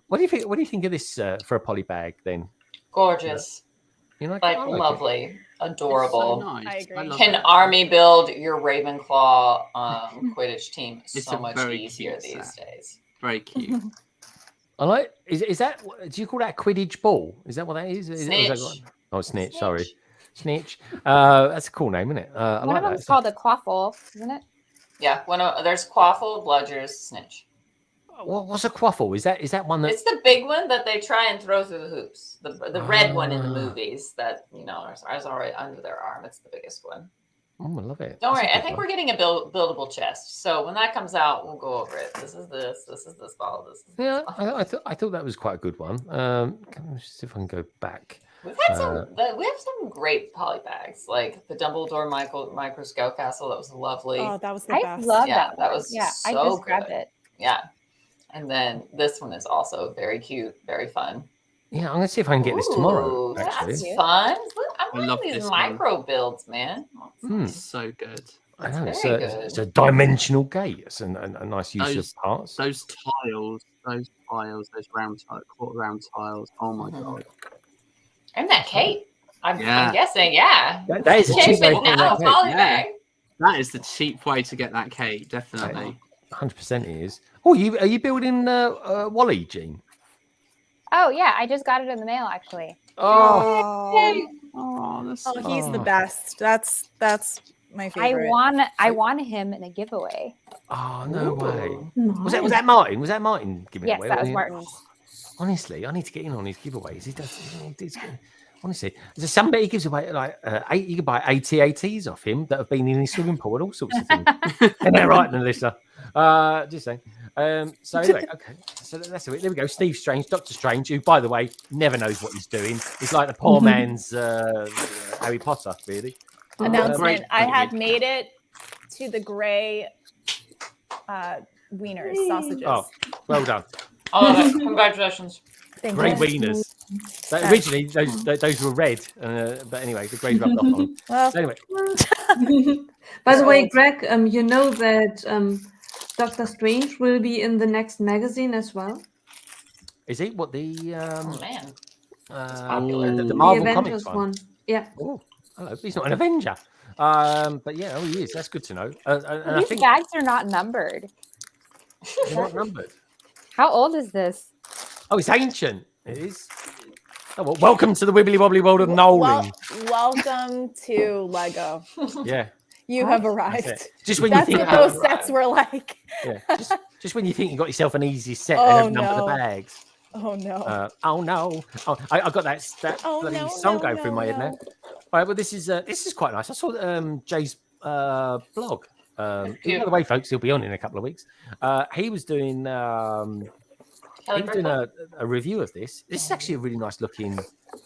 What do you think? What do you think of this for a polybag then? Gorgeous. You know, like lovely, adorable. So nice. I agree. Can army build your Ravenclaw Quidditch team It's so a much very easier cute these set. days. Very cute. I like. Is that? Do you call that a Quidditch ball? Is that what that is? Snitch. Snitch. Sorry, Snitch. That's a cool name, isn't it? I One like of that. them's called a quaffle, isn't it? Yeah, there's Quaffle, Bludgers, Snitch. What's a quaffle? Is that one that? It's the big one that they try and throw through the hoops. The red one in the movies that is already under their arm. It's the biggest one. Oh, I love it. Don't That's a worry, I good think one. we're getting a buildable chest. So when that comes out, we'll go over it. This is this ball. This is this Yeah, ball. I thought that was quite a good one. Let's see if I can go back. We've had we have some great polybags, like the Dumbledore Micro Scout Castle. That was lovely. Oh, that was the I best. love Yeah, that. that one. was Yeah, I so just grabbed good. it. Yeah. And then this one is also very cute, very fun. Yeah, I'm gonna see if I can get this tomorrow. Ooh, Actually, that's fun. Look, I I'm love liking these this one. micro builds, man. So good. I know it's very a, good. it's a dimensional gate. It's a nice use Those- of parts. Those tiles, those quarter round tiles. Oh my god. And that cape. I'm Yeah. guessing, yeah. That is a cheap way Cape to and get now that cape. polybag. That is the cheap way to get that cake, definitely. 100% it is. Oh, are you building Wally, Gene? Oh yeah, I just got it in the mail actually. Oh, Oh, that's Oh, he's the Oh. best. That's my favorite. I won him in a giveaway. oh no way. No. Was that Martin? Was that Martin giving it Yes, away? that was Wasn't it? Martin's. Honestly, I need to get in on his giveaways. He does. Honestly, there's somebody gives away like you can buy AT-ATs off him that have been in his swimming pool and all sorts of things. Isn't that right, Melissa? Just saying. So anyway, okay. So that's it. There we go. Steve Strange, Doctor Strange, who, by the way, never knows what he's doing. He's like the poor man's Harry Potter, really. Announcement. Great. I have made it to the gray wieners, sausages. Oh, well done. I love it. Congratulations. Thank Grey you. wieners. But originally, those were red. But anyway, the grey rubbed off on them. Well, So anyway, By the way, Greg, you know that Doctor Strange will be in the next magazine as well. is he what the Oh man. popular. the The Marvel Avengers Comics one? Yeah. Oh, hello. He's not an Avenger. But yeah, oh, he is. That's good to know. And I These think bags are not numbered. they're not numbered. How old is this? Oh, it's ancient. It is. Oh, well, welcome to the wibbly wobbly world of Nolan. welcome to Lego. Yeah, You have that's arrived. it. Just when That's you what think, those sets were like. yeah, just when you think you got yourself an easy set, Oh, they have numbered no. the bags. Oh no. Oh no! Oh, I got that Oh, bloody no, song no, going through no, my head no. now. All right, well this is quite nice. I saw Jay's blog. By the way, folks, he'll be on in a couple of weeks. He was doing a review of this. This is actually a really nice looking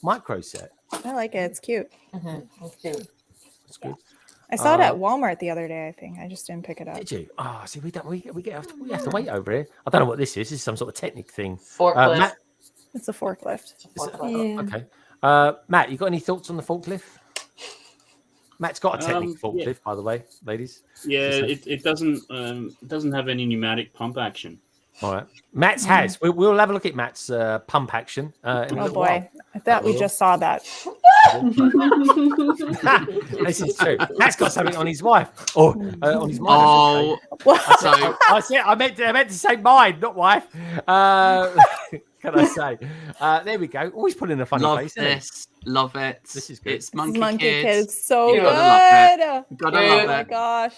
micro set. I like it. It's cute. That's good. I saw it at Walmart the other day. I think I just didn't pick it up. Did you? Oh, see, we have to wait over here. I don't know what this is. This is some sort of Technic thing. Forklift. Matt, It's a forklift. Yeah. okay. Matt, you got any thoughts on the forklift? Matt's got a Technic forklift, yeah. by the way, ladies. Yeah, it doesn't have any pneumatic pump action. All right. Matt's has. We'll have a look at Matt's pump action. In a Oh little boy. while. I thought we just saw that. This is true. Matt's got something on his wife or on his mind. Oh, so I meant to say mine, not wife. Can I say? There we go. Always put in a funny love face. Isn't it? this, love it. This is good. It's Monkey, Monkey Kids. Kids, so You good. gotta love it. Gotta Oh love my it. gosh.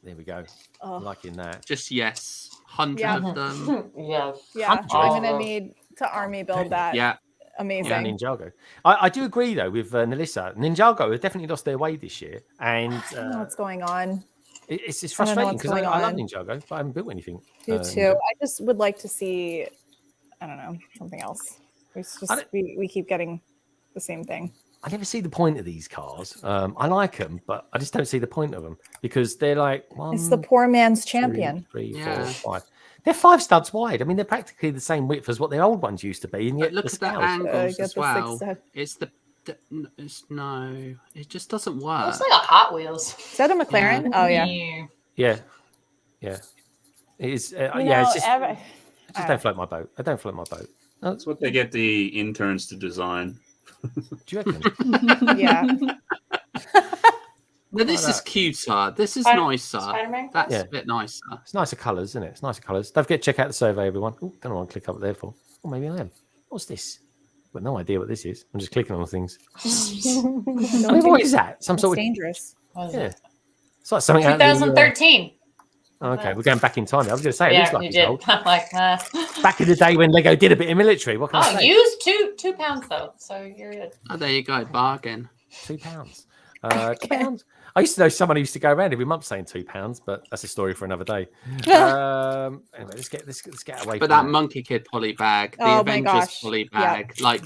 There we go. Oh. Liking that. Just yes, 100 Yeah. of them. Yes. Yeah, Hundred. I'm gonna need to army build that. Yeah, Amazing. Yeah, Ninjago. I do agree though with Nalissa. Ninjago have definitely lost their way this year, and I don't know what's going on. it's I don't know frustrating what's because I going love on. Ninjago, but I haven't built anything. Do too. I just would like to see, I don't know, something else. It's just we keep getting the same thing. I never see the point of these cars. I like them, but I just don't see the point of them because they're like It's the poor man's champion. 3, 4, Yeah. 5. They're 5 studs wide. I mean, they're practically the same width as what their old ones used to be. And but yet look the at the scales- angles get as the well. 6 It's it's no, it just doesn't work. Looks like a Hot Wheels. Is that a McLaren? Oh yeah. Yeah, it is. You Yeah, know, it's just, ever- just don't float my boat. I don't float my boat. That's what they get the interns to design. Do you reckon? yeah. No, this like is cuter. This is Spider- nicer. Spider-Man? That's Yeah. a bit nicer. It's nicer colours, isn't it? It's nicer colours. Don't forget to check out the survey, everyone. Oh, don't know what I click up there for. Oh, maybe I am. What's this? I've got no idea what this is. I'm just clicking on things. I mean, what is that? Some It's sort of dangerous. yeah. It's like something out of the, 2013. okay, we're going back in time. I was going to say, it Yeah, looks like you it's did. old. I'm like, Back in the day when Lego did a bit of military. What can I oh, say? used 2 pounds though, so you're good. Oh, there you go, bargain. £2. £2. I used to know someone who used to go around every month saying £2, but that's a story for another day. Anyway, let's get away. But from that Monkey Kid poly bag, the Oh my Avengers gosh. poly Yeah. bag, like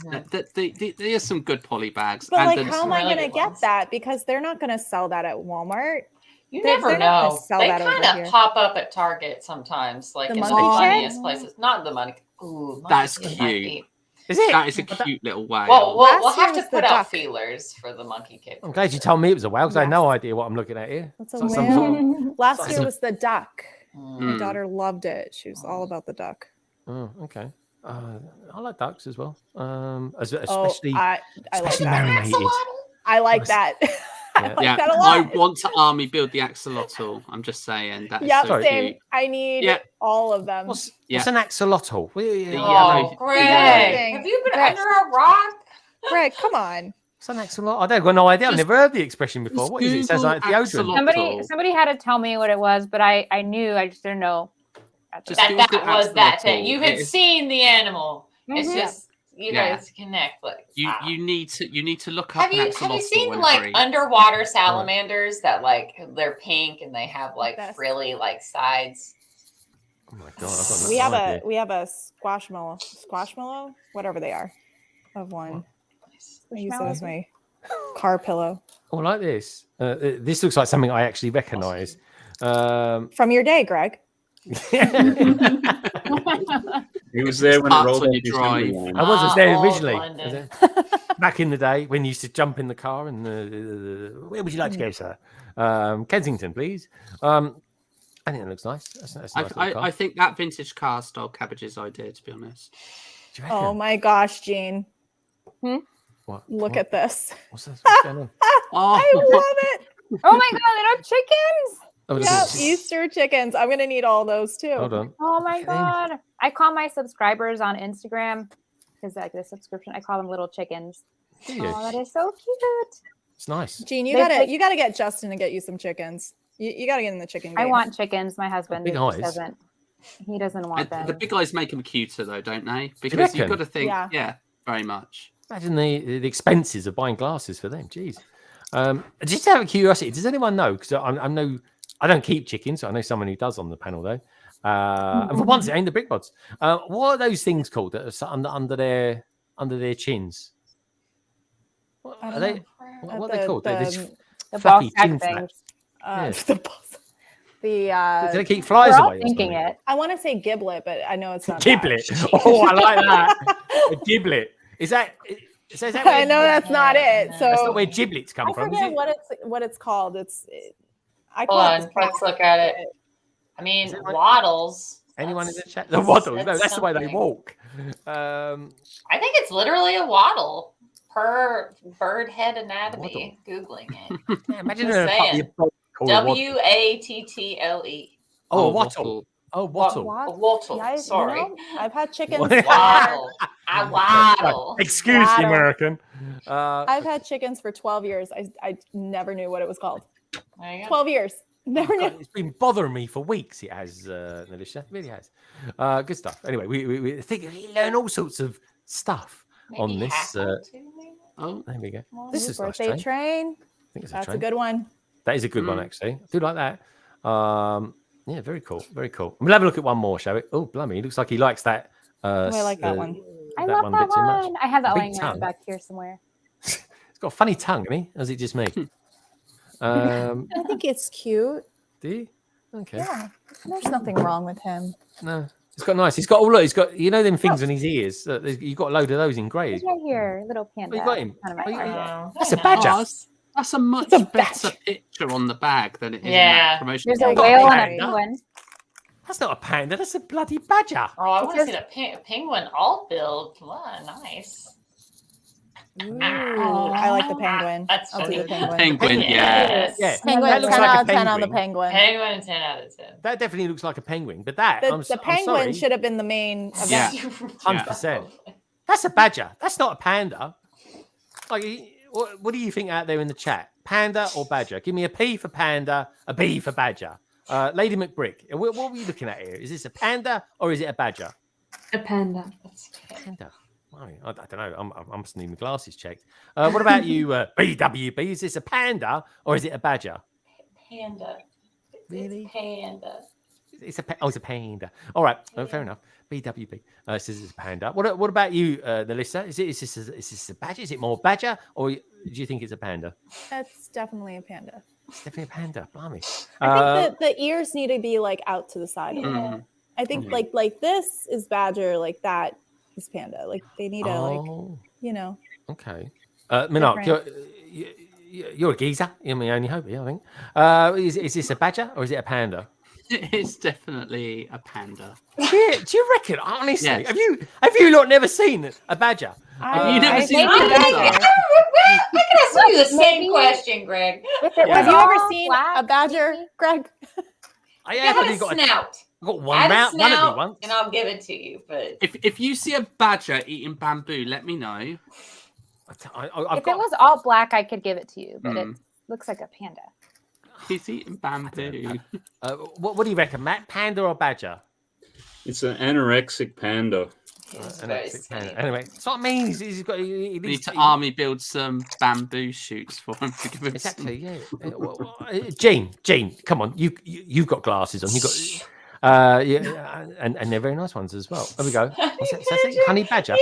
there's some good poly bags. But and like, the- how am I really gonna good get ones. that? Because they're not gonna sell that at Walmart. You They're never not gonna know. sell They that over kind here. of pop up at Target sometimes, like The in the monkey kid? funniest places. Not the money. Ooh, monkey That's kid might cute. be- Is it? that is a cute little whale. Well, Last we'll have year to was the put out duck. feelers for the monkey kid. I'm glad you told me it was a whale because I had Yes. no idea what I'm looking at here. That's a It's like some sort of- whale. Last like year some- was the duck. My Mm. daughter loved it. She was all about the duck. Oh, okay. I like ducks as well. Especially, Oh, I like especially that. marinated. I like Nice. that. I Yeah. like yeah, that a I lot. want to army build the axolotl. I'm just saying that's Yeah, so same. cute. I need Yeah. all of them. What's Yeah. an axolotl? Oh, yellow- Greg, thing. have you been Greg. under a rock? Greg, come on. What's an axolotl? I don't got no idea. I've Just- never heard the expression before. What is it? It sounds like Google deodorant. axolotl. Somebody had to tell me what it was, but I knew. I just didn't know. at the Just time. That Google was that axolotl. thing. You had It is- seen the animal. It's Mhm. just you Yeah. guys connect. Like You need to look up have an you axolotl seen when like free. underwater salamanders that like they're pink and they have like That's- frilly like sides? Oh my god! I've got We no have idea. we have a squashmallow, whatever they are, of one. I use it as my car pillow Oh, I like this. This looks like something I actually recognise. from your day, Greg. He was there when it Parts rolled on off your the drive. assembly line. I was there Oh, originally. London. Back in the day when you used to jump in the car and where would you like to go, sir? Kensington, please. I think it looks nice. That's a nice little car. I think that vintage car style cabbage's idea, to be honest. Do you reckon? Oh my gosh, Jean, What? look What? at this. What's this? What's going on? I Oh, love it. Oh my god, they have chickens! Oh, look Yeah, at this. Easter chickens. I'm gonna need all those too. Hold on. Oh my Look at them. god. I call my subscribers on Instagram because like the subscription, I call them little chickens. Do you? Oh, that is so cute. It's nice. Jean, They pick- you gotta get Justin to get you some chickens. You gotta get in the chicken game. I want chickens. My husband big just eyes. doesn't. He doesn't want them. the big guys make them cuter though, don't they? Because you've reckon? got to think, Yeah. yeah, very much. Imagine the expenses of buying glasses for them. Jeez. Just out of curiosity, does anyone know? Because I don't keep chickens. I know someone who does on the panel though. And for once, it ain't the brick mods. What are those things called that are under their chins? What I are don't they? know. What are they called? They're these The fluffy ball sack chin things. flaps. Uh, Yes. the boss- the Do they keep flies We're all away? or thinking something? it. I want to say giblet, but I know it's not. that. Giblet. Oh, I like that. A giblet. Is that? Is that I where, know that's not it. that's not So where giblets come I from. Is forget it? what it's called. I Hold call on, it let's look at it. I mean, Is it right? waddles. Anyone in the That's- chat? The waddles. No, that's that's the way they something. walk. I think it's literally a waddle. per bird head anatomy. Googling it. Yeah, imagine Just a puppy saying. called a wattle. Wattle. Oh, a wattle. Oh, wattle. A wattle. Yeah, Sorry. You know, I've had chickens. Waddle. I waddle. Excuse the Waddle. American. I've had chickens for 12 years. I never knew what it was called. There you go. 12 years. Never knew. God, it's been bothering me for weeks. It has, Alicia. It really has. Good stuff. Anyway, we think we learn all sorts of stuff on Maybe this. hackle too, maybe? Oh, there we go. This is birthday train. I think it's That's train. a good one. That is a good one, actually. I do like that. Yeah, very cool. Very cool. We'll have a look at one more, shall we? Oh, blimey. He looks like he likes that. I like that one. I love that a bit too much. one. I have that Big laying tongue. around back here somewhere. It's got a funny tongue, isn't he? Or is it just me? I think it's cute. Do you? Okay. Yeah. There's nothing wrong with him. No. It's got nice. He's got, oh, look, he's got, you know, them things on his ears. You've got a load of those in grey. He's right here, little panda. you got him? Kind of my target. That's a badger. Oh, that's a much better picture on the bag than it is in that promotion. There's a Not a whale and a panda. penguin. That's not a panda. That's a bloody badger. Oh, I want to see the penguin alt build. Wow, nice. Ooh, I like the penguin. That's I'll do the funny. penguin. Penguin, yeah. Yeah. Penguin, That 10 looks like a out of 10 on the penguin. penguin. Penguin 10 out of 10. That definitely looks like a penguin, but that, The, I'm the penguin penguin should have been the main event. Yeah. 100%. That's a badger. That's not a panda. Like, what do you think out there in the chat? Panda or badger? Give me a P for panda, a B for badger. Lady McBrick, what were you looking at here? Is this a panda or is it a badger? A panda. Panda. I don't know. I must need my glasses checked. What about you, BWB? Is this a panda or is it a badger? Panda. Really? Panda. It's a panda. All right, fair enough. BWB says it's a panda. What about you, Melissa? Is this a badger? Is it more badger, or do you think it's a panda? That's definitely a panda. It's definitely a panda. Blimey. I think the ears need to be like out to the side. A little. I think like this is badger, like that is panda. Like they need to like you know. Okay. Minark, you're a geezer. You're my only hope here, I think. Is this a badger or is it a panda? It's definitely a panda. Do you reckon? Honestly, Yes. have you lot never seen a badger? You never seen a I panda? can ask you the same question, Greg. If it Have was you ever all seen black, a badger, Greg? I You have only a got snout. I got I one have a round, one of me snout, once. and I'll give it to you. But If you see a badger eating bamboo, let me know. if it was all black, I could give it to you, but it looks like a panda. He's eating bamboo. What do you reckon, Matt? Panda or badger? It's an anorexic panda. Anorexic panda. Anyway, that's what I mean. He's got. We need to army build some bamboo shoots for him to give him Exactly. Yeah. Gene, come on. You've got glasses on. You got. Yeah, and they're very nice ones as well. There we go. What's that? Is that honey badger?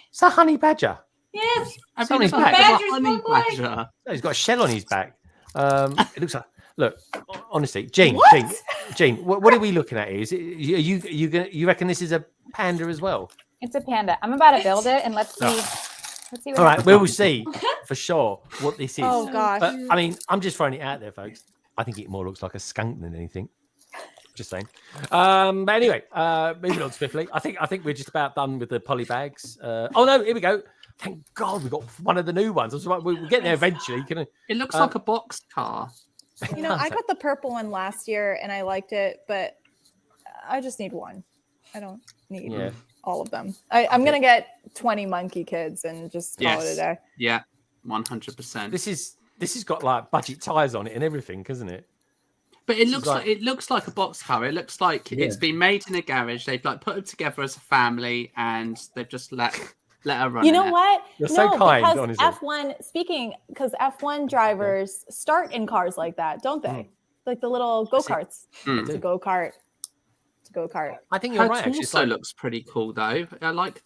It's a honey badger. yes, It's on his never back. heard of a Badgers honey look like- badger? No, he's got a shell on his back. It looks like. Look, honestly, Gene, what are we looking at here? Is it, you reckon this is a panda as well? It's a panda. I'm about to build it, and let's see. Let's see what All right, happens. we will see for sure what this is. Oh gosh. But I mean, I'm just throwing it out there, folks. I think it more looks like a skunk than anything. Just saying. But anyway, moving on swiftly. I think we're just about done with the polybags. Oh no, here we go. Thank God we got one of the new ones. I was like, we'll get there eventually. It looks like a box car. You know, I got the purple one last year and I liked it, but I just need one. I don't need all of them. I'm gonna get 20 monkey kids and just call it a day. Yeah, 100%. This has got like budget tires on it and everything, hasn't it? But it looks like a box car. It looks like it's been made in a garage. They've like put it together as a family, and they've just let her run. You know what? You're so kind, because honestly. because F1 drivers start in cars like that, don't they? Like the little go-karts. It's a go-kart. It's a go-kart. I think you're Her right. Actually, torso looks pretty cool though. I like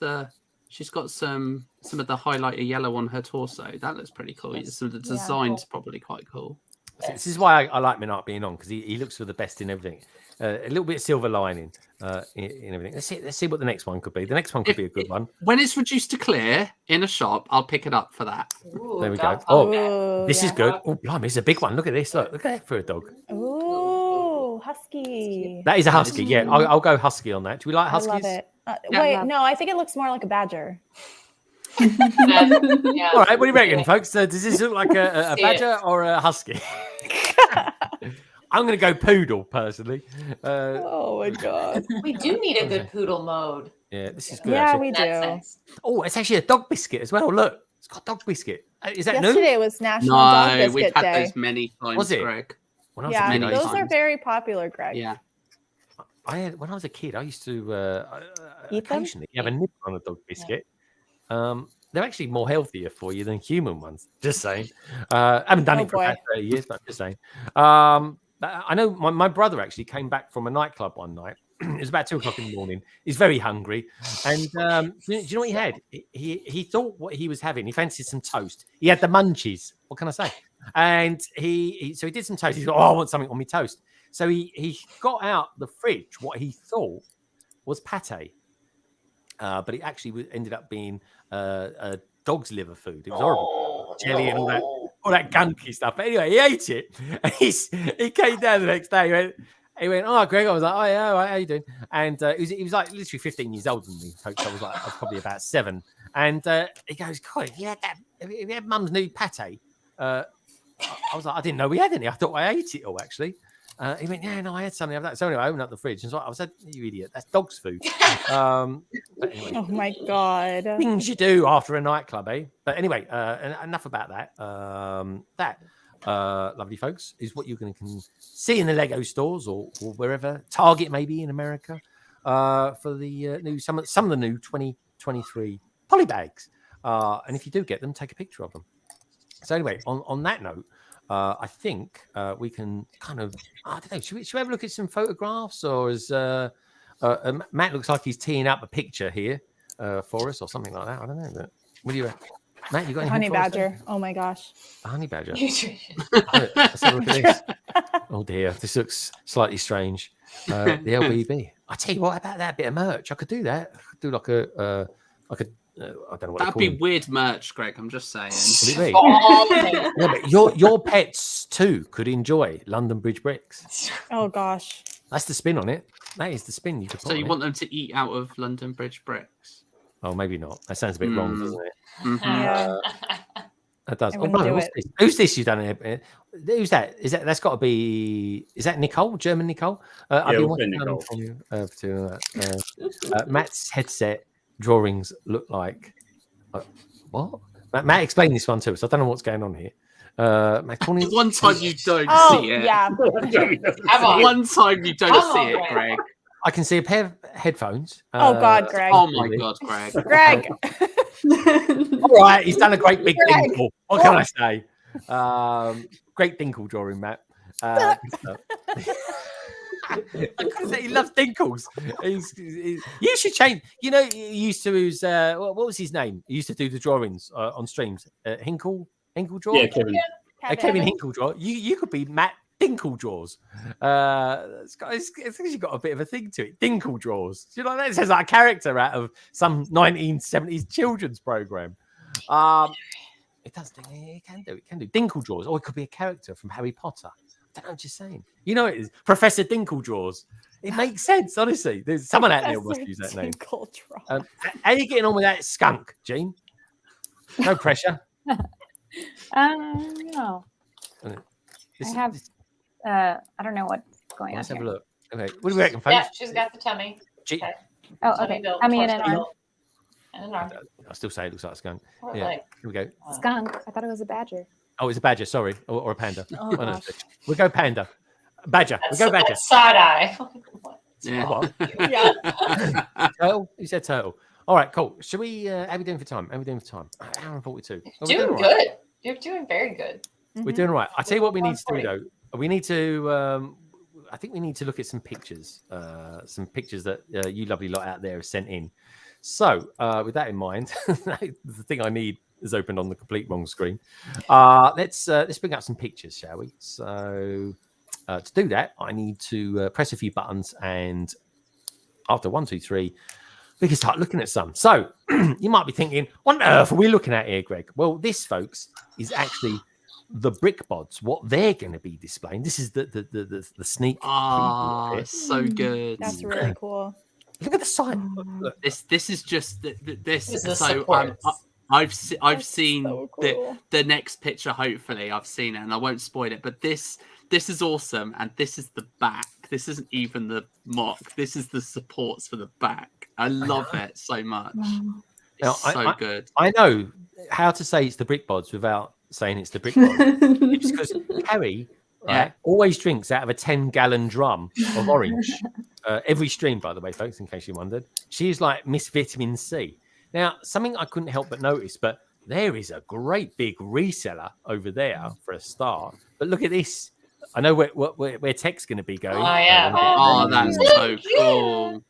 she's got some of the highlighter yellow on her torso. That looks pretty cool. Some of the design's probably quite cool. This is why I like Minark being on, because he looks for the best in everything. A little bit silver lining in everything. Let's see what the next one could be. The next one could be a good one. When it's reduced to clear in a shop, I'll pick it up for that. Ooh, There we go. dog Oh, pound. this is good. Oh, blimey, it's a big one. Look at this. Look at that for a dog. Ooh, husky. That is a husky. Yeah, I'll go husky on that. Do we like I huskies? love it. Yeah. Wait, no, I think it looks more like a badger. Yeah. All right, what do you reckon, folks? Does this look like a See badger or a husky? I'm going to go poodle, personally. Oh my god. We do need a good poodle mode. Yeah, this is good. Yeah, actually. we In that do. sense. Oh, it's actually a dog biscuit as well. Look, it's got dog biscuit. Is that Yesterday new? was National Dog No, we've Biscuit had Day. those many times, Was it? Greg. When I was Yeah, a kid, many those times. are very popular, Greg. Yeah. when I was a kid, I used to Eat them? occasionally have a nib on a dog biscuit. They're actually more healthier for you than human ones. Just saying. I haven't done Oh, it for boy. about 30 years, but I'm just saying. I know my brother actually came back from a nightclub one night. It was about 2 o'clock in the morning. He's very hungry. And do you know what he had? He thought what he was having, he fancied some toast. He had the munchies. What can I say? And so he did some toast. He thought, oh, I want something on my toast. So he got out the fridge what he thought was pate. But it actually ended up being a dog's liver food. It was horrible. Jelly and all that gunky stuff. But anyway, he ate it. And he came down the next day. He went, oh, Greg. I was like, oh, yeah, all right, how you doing? And he was like literally 15 years older than me. Folks. I was probably about 7. And he goes, God, have you had mum's new pate? I was like, I didn't know we had any. I thought I ate it all, actually. He went, yeah, no, I had something of that. So anyway, I opened up the fridge and I said, you idiot, that's dog's food. But anyway, Oh my god. things you do after a nightclub, eh? But anyway, enough about that. Lovely folks, is what you're going to see in the Lego stores or wherever, Target maybe in America, for the new some of the new 2023 polybags. And if you do get them, take a picture of them. So anyway, on that note, I think we can kind of, I don't know, should we have a look at some photographs, or is Matt looks like he's teeing up a picture here for us or something like that. I don't know. But what do you reckon? Matt, you got anything Honey for us there? badger. Oh my gosh. A honey badger. Nutrition. Let's have a look at this. Oh dear, this looks slightly strange. The LBB. I tell you what, about that bit of merch, I could do that. I could do like I don't know what That'd be weird merch, Greg. I'm just saying. Would it be? Oh, Yeah, but your pets too could enjoy London Bridge bricks. Oh gosh. That's the spin on it. That is the spin you could put So you on want them to eat out of London Bridge bricks? it. Oh, maybe not. That sounds a bit wrong, doesn't it? Yeah. That does. I Oh, wouldn't no, do who's it. this? Who's this you've done it? Who's that? That's got to be. Is that Nicole? German Nicole? I've been we'll say watching Nicole. from you for that. Matt's headset drawings look like. What? Matt explained this one to us. I don't know what's going on here. Matt, The one time you don't Oh see it. yeah. Come on. One time you don't Come see on, it, Greg. Greg. I can see a pair of headphones. Oh god, Greg. Oh my God, Greg. Greg. All right, he's done a great big Greg. dinkle. What can I say? Great dinkle drawing, Matt. I couldn't say he loves dinkles. You should change. You know, he used to use what was his name? He used to do the drawings on streams. Hinkle Draw. Yeah, Kevin. Kevin Hinkle Draw. You could be Matt Dinkle Draws. It's actually got a bit of a thing to it. Dinkle Draws. You know, that sounds like a character out of some 1970s children's program. It does. It can do. It can do. Dinkle Draws. Or it could be a character from Harry Potter. I don't know, just saying. You know, it is Professor Dinkle Draws. It makes sense, honestly. There's someone out there who must use that name. Dinkle Draw. How are you getting on with that skunk, Jean? No pressure. No. This- I have. this- I don't know what's going on Let's have a here. look. Okay, what do we reckon, folks? Yeah, she's got the tummy. G- Okay. Oh, Tummy okay. built, I mean, an torso arm. built, and an arm. I still say it looks like a skunk. What Yeah, leg? here we go. Skunk. I thought it was a badger. Oh, it's a badger, sorry, or a panda. Oh, One of gosh. the two. We'll go panda. Badger. That's, We'll go badger. that's side eye. Yeah. What? Yeah. Turtle? You said turtle. All right, cool. Should we, how are we doing for time? How are we doing for time? Hour and 42. Are we Doing all right? good. You're doing very good. We're doing all right. I tell you what we need to do 140. though. We need to. I think we need to look at some pictures. Some pictures that you lovely lot out there have sent in. So with that in mind, the thing I need is opened on the complete wrong screen. Let's bring up some pictures, shall we? So to do that, I need to press a few buttons, and after 1, 2, 3, we can start looking at some. So you might be thinking, what on earth are we looking at here, Greg? Well, this, folks, is actually the brick bods, what they're going to be displaying. This is the sneak. Ah, preview here. so good. That's really cool. Look at the sign. Look. This is just this. This is So support. I've That's seen so cool. the next picture. Hopefully, I've seen it, and I won't spoil it. But this is awesome, and this is the back. This isn't even the mock. This is the supports for the back. I love it so much. Now, It's so good. I know how to say it's the brick bods without saying it's the brick bods. It's because Carrie always drinks out of a 10-gallon drum of orange. Every stream, by the way, folks, in case you wondered. She's like Miss Vitamin C. Now, something I couldn't help but notice, but there is a great big reseller over there for a start. But look at this. I know where Tech's going to be going. Oh, yeah. Oh, that's so cool.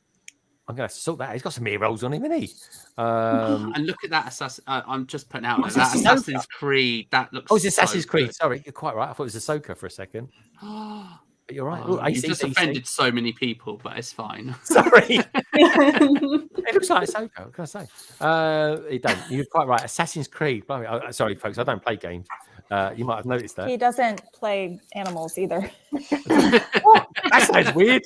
I'm going to sort that. He's got some ear rolls on him, isn't he? And look at that Assassin. I'm just putting out What's that this, Assassin's Creed. That looks. Oh, it's Assassin's so Creed. good. Sorry, you're quite right. I thought it was Ahsoka for a second. But you're right. Look, You just offended so many people, but it's fine. Sorry. It looks like Ahsoka. What can I say? You don't. You're quite right. Assassin's Creed. Sorry, folks. I don't play games. You might have noticed that. He doesn't play animals either. That sounds weird.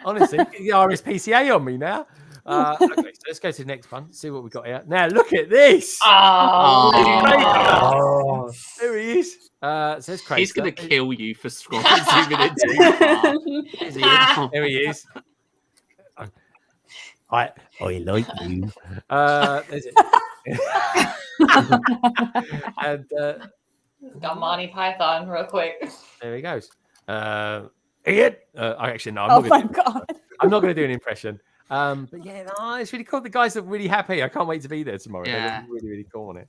Honestly, the RSPCA on me now. Okay, so let's go to the next one. See what we got here. Now, look at this. Oh, There he is. So it's crazy. He's going to kill you for scrolling 2 minutes too far. There he is. I like you. There's it. And got Monty Python real quick. there he goes. Ian. Actually, no. Oh my god! I'm not going to do an impression. But yeah, no, it's really cool. The guys are really happy. I can't wait to be there tomorrow. Yeah. They're really, really cool on it.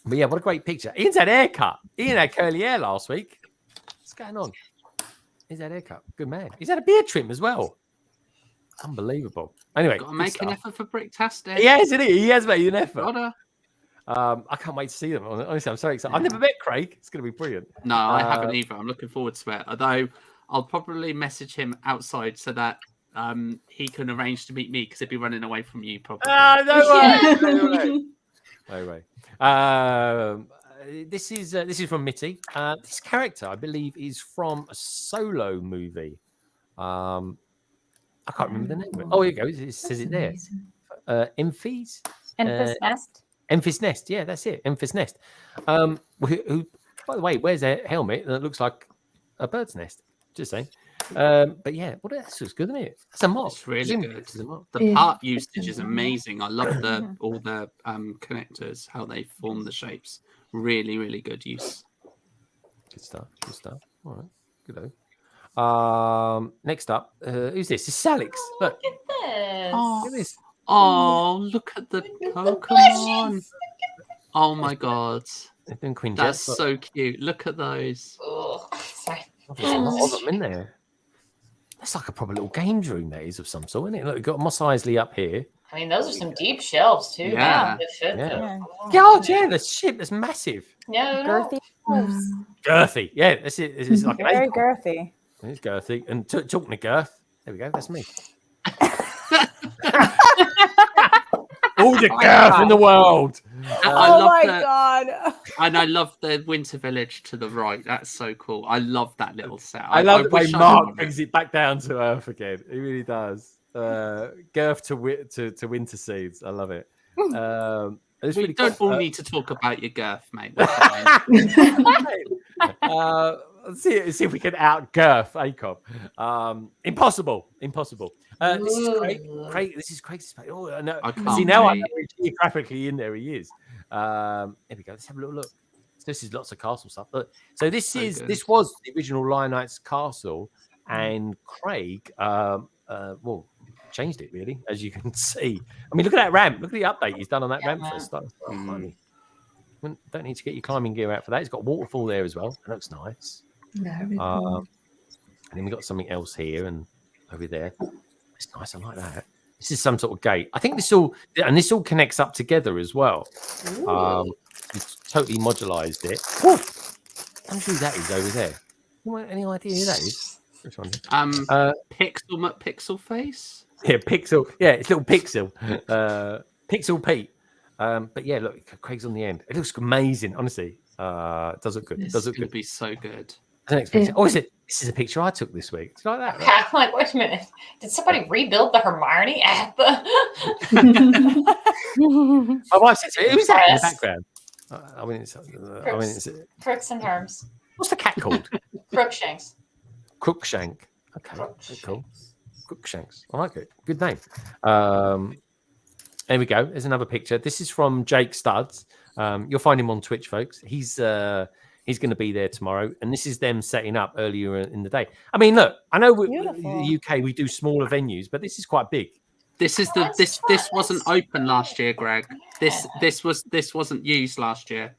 But yeah, what a great picture. Ian's had a haircut. Ian had curly hair last week. What's going on? He's had a haircut. Good man. He's had a beard trim as well. Unbelievable. Anyway, Got to make an effort for Bricktastic. He has, isn't he? He has made an effort. Gotta. I can't wait to see them. Honestly, I'm so excited. I've never met Craig. It's going to be brilliant. No, I haven't either. I'm looking forward to it. Although I'll probably message him outside so that he can arrange to meet me because he'll be running away from you probably. No way. No way. This is from Mitty. This character, I believe, is from a Solo movie. I can't remember the name. Oh, here you go. It says it there. Emphys? Enfys Nest. Emphys Nest. Yeah, that's it. Emphys Nest. Who, by the way, wears a helmet that looks like a bird's nest. Just saying. But yeah, well, that looks good, isn't it? That's a mock. It's really good. The part usage is amazing. I love all the connectors, how they form the shapes. Really, really good use. Good stuff. Good stuff. All right. Good. Next up, who's this? It's Alex. Look. Look at this. Look at this. Oh, look at the Pokemon. Oh my god. They've been Queen That's Jet, so cute. Look at those. Oh, sorry. There's a lot of them in there. That's like a proper little games room that is of some sort, isn't it? Look, you've got Moss Eisley up here. I mean, those are some deep shelves too. Yeah. Yeah. God, yeah, the ship is massive. Yeah. Girthy. elves. Girthy. Yeah, that's it. It's like an Very acorn. girthy. It's girthy. And talking to girth, there we go. That's me. All the girth in the world. Oh my god. And I love the Winter Village to the right. That's so cool. I love that little set. I love the way wish I Mark could- brings it back down to earth again. He really does. Girth to winter seeds. I love it. It's We really don't cool. all need to talk about your girth, mate. We're fine. Let's see if we can out girth ACOB. Impossible. This is Craig. This is Craig's space. Oh no! I See can't now I wait. know geographically in there he is. There we go. Let's have a little look. So this is lots of castle stuff. Look, so this So is good. this was the original Lion Knight's castle, and Craig changed it really, as you can see. I mean, look at that ramp. Look at the update he's done on that ramp for a start. Don't need to get your climbing gear out for that. It's got waterfall there as well. It looks nice. Very cool. And then we got something else here and over there. It's nice. I like that. This is some sort of gate. I think this all connects up together as well. It's totally modularized it. Woo! I'm sure that is over there. Any idea who that is? Which one? Pixel face. Yeah, Pixel. Yeah, it's little Pixel. Pixel Pete. But yeah, look, Craig's on the end. It looks amazing, honestly. It does look good. It This does is look going to good. be so good. The next picture. Oh, is it? This is a picture I took this week. It's like that. Okay, I'm like, wait a minute. Did somebody rebuild the Hermione at the? My wife said to me, "Who's that in the background?" It's Crooks and Herms. what's the cat called? Crookshanks. Crookshank. Okay, cool. Crookshanks. I like it. Good name. There we go. There's another picture. This is from Jake Studs. You'll find him on Twitch, folks. He's going to be there tomorrow, and this is them setting up earlier in the day. I mean, look, I know the UK we do smaller venues, but this is quite big. This is this wasn't open last year, Greg. This wasn't used last year,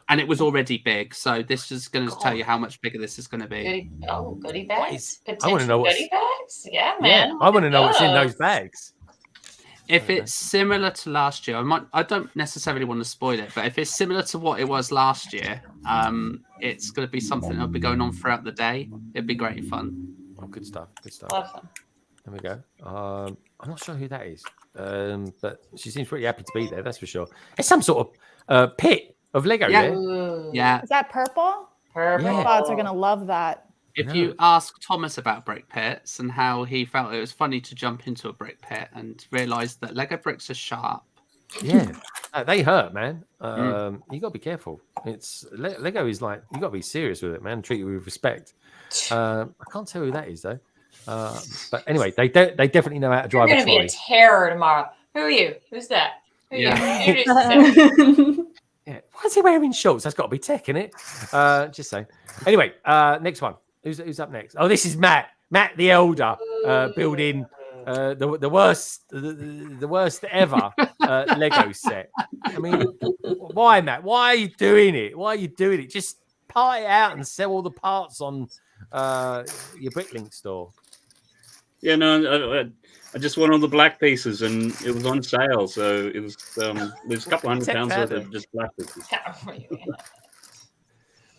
and it was already big. So this is going to tell you how much bigger this is going to be. Goodie bags. I want to know what's goodie bags. Yeah, man. Yeah, I want to know what's in those bags. If it's similar to last year, I don't necessarily want to spoil it, but if it's similar to what it was last year, it's going to be something that'll be going on throughout the day. It'd be great fun. Oh, good stuff. Good stuff. Love them. There we go. I'm not sure who that is, but she seems pretty happy to be there. That's for sure. It's some sort of pit of Lego. Yeah. Is that purple? Purple. My thoughts are gonna love that. If you ask Thomas about brick pits and how he felt it was funny to jump into a brick pit and realise that Lego bricks are sharp. Yeah, they hurt, man. You got to be careful. It's Lego is like, you got to be serious with it, man. Treat it with respect. I can't tell who that is though. But anyway, they definitely know how to drive You're a gonna trolley. be a terror tomorrow. Who are you? Who's that? Who are you? Yeah. Why is he wearing shorts? That's got to be tech, innit? Just saying. Anyway, next one. Who's up next? Oh, this is Matt. Matt the Elder, building the worst ever Lego set. I mean, why, Matt? Why are you doing it? Why are you doing it? Just part it out and sell all the parts on your Bricklink store. Yeah, no, I just want all the black pieces, and it was on sale, so it was there's a couple £100 worth of just black pieces.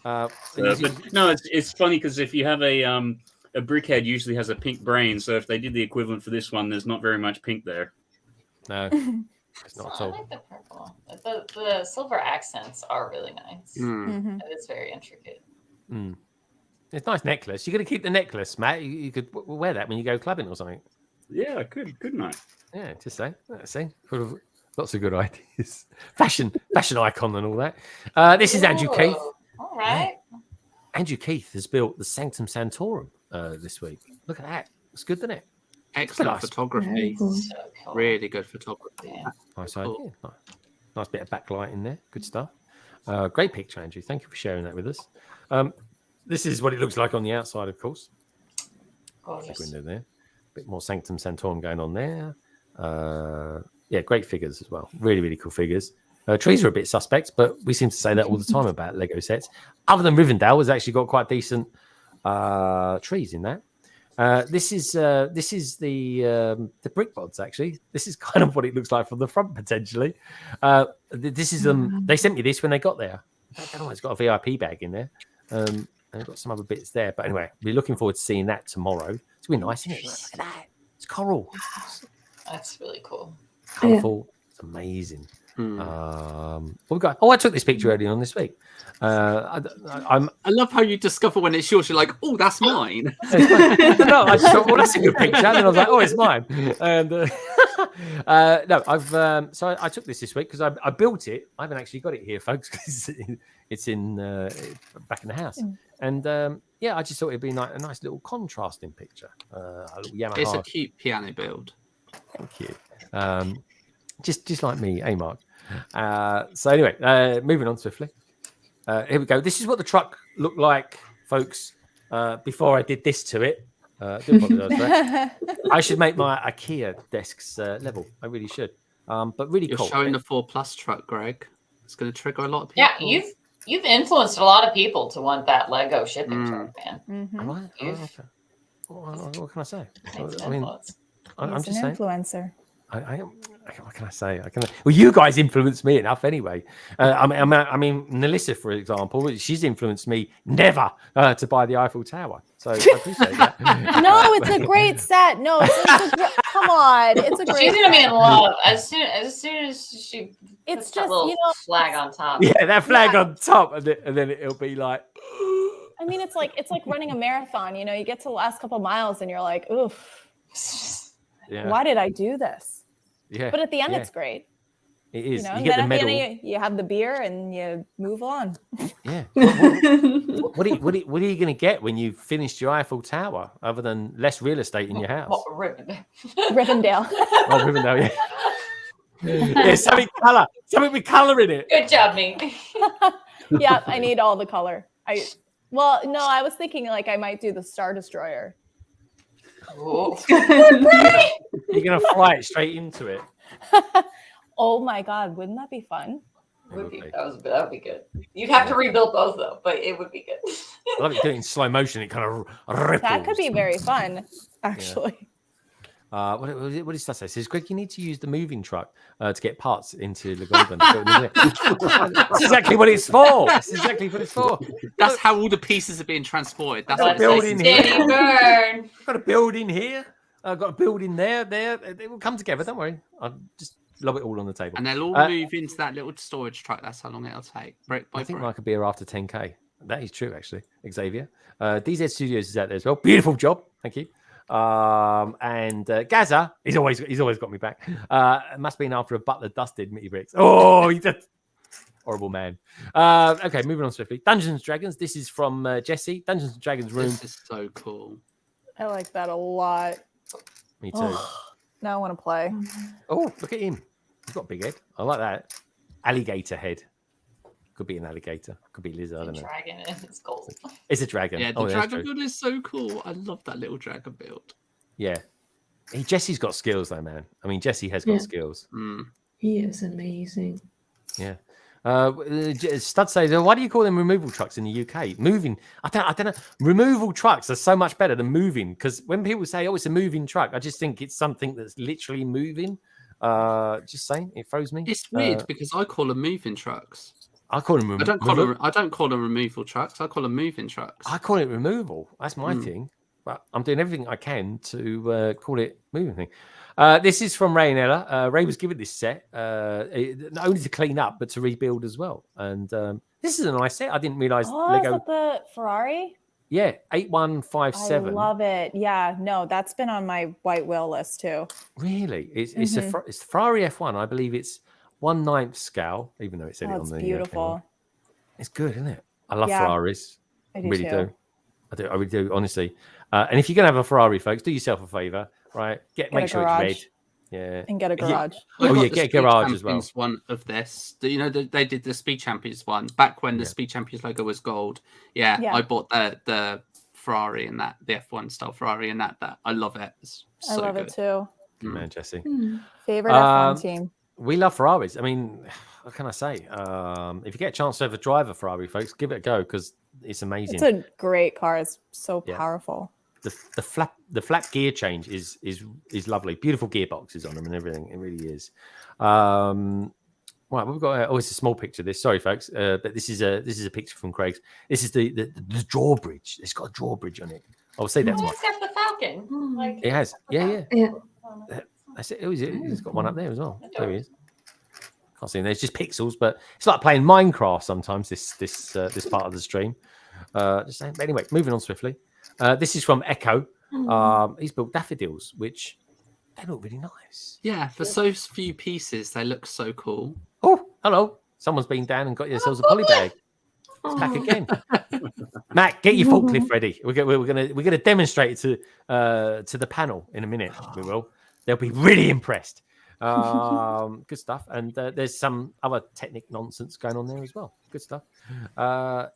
But no, it's funny because if you have a brickhead, usually has a pink brain. So if they did the equivalent for this one, there's not very much pink there. No, it's not at all. I like the purple. The silver accents are really nice. It's very intricate. It's a nice necklace. You're going to keep the necklace, Matt. You could wear that when you go clubbing or something. Yeah, I could, couldn't I? Yeah, just say. See, lots of good ideas. Fashion icon and all that. This is Andrew Keith. All right. Yeah. Andrew Keith has built the Sanctum Sanctorum this week. Look at that. It's good, isn't it? Excellent photography. So cool. Really good photography. Yeah. Nice idea. Nice bit of backlight in there. Good stuff. Great picture, Andrew. Thank you for sharing that with us. This is what it looks like on the outside, of course. Gorgeous. Window there. A bit more Sanctum Sanctorum going on there. Yeah, great figures as well. Really, really cool figures. Trees are a bit suspect, but we seem to say that all the time about Lego sets. Other than Rivendell, has actually got quite decent trees in that. This is the brick bods. Actually, this is kind of what it looks like from the front potentially. This is They sent me this when they got there. I don't know. It's got a VIP bag in there. And I've got some other bits there. But anyway, we're looking forward to seeing that tomorrow. It's going to be nice, isn't it? Look at that. It's coral. That's really cool. Colourful. Yeah. It's amazing. What we got? Oh, I took this picture earlier on this week. I love how you discover when it's yours. You're like, oh, that's mine. No, I just thought, well, that's a good picture. And then I was like, oh, it's mine. And no, so I took this week because I built it. I haven't actually got it here, folks, because it's in back in the house. And yeah, I just thought it'd be a nice little contrasting picture. A little Yamaha. It's a cute piano build. Thank you. Just like me, Mark. So anyway, moving on swiftly. Here we go. This is what the truck looked like, folks, before I did this to it. Do apologize for that. I should make my Ikea desks level. I really should. But really You're cool. showing the 4+ truck, Greg. It's going to trigger a lot of people. Yeah, you've influenced a lot of people to want that Lego shipping truck, man. Am I? Oh, okay. What can I say? I mean, I'm He's just an saying. influencer. I am. What can I say? Well, you guys influenced me enough anyway. I mean, Melissa, for example, she's influenced me never to buy the Eiffel Tower. So I appreciate that. No, it's a great set. No, come on, it's a great. She's gonna be in love as soon as she. It's puts that just little flag on top. Yeah, that flag on top, and then it'll be like. I mean, it's like running a marathon. You know, you get to the last couple miles and you're like, oof, why did I do this? Yeah. But at the end, yeah. it's great. It is. You know, You and get then the at the medal. end, you have the beer and you move on. Yeah. What are you going to get when you've finished your Eiffel Tower, other than less real estate in your house? Well, Rivendell. Rivendell. Oh, Rivendell, yeah. Yeah, something with colour in it. Good job, me. Yeah, I need all the color. I was thinking like I might do the Star Destroyer. Ooh. You're going to fly it straight into it. Oh my God, wouldn't that be fun? That would be good. You'd have to rebuild both though, but it would be good. I love it doing it in slow motion. It kind of ripples. That could be very fun, actually. What did Stas say? It says, Greg, you need to use the moving truck to get parts into the garden. That's exactly what it's for. That's exactly what it's for. That's how all the pieces are being transported. That's Got a building here. Burn. Got a building here. I've got a building there. It will come together. Don't worry. I'll just lob it all on the table. And they'll all move into that little storage truck. That's how long it'll take. Brick by I think brick. Mike could be here after 10K. That is true, actually. Xavier. DZ Studios is out there as well. Beautiful job. Thank you. And Gaza, he's always got me back. It must have been after a butler dusted Mitty Bricks. Oh, he's a horrible man. Okay, moving on swiftly. Dungeons and Dragons. This is from Jesse. Dungeons and Dragons room. This is so cool. I like that a lot. Me too. Now I want to play. Oh, look at him. He's got a big head. I like that. Alligator head. Could be an alligator. Could be a lizard. I don't know. Dragon and it's gold. It's a dragon. Yeah, the that's dragon true. build is so cool. I love that little dragon build. Yeah. Jesse's got skills though, man. I mean, Jesse has got skills. He is amazing. Yeah. Stud says, why do you call them removal trucks in the UK? Moving. I don't know. Removal trucks are so much better than moving, because when people say, oh, it's a moving truck, I just think it's something that's literally moving. Just saying, it throws me. It's weird because I call them moving trucks. I call them I don't call them removal trucks. I call them moving trucks. I call it removal. That's my thing. But I'm doing everything I can to call it moving thing. This is from Ray and Ella. Ray was given this set not only to clean up, but to rebuild as well. And this is a nice set. I didn't realize Lego. Is that the Ferrari? Yeah, 8157. I love it. Yeah, no, that's been on my white whale list too. Really? It's it's Ferrari F1. I believe it's 1/9 scale, even though it said it on the. It's beautiful. It's good, isn't it? I love Ferraris. I do really too. do. I really do, honestly. And if you're gonna have a Ferrari, folks, do yourself a favor, right? Make sure it's red. Yeah. And get a garage. Get a garage as well. One of this. You know, they did the Speed Champions one back when the Speed Champions logo was gold. Yeah, I bought the Ferrari and that, the F1 style Ferrari and that I love it. It's so I love good. it too. Good man, Jesse. Favorite F1 team. We love Ferraris. I mean, what can I say? If you get a chance to ever drive a Ferrari, folks, give it a go because it's amazing. It's a great car. It's so powerful. The flap gear change is lovely. Beautiful gearboxes on them and everything. It really is. Right, we've got. It's a small picture. This, sorry, folks, but this is a picture from Craig's. This is the drawbridge. It's got a drawbridge on it. I'll say that. It's got the Falcon. Like, it has. Yeah. That's it. He's got one up there as well. There he is. Can't see him. There's just pixels, but it's like playing Minecraft sometimes. This part of the stream. Just saying. But anyway, moving on swiftly. This is from Echo. He's built daffodils, which they look really nice. Yeah, for so few pieces, they look so cool. Oh, hello! Someone's been down and got yourselves a polybag. It's back again. Matt, get your forklift ready. We're gonna demonstrate it to the panel in a minute. We will. They'll be really impressed. Good stuff. And there's some other Technic nonsense going on there as well. Good stuff.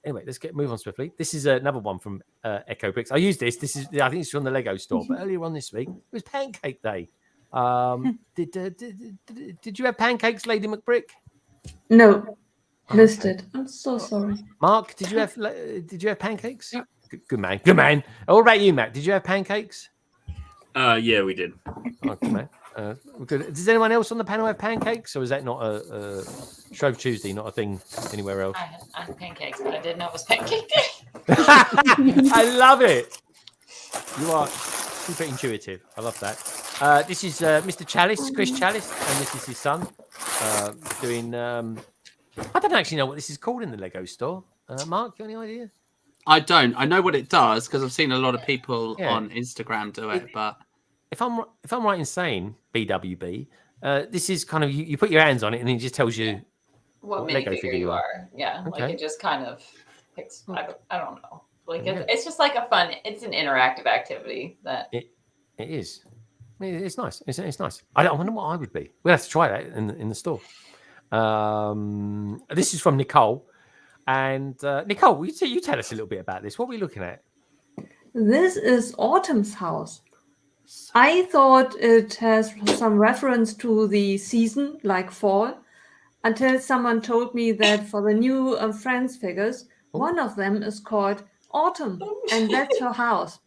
Anyway, let's move on swiftly. This is another one from Echo Bricks. I used this. I think it's from the Lego store. But earlier on this week, it was Pancake Day. Did you have pancakes, Lady McBrick? No, missed it. I'm so sorry. Mark, did you have pancakes? Yeah. Good man. Good man. What about you, Matt? Did you have pancakes? Yeah, we did. Oh, good man. Good. Does anyone else on the panel have pancakes, or is that not a Shrove Tuesday, not a thing anywhere else? I had pancakes, but I didn't know it was pancake day. I love it. You are super intuitive. I love that. This is Mr. Chalice, Chris Chalice, and this is his son doing. I don't actually know what this is called in the Lego store. Mark, you got any idea? I don't. I know what it does because I've seen a lot of people Yeah. on Instagram do it. But if I'm right in saying BWB, this is kind of you put your hands on it and it just tells you what Lego minifigure figure you are. Yeah, like Okay. it just kind of picks. I don't know. Like Yeah. it's just like a fun. It's an interactive activity that. It is. It's nice. It's nice. I wonder what I would be. We'll have to try that in the store. This is from Nicole, and Nicole, you tell us a little bit about this. What are we looking at? This is Autumn's house. I thought it has some reference to the season, like fall, until someone told me that for the new Friends figures, one of them is called Autumn, and that's her house.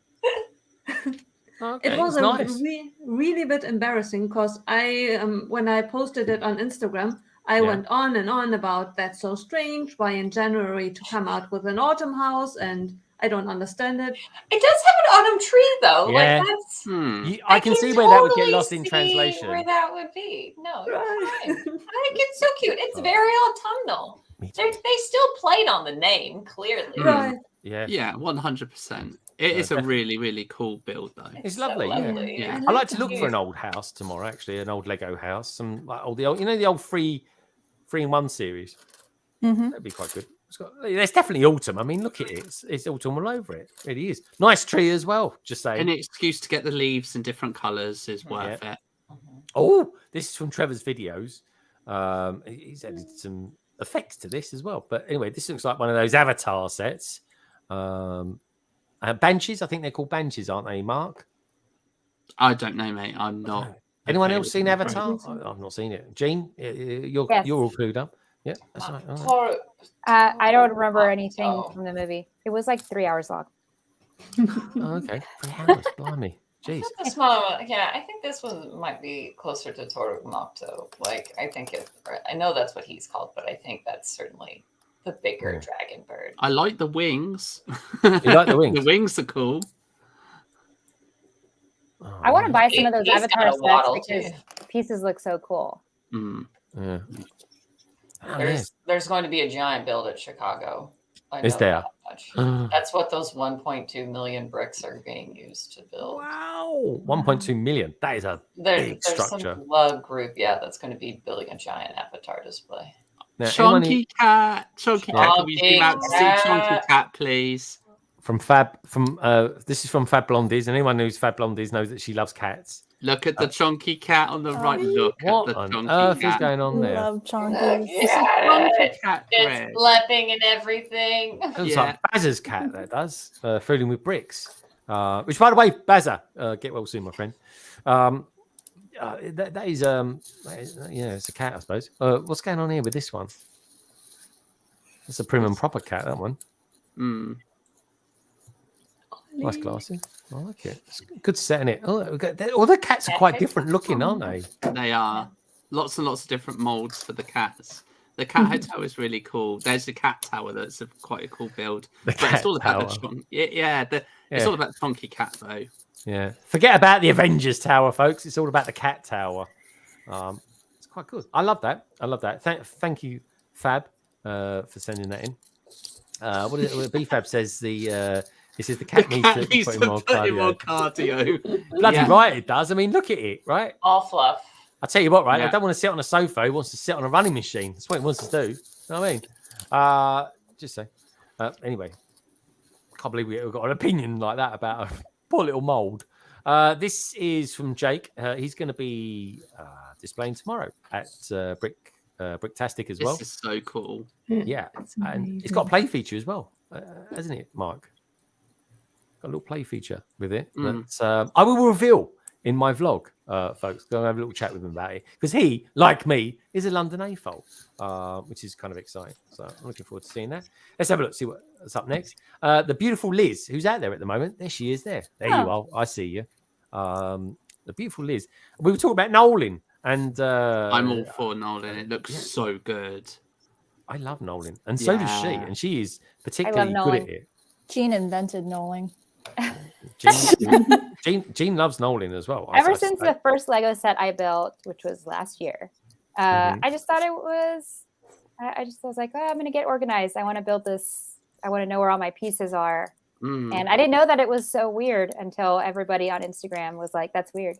Okay, It was it's nice. really bit embarrassing because I, when I posted it on Instagram, I Yeah. went on and on about that's so strange. Why in January to come out with an autumn house, and I don't understand it. It does have an autumn tree though. Yeah. Like that's. I can see where that would get totally lost in see translation. Where that would be. No, it's fine. I think it's so cute. It's very autumnal. They still played on the name clearly. Right. Yeah. yeah, 100%. It is a really, really cool build, though. It's so lovely. lovely. Yeah. I like to look for an old house tomorrow. Actually, an old Lego house. Some like the old, the old 3-in-1 series. Mhm. That'd be quite good. There's definitely autumn. I mean, look at it. It's autumn all over it. It really is. Nice tree as well. Just saying. Any excuse to get the leaves in different colours is worth it. Oh, this is from Trevor's videos. He's added some effects to this as well. But anyway, this looks like one of those avatar sets. Banshees, I think they're called Banshees, aren't they, Mark? I don't know, mate. I'm not. Anyone okay else with seen them, Avatar? afraid. I've not seen it. Jean, you're Yes. all clued up. Yeah, that's right. All right. I don't remember anything from the movie. It was like 3 hours long. Oh, okay. 3 hours. Blimey. Jeez. This one, yeah, I think this one might be closer to Toro Nocto. Like, I think I know that's what he's called, but I think that's certainly the bigger dragon bird. I like the wings. You like the wings? The wings are cool. Oh, I want to buy some of those He's got Avatar a waddle, sets because too. pieces look so cool. Mm. Yeah. Oh, There's going to be a giant build at Chicago. I Is know there? that much. That's what those 1.2 million bricks are being used to build. Wow. 1.2 million. That is a big There's structure. some love group, that's going to be building a giant avatar display. Now, Chunky cat. Chunky cat. Can we zoom out to see Chunky Chunky cat. cat, please? From this is from Fab Blondies, and anyone who's Fab Blondies knows that she loves cats. Look at the chunky cat on the right. Look What at the on chunky earth cat. is going on there? Love chonkies. It's a chunky cat, It's Greg. flapping and everything. It looks Yeah. like Bazza's cat that does, fooling with bricks. Which, by the way, Bazza, get well soon, my friend. That is, it's a cat, I suppose. What's going on here with this one? It's a prim and proper cat, that one. Mm. Nice glasses. I like it. It's good setting it. Oh, all the cats are quite different looking, aren't they? They are. Lots and lots of different molds for the cats. The cat hotel is really cool. There's the cat tower that's quite a cool build. The But it's all about cat the it's all about the chunky cat though. Yeah. Forget about the Avengers Tower, folks. It's all about the cat tower. It's quite good. I love that. Thank you, Fab, for sending that in. What is it? BFab says this is the cat needs to put in more cardio. Bloody right, it does. I mean, look at it, right? All fluff. I'll tell you what, right? Yeah. I don't want to sit on a sofa. He wants to sit on a running machine. That's what he wants to do. You know what I mean? Just say. Anyway, can't believe we've got an opinion like that about a poor little mold. This is from Jake. He's going to be displaying tomorrow at Bricktastic as well. This is so cool. Yeah, and it's got a play feature as well, hasn't it, Mark? Got a little play feature with it. But I will reveal in my vlog, folks. Go and have a little chat with him about it because he, like me, is a London AFOL, which is kind of exciting. So I'm looking forward to seeing that. Let's have a look, see what's up next. The beautiful Liz, who's out there at the moment. There she is. There you are. I see you. The beautiful Liz. We were talking about Nolan, and I'm all for Nolan. It looks so good. I love Nolan, and so does she, and she is particularly good Nolan. at it. Jean invented Nolan. Jean loves Nolan as well. Ever since the first Lego set I built, which was last year, I just thought it was. I was like, oh, I'm going to get organized. I want to build this I want to know where all my pieces are. Mm. And I didn't know that it was so weird until everybody on Instagram was like, "That's weird."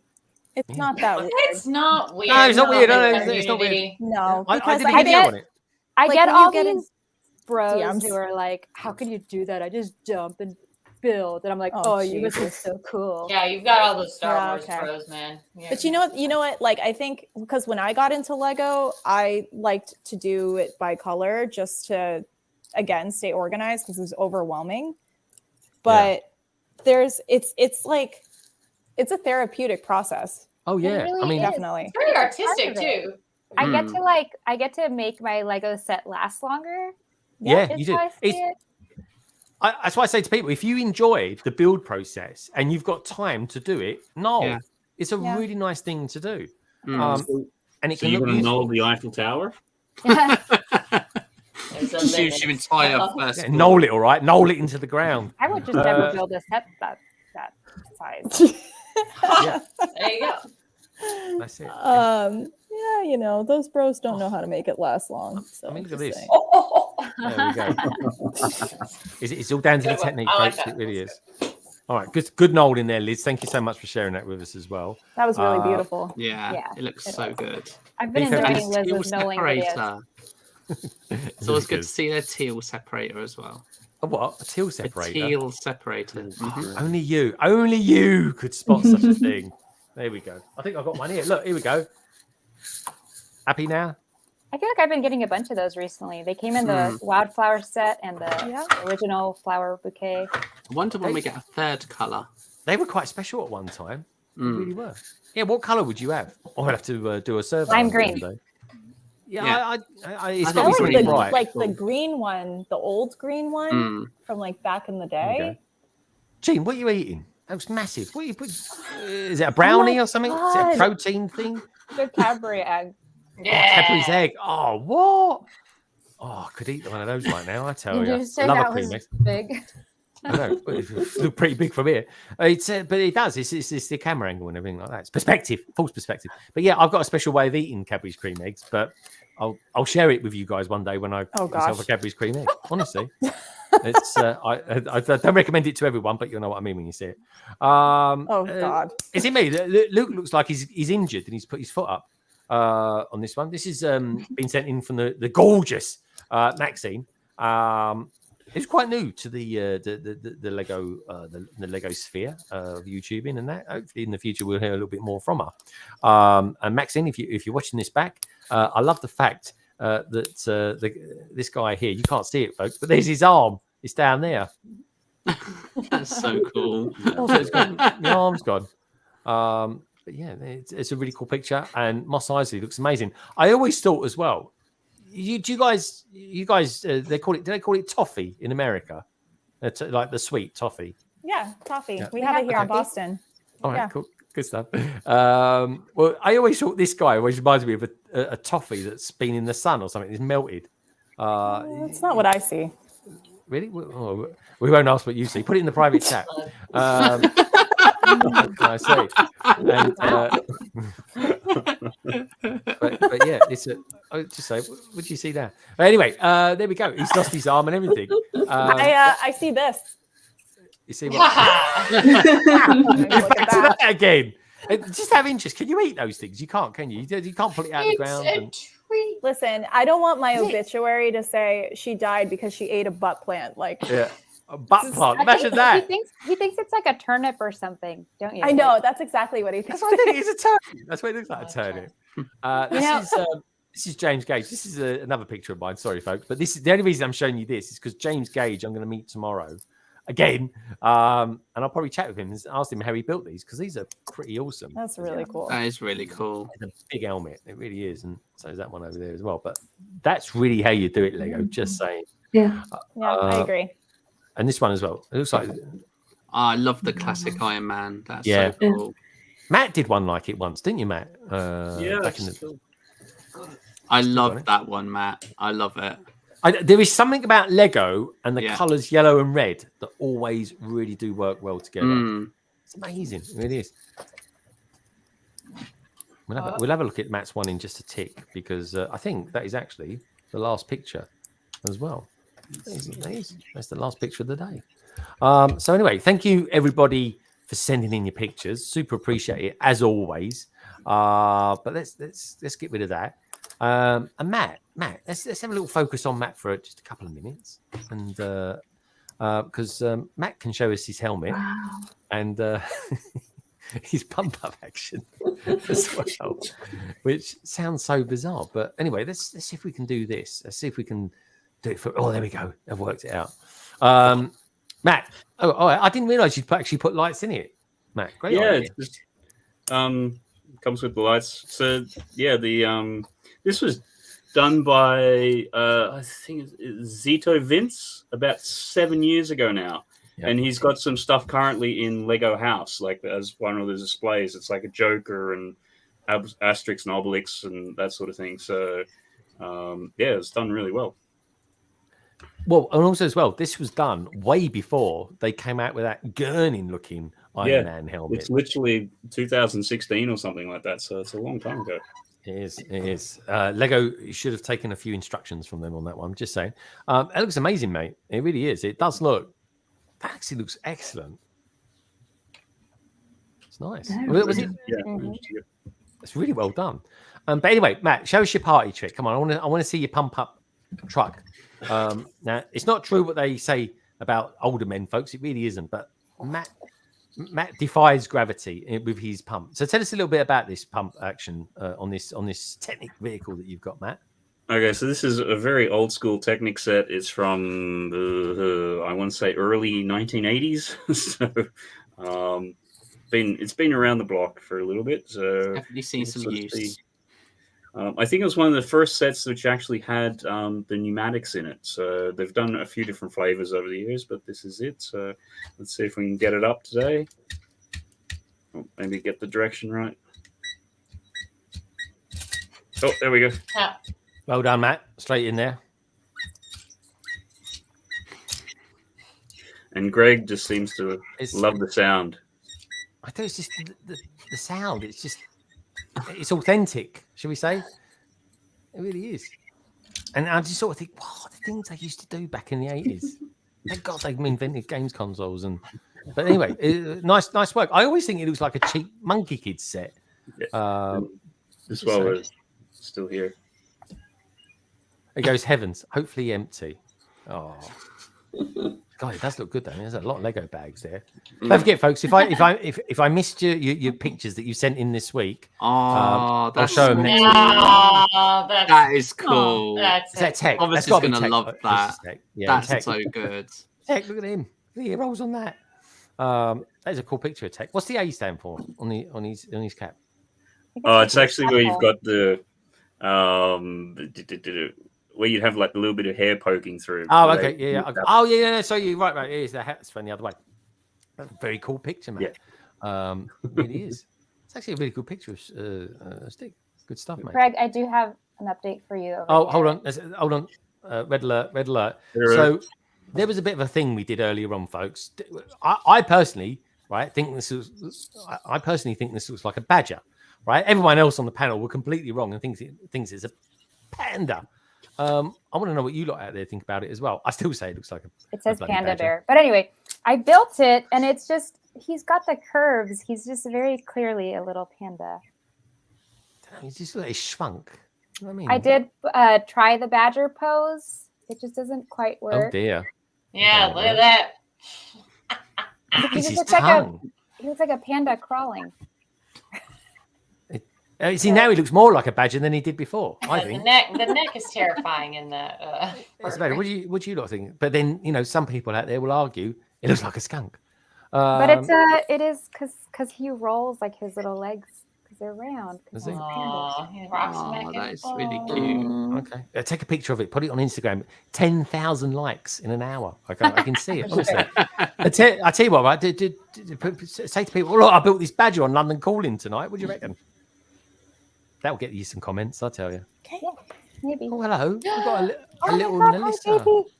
It's not that weird. It's not weird. No, it's not weird. No, in the it's not weird. community. No, I because did a like, video on it. I Like, get when you all get these in bros DMs. who are like, "How can you do that? I just dump and build," and I'm like, Oh, "Oh, you must be Jesus. so cool." Yeah, you've got all those Star Yeah, Wars okay. pros, man. Yeah. But you know what? Like, I think because when I got into Lego, I liked to do it by color just to, again, stay organized because it was overwhelming. But it's like, it's a therapeutic process. Oh It yeah, really I mean, is. Definitely. It's very artistic Part of it. too. I get to make my Lego set last longer. Yeah, is you do. how I see It's- it. that's why I say to people, if you enjoy the build process and you've got time to do it, Yeah. it's a Yeah. really nice thing to do. Mm. And it So can you're look going to useful. know the Eiffel Tower? There's a Shoots limit. your entire first. Yeah, knoll it, all right. Knoll it into the ground. I would just never build a set that size. Yeah, There you go. that's it. Yeah, you know, those bros don't know how to make it last long. So I mean, look at just this. saying. There we go. It's all down to the Good one. technique, I like folks. that. It really is. All right, good knoll in there, Liz. Thank you so much for sharing that with us as well. That was really beautiful. Yeah, Yeah, it looks it so was. good. I've been Beef And enjoying a teal Liz's knowing videos. separator. It's always good to see a teal separator as well. A what? A teal A separator? teal separator. Oh, only you could spot such a thing. There we go. I think I've got one here. Look, here we go. Happy now? I feel like I've been getting a bunch of those recently. They came in the wildflower set and the original flower bouquet. I wonder when we get a third colour. They were quite special at one time. They really were. Yeah, what colour would you have? I'll have to do a survey. Lime on green. Sunday. Yeah, Yeah. it's I got to be I like something the, bright. like the green one, the old green one from like back in the There you go. day. Gene, what are you eating? That was massive. What are you put? Is it a brownie or something? Is it God. a protein thing? Good Cadbury egg. Yeah. Cadbury's egg. Oh, what? Oh, I could eat one of those right now. I tell Did you. you say I love that a cream was egg. big? I know. It look pretty big from here. But it does. It's the camera angle and everything like that. It's perspective, false perspective. But yeah, I've got a special way of eating Cadbury's cream eggs. But I'll share it with you guys one day when I get myself a Cadbury's cream egg. Honestly, it's I don't recommend it to everyone, but you'll know what I mean when you see it. God. Is it me? Luke looks like he's injured and he's put his foot up on this one. This is been sent in from the gorgeous Maxine. It's quite new to the Lego the Lego sphere of YouTubing and that. Hopefully in the future we'll hear a little bit more from her. And Maxine, if you're watching this back, I love the fact that this guy here, you can't see it, folks, but there's his arm. It's down there. That's so cool. Also, it's gone. The arm's gone. But yeah, it's a really cool picture, and Moss Isley looks amazing. I always thought as well. You guys, they call it. Do they call it toffee in America? Like the sweet toffee. Yeah, toffee. Yeah. We have it here in Okay. Boston. All right, Yeah. cool, good stuff. Well, I always thought this guy always reminds me of a toffee that's been in the sun or something. It's melted. That's not what I see. Really? We won't ask what you see. Put it in the private chat. I see. And, but yeah, it's a. I just say, what do you see there? But anyway, there we go. He's lost his arm and everything. I see this. You see what? Back to that again. Just have interest. Can you eat those things? You can't, can you? You can't pull it out of the ground. And... Listen, I don't want my obituary to say she died because she ate a butt plant. Like, yeah, a butt plant. Imagine that. He thinks it's like a turnip or something, don't you? I know that's exactly what he thinks. That's what I think. It's a turnip. That's what it looks like, a turnip. This is James Gage. This is another picture of mine. Sorry, folks, but this is the only reason I'm showing you this is because James Gage I'm going to meet tomorrow again, and I'll probably chat with him and ask him how he built these because these are pretty awesome. That's really cool. That is really cool. It's a big helmet. It really is, and so is that one over there as well. But that's really how you do it, Lego. Just saying. Yeah. Yeah, I agree. And this one as well. It looks like. I love the classic Iron Man. That's Yeah. so cool. Matt did one like it once, didn't you, Matt? Yeah. Back in the... I love that one, Matt. I love it. There is something about Lego and the Yeah. colours yellow and red that always really do work well together. Mm. It's amazing. It really is. We'll have a look at Matt's one in just a tick because I think that is actually the last picture as well. That's the last picture of the day. So anyway, thank you everybody for sending in your pictures. Super appreciate it as always. But let's get rid of that. And Matt, let's have a little focus on Matt for just a couple of minutes, and because Matt can show us his helmet and his pump up action as well, which sounds so bizarre. But anyway, let's see if we can do this. Let's see if we can do it for. Oh, there we go. I've worked it out. Matt, I didn't realize you'd actually put lights in it. Matt, great idea. It just comes with the lights. So yeah, this was done by I think it's Zito Vince about 7 years ago now. Yep. And he's got some stuff currently in Lego House, like as one of the displays. It's like a Joker and Asterix and Obelix and that sort of thing. So it's done really well. Well, and also as well, this was done way before they came out with that gurning-looking Iron Man helmet. It's literally 2016 or something like that, so it's a long time ago. It is. Lego should have taken a few instructions from them on that one. I'm just saying. It looks amazing, mate. It really is. It does look. That actually looks excellent. It's nice. Was it? Yeah. It's really well done. But anyway, Matt, show us your party trick. Come on, I want to see your pump up truck. Now, it's not true what they say about older men, folks. It really isn't. But Matt defies gravity with his pump. So tell us a little bit about this pump action on this Technic vehicle that you've got, Matt. Okay, so this is a very old school Technic set. It's from I want to say early 1980s. So it's been around the block for a little bit. So definitely seen some use. I think it was one of the first sets which actually had the pneumatics in it. So they've done a few different flavors over the years, but this is it. So let's see if we can get it up today. Maybe get the direction right. Oh, there we go. Yeah. Well done, Matt. Straight in there. And Greg just seems to love the sound. I think it's just the sound. It's authentic, shall we say? It really is. And I just sort of think, wow, the things they used to do back in the 80s. Thank God they've invented games consoles. But anyway, nice work. I always think it looks like a cheap Monkey Kids set. This one is still here. It goes heavens, hopefully empty. Oh, God, it does look good though. There's a lot of Lego bags there. Don't forget, folks. If I missed your pictures that you sent in this week, I'll show them next week. That is cool. Is that Tech? Obviously, going to love that. Yeah, that's so good. Tech, look at him. Look at he rolls on that. That's a cool picture of Tech. What's the A stand for on his cap? It's actually where you've got the where you'd have like a little bit of hair poking through. Oh, okay, yeah. Oh, yeah. So you're right. It is the hat's from the other way. That's a very cool picture, man. Yeah. It really is. It's actually a really good picture of Stick. Good stuff, mate. Greg, I do have an update for you. Hold on. Red alert. So there was a bit of a thing we did earlier on, folks. I personally, think this looks like a badger, right? Everyone else on the panel were completely wrong and thinks it's a panda. I want to know what you lot out there think about it as well. I still say it looks like it says panda bear. But anyway, I built it and it's just, he's got the curves. He's just very clearly a little panda. He's just like shrunk. You know what I mean? I did try the badger pose. It just doesn't quite work. Oh dear. Yeah, look at that. He looks like a panda crawling. See, now he looks more like a badger than he did before. I think the neck is terrifying in that. That's better. What do you lot think? But then some people out there will argue it looks like a skunk. But it is because he rolls like his little legs because they're round. Is he? He rocks that is really cute. Okay, take a picture of it. Put it on Instagram. 10,000 likes in an hour. I can see it. Honestly, I tell you what. Right? Say to people, "Look, I built this badger on London Calling tonight. What do you reckon?" That'll get you some comments, I tell you. Okay, yeah, maybe. Oh, hello. We've got a little Melissa. What's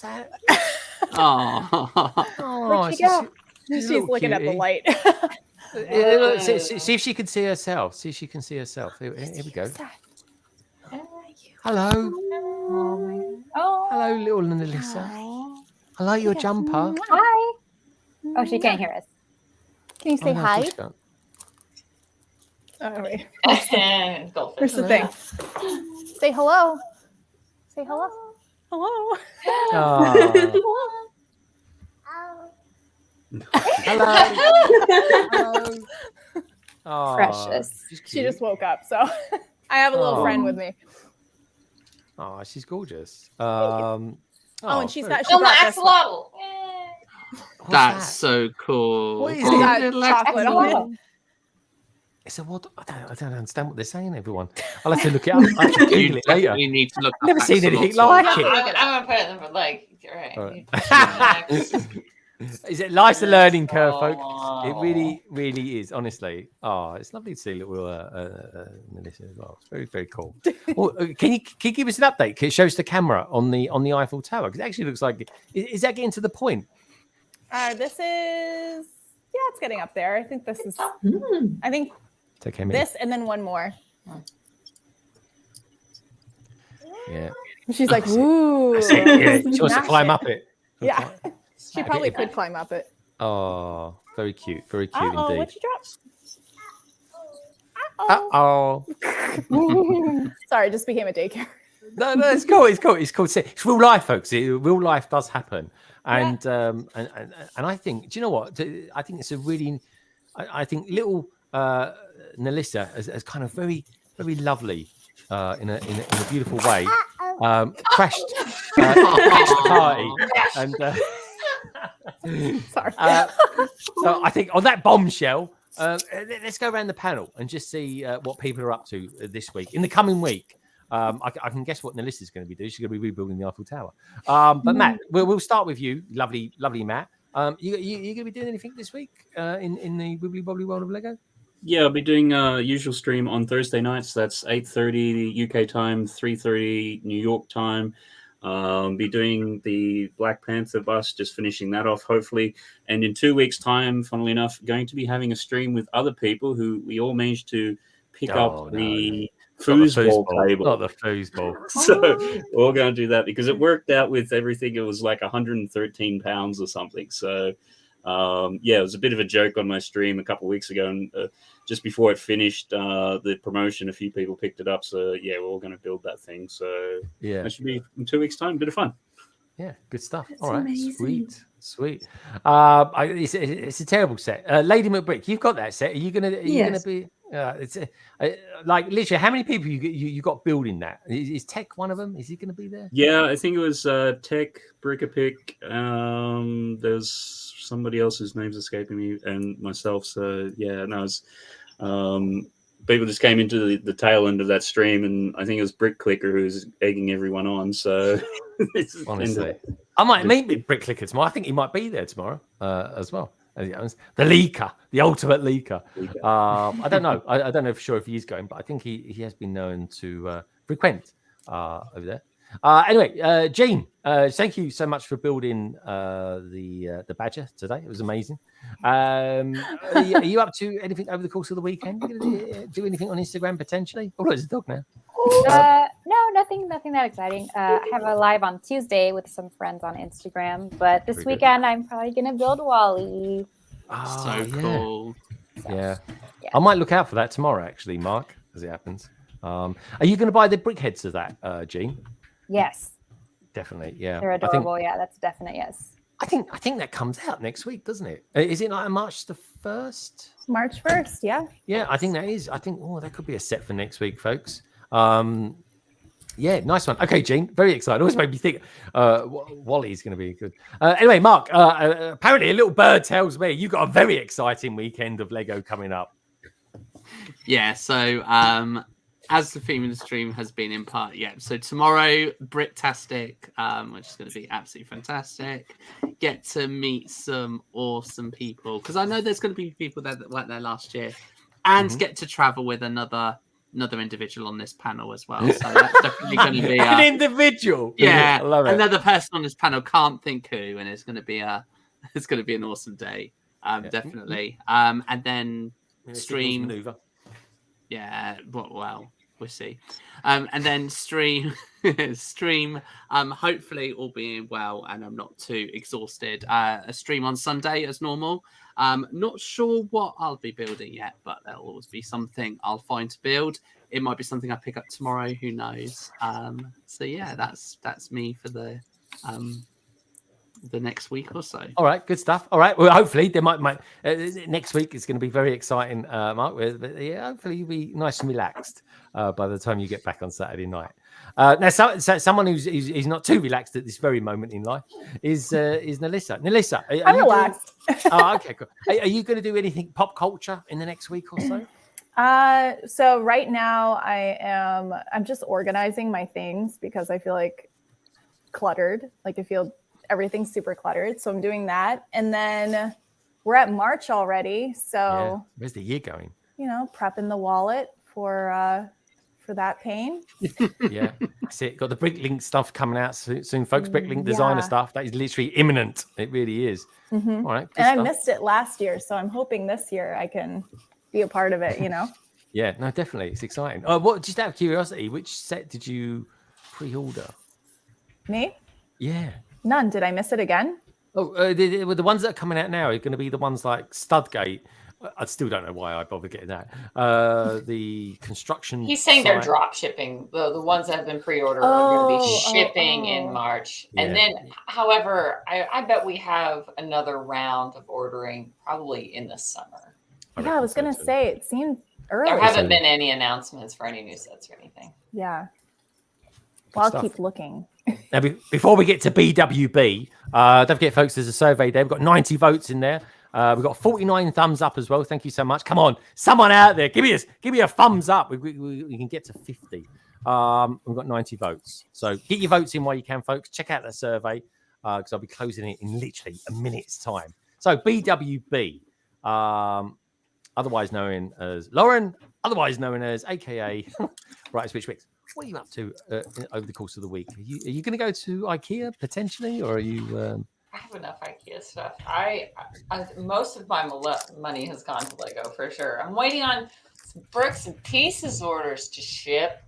that? Where'd she go? She's looking at the light. See if she can see herself. Here we go. Hello. Oh my god. Oh. Hello, little Melissa. I like your jumper. Hi. Oh, she can't hear us. Can you say no, hi? she can't. Oh, wait. Goldfish. Where's the thing? Say hello. Say hello. Hello. Oh. Hello. Hello. Oh, Precious. She just woke up, so I have a little friend with me. Oh, she's gorgeous. And she Oh, brought my this one. axolotl. That's so cool. What is It's it? got chocolate on it. It's a what? I don't understand what they're saying, everyone. I'll have to look it up. I'll have to Google it later. You need to look. I've never up seen anything axolotl. like it. I'm gonna put it in for like. Right. Is it life's a learning curve, folks? It really, really is. Honestly, it's lovely to see little Melissa as well. It's very, very cool. Well, can you give us an update? It shows the camera on the Eiffel Tower because it actually looks like. Is that getting to the point? This is it's getting up there. I think this is. I think It's okay, this and then one more. Yeah. She's like, ooh. Yeah, she wants to climb up it. Yeah, she probably could climb up it. Oh, very cute, very cute Uh-oh, indeed. what'd you drop? Sorry, it just became a daycare. No, it's cool. It's cool. It's cool. It's real life, folks. Real life does happen, and I think. Do you know what? I think it's a really. I think little Melissa is kind of very, very lovely in a beautiful way. Crashed the party, and sorry. So I think on that bombshell, let's go around the panel and just see what people are up to this week. In the coming week, I can guess what Melissa's going to be doing. She's going to be rebuilding the Eiffel Tower. But Matt, we'll start with you, lovely Matt. You going to be doing anything this week in the wibbly wobbly world of Lego? Yeah, I'll be doing usual stream on Thursday nights. That's 8:30 UK time, 3:30 New York time. Be doing the Black Panther bus, just finishing that off, hopefully. And in 2 weeks' time, funnily enough, going to be having a stream with other people who we all managed to pick up the foosball table. Not the foosball. So we're all going to do that because it worked out with everything. It was like 113 pounds or something. So it was a bit of a joke on my stream a couple of weeks ago, and just before it finished the promotion, a few people picked it up. So we're all going to build that thing. So that should be in 2 weeks' time. Bit of fun. Yeah, good stuff. That's all right, amazing. sweet. It's a terrible set. Lady McBrick, you've got that set. Are you gonna be? It's like literally. How many people you got building that? Is Tech one of them? Is he going to be there? Yeah, I think it was Tech, Brickapick. There's somebody else whose name's escaping me, and myself. So it's people just came into the tail end of that stream, and I think it was Brick Clicker who's egging everyone on. So honestly, I might meet Brick Clicker tomorrow. I think he might be there tomorrow as well. The leaker, the ultimate leaker. I don't know. I don't know for sure if he's going, but I think he has been known to frequent over there. Anyway, Gene, thank you so much for building the Badger today. It was amazing. Are you up to anything over the course of the weekend? Are you gonna do anything on Instagram potentially? Oh, there's a dog now. No, nothing that exciting. I have a live on Tuesday with some friends on Instagram, but this weekend I'm probably gonna build Wally. So cool. Yeah. I might look out for that tomorrow, actually, Mark, as it happens. Are you going to buy the brickheads of that, Gene? Yes. Definitely, yeah. They're adorable. Yeah, that's definite. Yes. I think that comes out next week, doesn't it? Is it like March the 1st? March 1st, yeah. Yeah, I think that is. I think that could be a set for next week, folks. Yeah, nice one. Okay, Gene, very excited. Always made me think Wally's going to be good. Anyway, Mark, apparently a little bird tells me you got a very exciting weekend of Lego coming up. Yeah, so as the theme of the stream has been in part, so tomorrow, Bricktastic, which is going to be absolutely fantastic. Get to meet some awesome people, because I know there's going to be people there that weren't there last year, and get to travel with another individual on this panel as well. So that's definitely going to be an individual. Yeah, I love it. Another person on this panel, can't think who, and it's going to be an awesome day. Definitely. And then stream. Maneuver. Yeah, well, we'll see. And then stream, hopefully all being well and I'm not too exhausted. A stream on Sunday as normal. Not sure what I'll be building yet, but there'll always be something I'll find to build. It might be something I pick up tomorrow. Who knows? So yeah, that's me for the next week or so. All right, good stuff. All right, well, hopefully there might next week is going to be very exciting, Mark. But yeah, hopefully you'll be nice and relaxed by the time you get back on Saturday night. Now, someone who's not too relaxed at this very moment in life is Nelissa. Nelissa, I'm relaxed. Oh, okay, cool. Are you going to do anything pop culture in the next week or so? So right now I'm just organizing my things because I feel like cluttered. Like I feel everything's super cluttered. So I'm doing that. And then we're at March already. So yeah. Where's the year going? Prepping the wallet for that pain. Yeah. That's it. Got the Bricklink stuff coming out soon, folks. Bricklink designer stuff. That is literally imminent. It really is. Mm-hmm. All right. And I missed it last year. So I'm hoping this year I can be a part of it, Yeah, no, definitely. It's exciting. What? Just out of curiosity, which set did you pre-order? Me? Yeah. None. Did I miss it again? Oh, the ones that are coming out now are going to be the ones like Studgate. I still don't know why I bother getting that. The construction. He's saying they're drop shipping. The ones that have been pre-ordered are going to be shipping in March. Yeah. And then, however, I bet we have another round of ordering probably in the summer. Yeah, I was going to say it seemed early. There haven't been any announcements for any new sets or anything. Yeah. Well, I'll keep looking. Now, before we get to BWB, don't forget, folks, there's a survey there. We've got 90 votes in there. We've got 49 thumbs up as well. Thank you so much. Come on, someone out there, give me a thumbs up. We can get to 50. We've got 90 votes. So get your votes in while you can, folks. Check out the survey because I'll be closing it in literally a minute's time. So BWB, otherwise known as Lauren, otherwise known as AKA Right Switch Mix. What are you up to over the course of the week? Are you going to go to IKEA potentially, or are you? I have enough IKEA stuff. I most of my money has gone to Lego for sure. I'm waiting on some bricks and pieces orders to ship.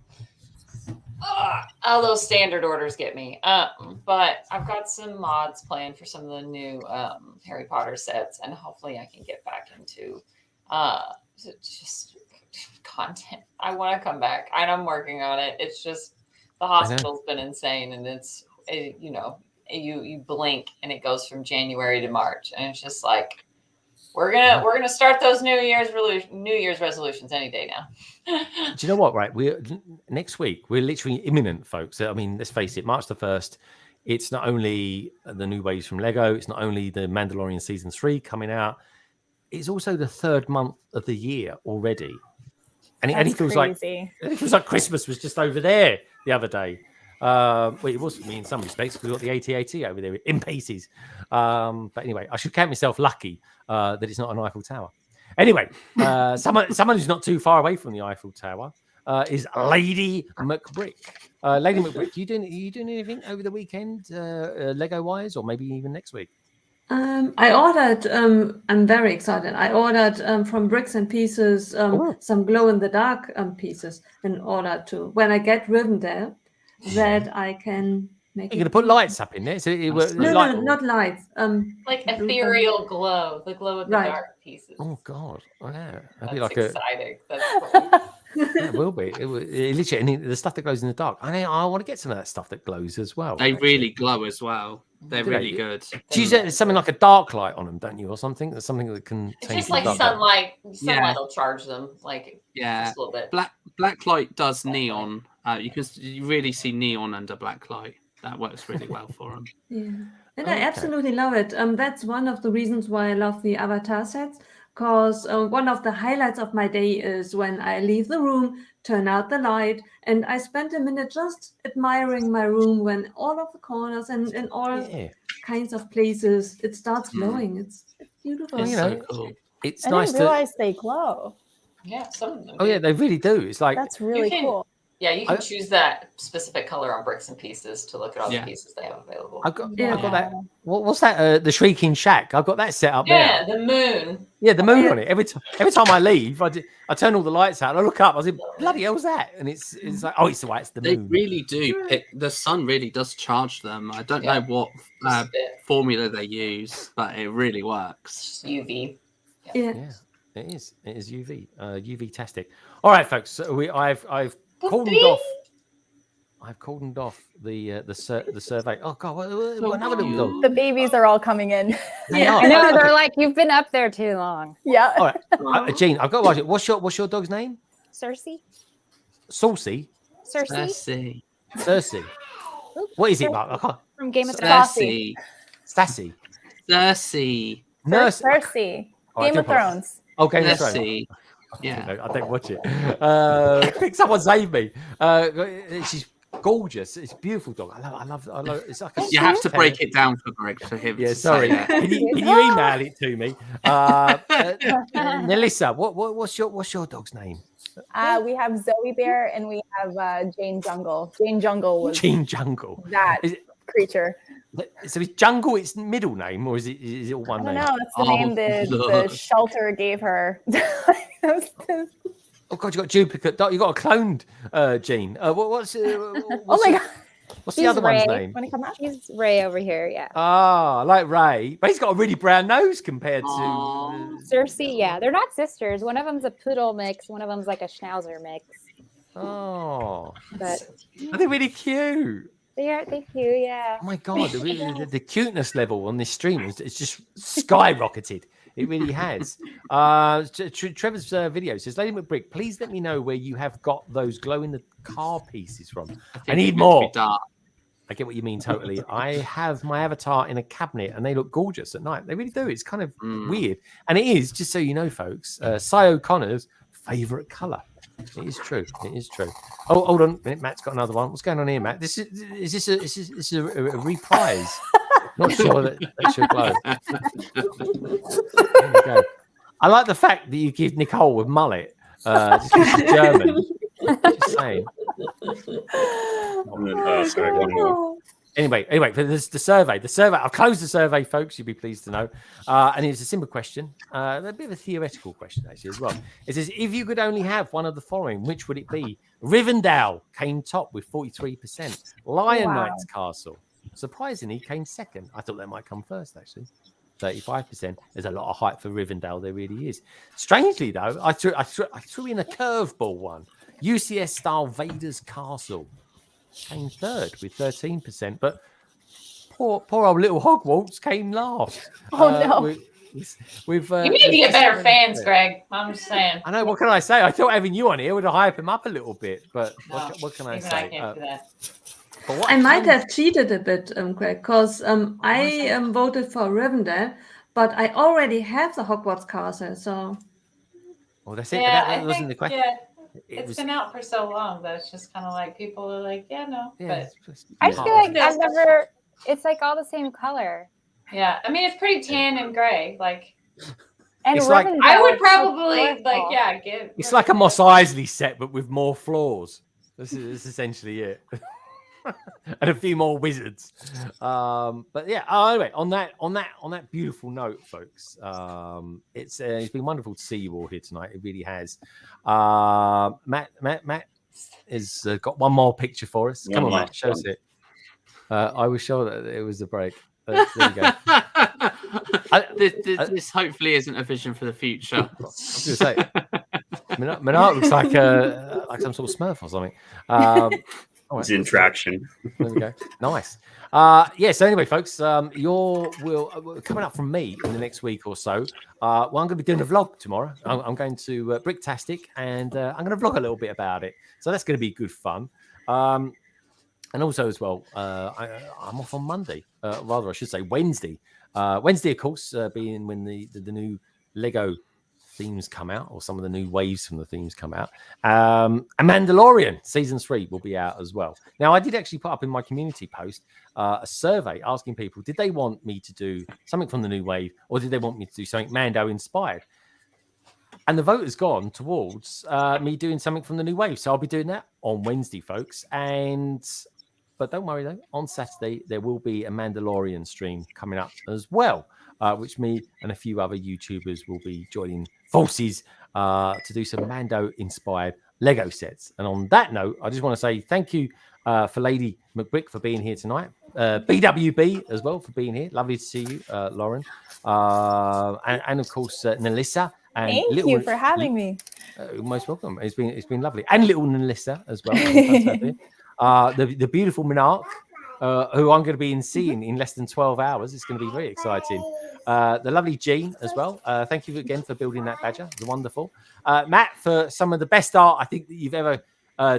All those standard orders get me. But I've got some mods planned for some of the new Harry Potter sets, and hopefully I can get back into just content. I want to come back, and I'm working on it. It's just the hospital's been insane, and it's you blink and it goes from January to March, and it's just like we're gonna start those New Year's resolutions any day now. Do you know what? Right, next week we're literally imminent, folks. I mean, let's face it, March the 1st. It's not only the new waves from Lego. It's not only the Mandalorian season 3 coming out. It's also the 3rd month of the year already. And it feels like Christmas was just over there the other day. Well, it was for me in some respects. We got the AT-AT over there in pieces. But anyway, I should count myself lucky that it's not an Eiffel Tower. Anyway, someone who's not too far away from the Eiffel Tower is Lady McBrick. Lady McBrick, are you doing anything over the weekend, Lego wise, or maybe even next week? I ordered, I'm very excited. I ordered from Bricks and Pieces some glow in the dark pieces in order to, when I get Rivendell, that I can make. You're going to put lights up in there? So no, not lights. Like ethereal glow, the glow in the dark pieces. Oh, God. Oh, yeah. That's be like exciting. That's cool. It will be. It literally, and the stuff that glows in the dark. I want to get some of that stuff that glows as well. They really glow as well. They're really good. Do you use something like a dark light on them, don't you, or something? That's something that can. It's just like sunlight. Sunlight will charge them, like just a little bit. Black light does neon. You really see neon under black light. That works really well for them. Yeah, and I absolutely love it. That's one of the reasons why I love the Avatar sets. Because one of the highlights of my day is when I leave the room, turn out the light, and I spend a minute just admiring my room when all of the corners and in all kinds of places it starts glowing. It's beautiful. It's so cool. It's I nice didn't realize they glow. Yeah, some of them. Oh yeah, they really do. It's like that's really cool. Yeah, you can choose that specific color on Bricks and Pieces to look at all the pieces they have available. I've got that. What's that? The Shrieking Shack. I've got that set up there. Yeah, the moon. Yeah, the moon on it. Every time I leave, I turn all the lights out. And I look up. I say, "Bloody hell's that?" And it's like, oh, it's the white. It's the moon. They really do. The sun really does charge them. I don't know what formula they use, but it really works. UV. Yeah. It is. It is UV. UV-tastic. All right, folks. So I've cordoned off. I've cordoned off the survey. Oh God, what another little dog? The babies are all coming in. I know. They're like, you've been up there too long. Yeah. All right, Jean, I've got to watch it. What's your dog's name? Cersei. Saucy. Cersei. Cersei. What is it, Mark? I can't. From Game of Thrones. Sassy. Cersei. Game of Thrones. Oh, Game of Thrones. Yeah, I don't watch it. Quick, someone save me. She's gorgeous. It's a beautiful dog. I love. It's like you have to break it down for Greg for him. Yeah, to sorry. say that. Can you email it to me, Melissa? What's your dog's name? We have Zoe Bear and we have Jane Jungle. Jane Jungle was Jane Jungle. That creature. So is Jungle its middle name, or is it all one name? No, it's the name the shelter gave her. Oh God, you got duplicate. You got a cloned Jean. What's oh my God. What's the other Ray. one's name? Want to come up? He's Ray over here. Yeah. Ah, I like Ray, but he's got a really brown nose compared to Cersei. Yeah, they're not sisters. One of them's a poodle mix. One of them's like a schnauzer mix. Oh, But are they really cute? they're cute. Yeah. Oh my God, the cuteness level on this stream is just skyrocketed. It really has. Trevor's video says, Lady McBrick, please let me know where you have got those glow-in-the-car pieces from. I need more. I get what you mean totally. I have my avatar in a cabinet and they look gorgeous at night. They really do. It's kind of weird. And it is, just so you know, folks, Cy O'Connor's favourite colour. It is true. It is true. Oh, hold on a minute. Matt's got another one. What's going on here, Matt? Is this a reprise? Not sure that should glow. There we go. I like the fact that you give Nicole a mullet. Just 'cause she's German. Just saying. Sorry, one more. Anyway, there's the survey. I've closed the survey, folks. You'll be pleased to know. And it's a simple question, a bit of a theoretical question actually as well. It says, if you could only have one of the following, which would it be? Rivendell came top with 43%. Lion Knight's Castle, surprisingly, came second. I thought that might come first actually. 35%. There's a lot of hype for Rivendell. There really is. Strangely though, I threw in a curveball one. UCS style Vader's Castle came third with 13%, but poor old little Hogwarts came last. Oh no! With you need to get better fans, Greg. I'm just saying. I know. What can I say? I thought having you on here would hype him up a little bit, but No, what can I even say? I can't do that. But what I might have cheated a bit, Greg, because I voted for Rivendell, but I already have the Hogwarts castle, so. Well, that's it. Yeah, that I wasn't the think, question. yeah, It it's was- been out for so long that it's just kind of like people are like, yeah, no. Yeah, But I feel like I've never. It's like all the same color. yeah, I mean, it's pretty tan and gray. Like, And It's like- Rivendell I would is so probably colorful. give. It's like a Mos Eisley set, but with more floors. This is essentially it. And a few more wizards. But yeah, anyway, on that beautiful note, folks, it's been wonderful to see you all here tonight. It really has. Matt has got one more picture for us. Come on, Matt, show us it. I was sure that it was a break. There you go. This hopefully isn't a vision for the future. I was going to say, Minart looks like some sort of Smurf or something. It's interaction. There we go. Nice. So anyway, folks, will coming up from me in the next week or so. I'm going to be doing a vlog tomorrow. I'm going to Bricktastic, and I'm going to vlog a little bit about it. So that's going to be good fun. And also as well, I'm off on Monday. Rather, I should say Wednesday. Wednesday, of course, being when the new Lego themes come out, or some of the new waves from the themes come out. And Mandalorian season 3 will be out as well. Now, I did actually put up in my community post a survey asking people, did they want me to do something from the new wave, or did they want me to do something Mando inspired? And the vote has gone towards me doing something from the new wave. So I'll be doing that on Wednesday, folks. But don't worry, though. On Saturday, there will be a Mandalorian stream coming up as well, which me and a few other YouTubers will be joining forces to do some Mando-inspired Lego sets. And on that note, I just want to say thank you for Lady McBrick for being here tonight. BWB as well for being here. Lovely to see you, Lauren. And of course, Nelissa. And Thank you for having me. Most welcome. It's been lovely. And little Nelissa as well. The beautiful Monarch, who I'm going to be seeing in less than 12 hours. It's going to be very exciting. The lovely Jean as well. Thank you again for building that badger. It's wonderful. Matt, for some of the best art I think that you've ever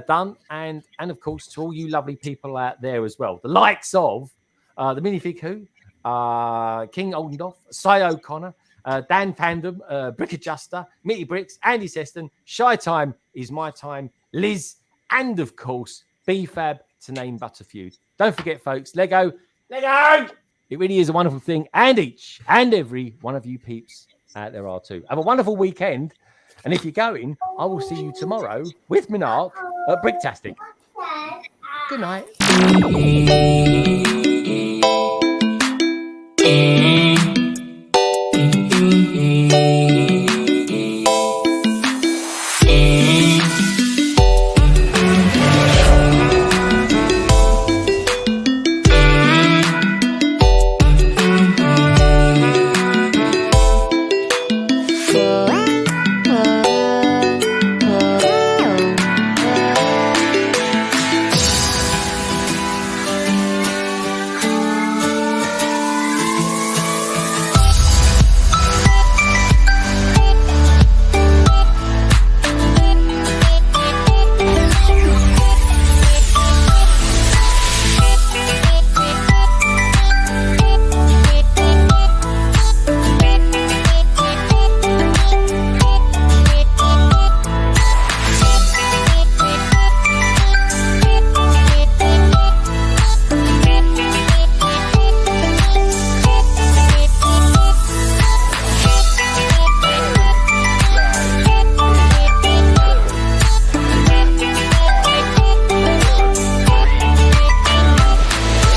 done. And of course, to all you lovely people out there as well. The likes of the Minifig Who, King Oldendorf, Cy O'Connor, Dan Fandom, Brick Adjuster, Mitty Bricks, Andy Seston, Shy Time is my time, Liz, and of course, BFAB, to name but a few. Don't forget, folks, Lego! It really is a wonderful thing, and each and every one of you peeps out there are too. Have a wonderful weekend, and if you're going, I will see you tomorrow with Monarch at Bricktastic. Good night.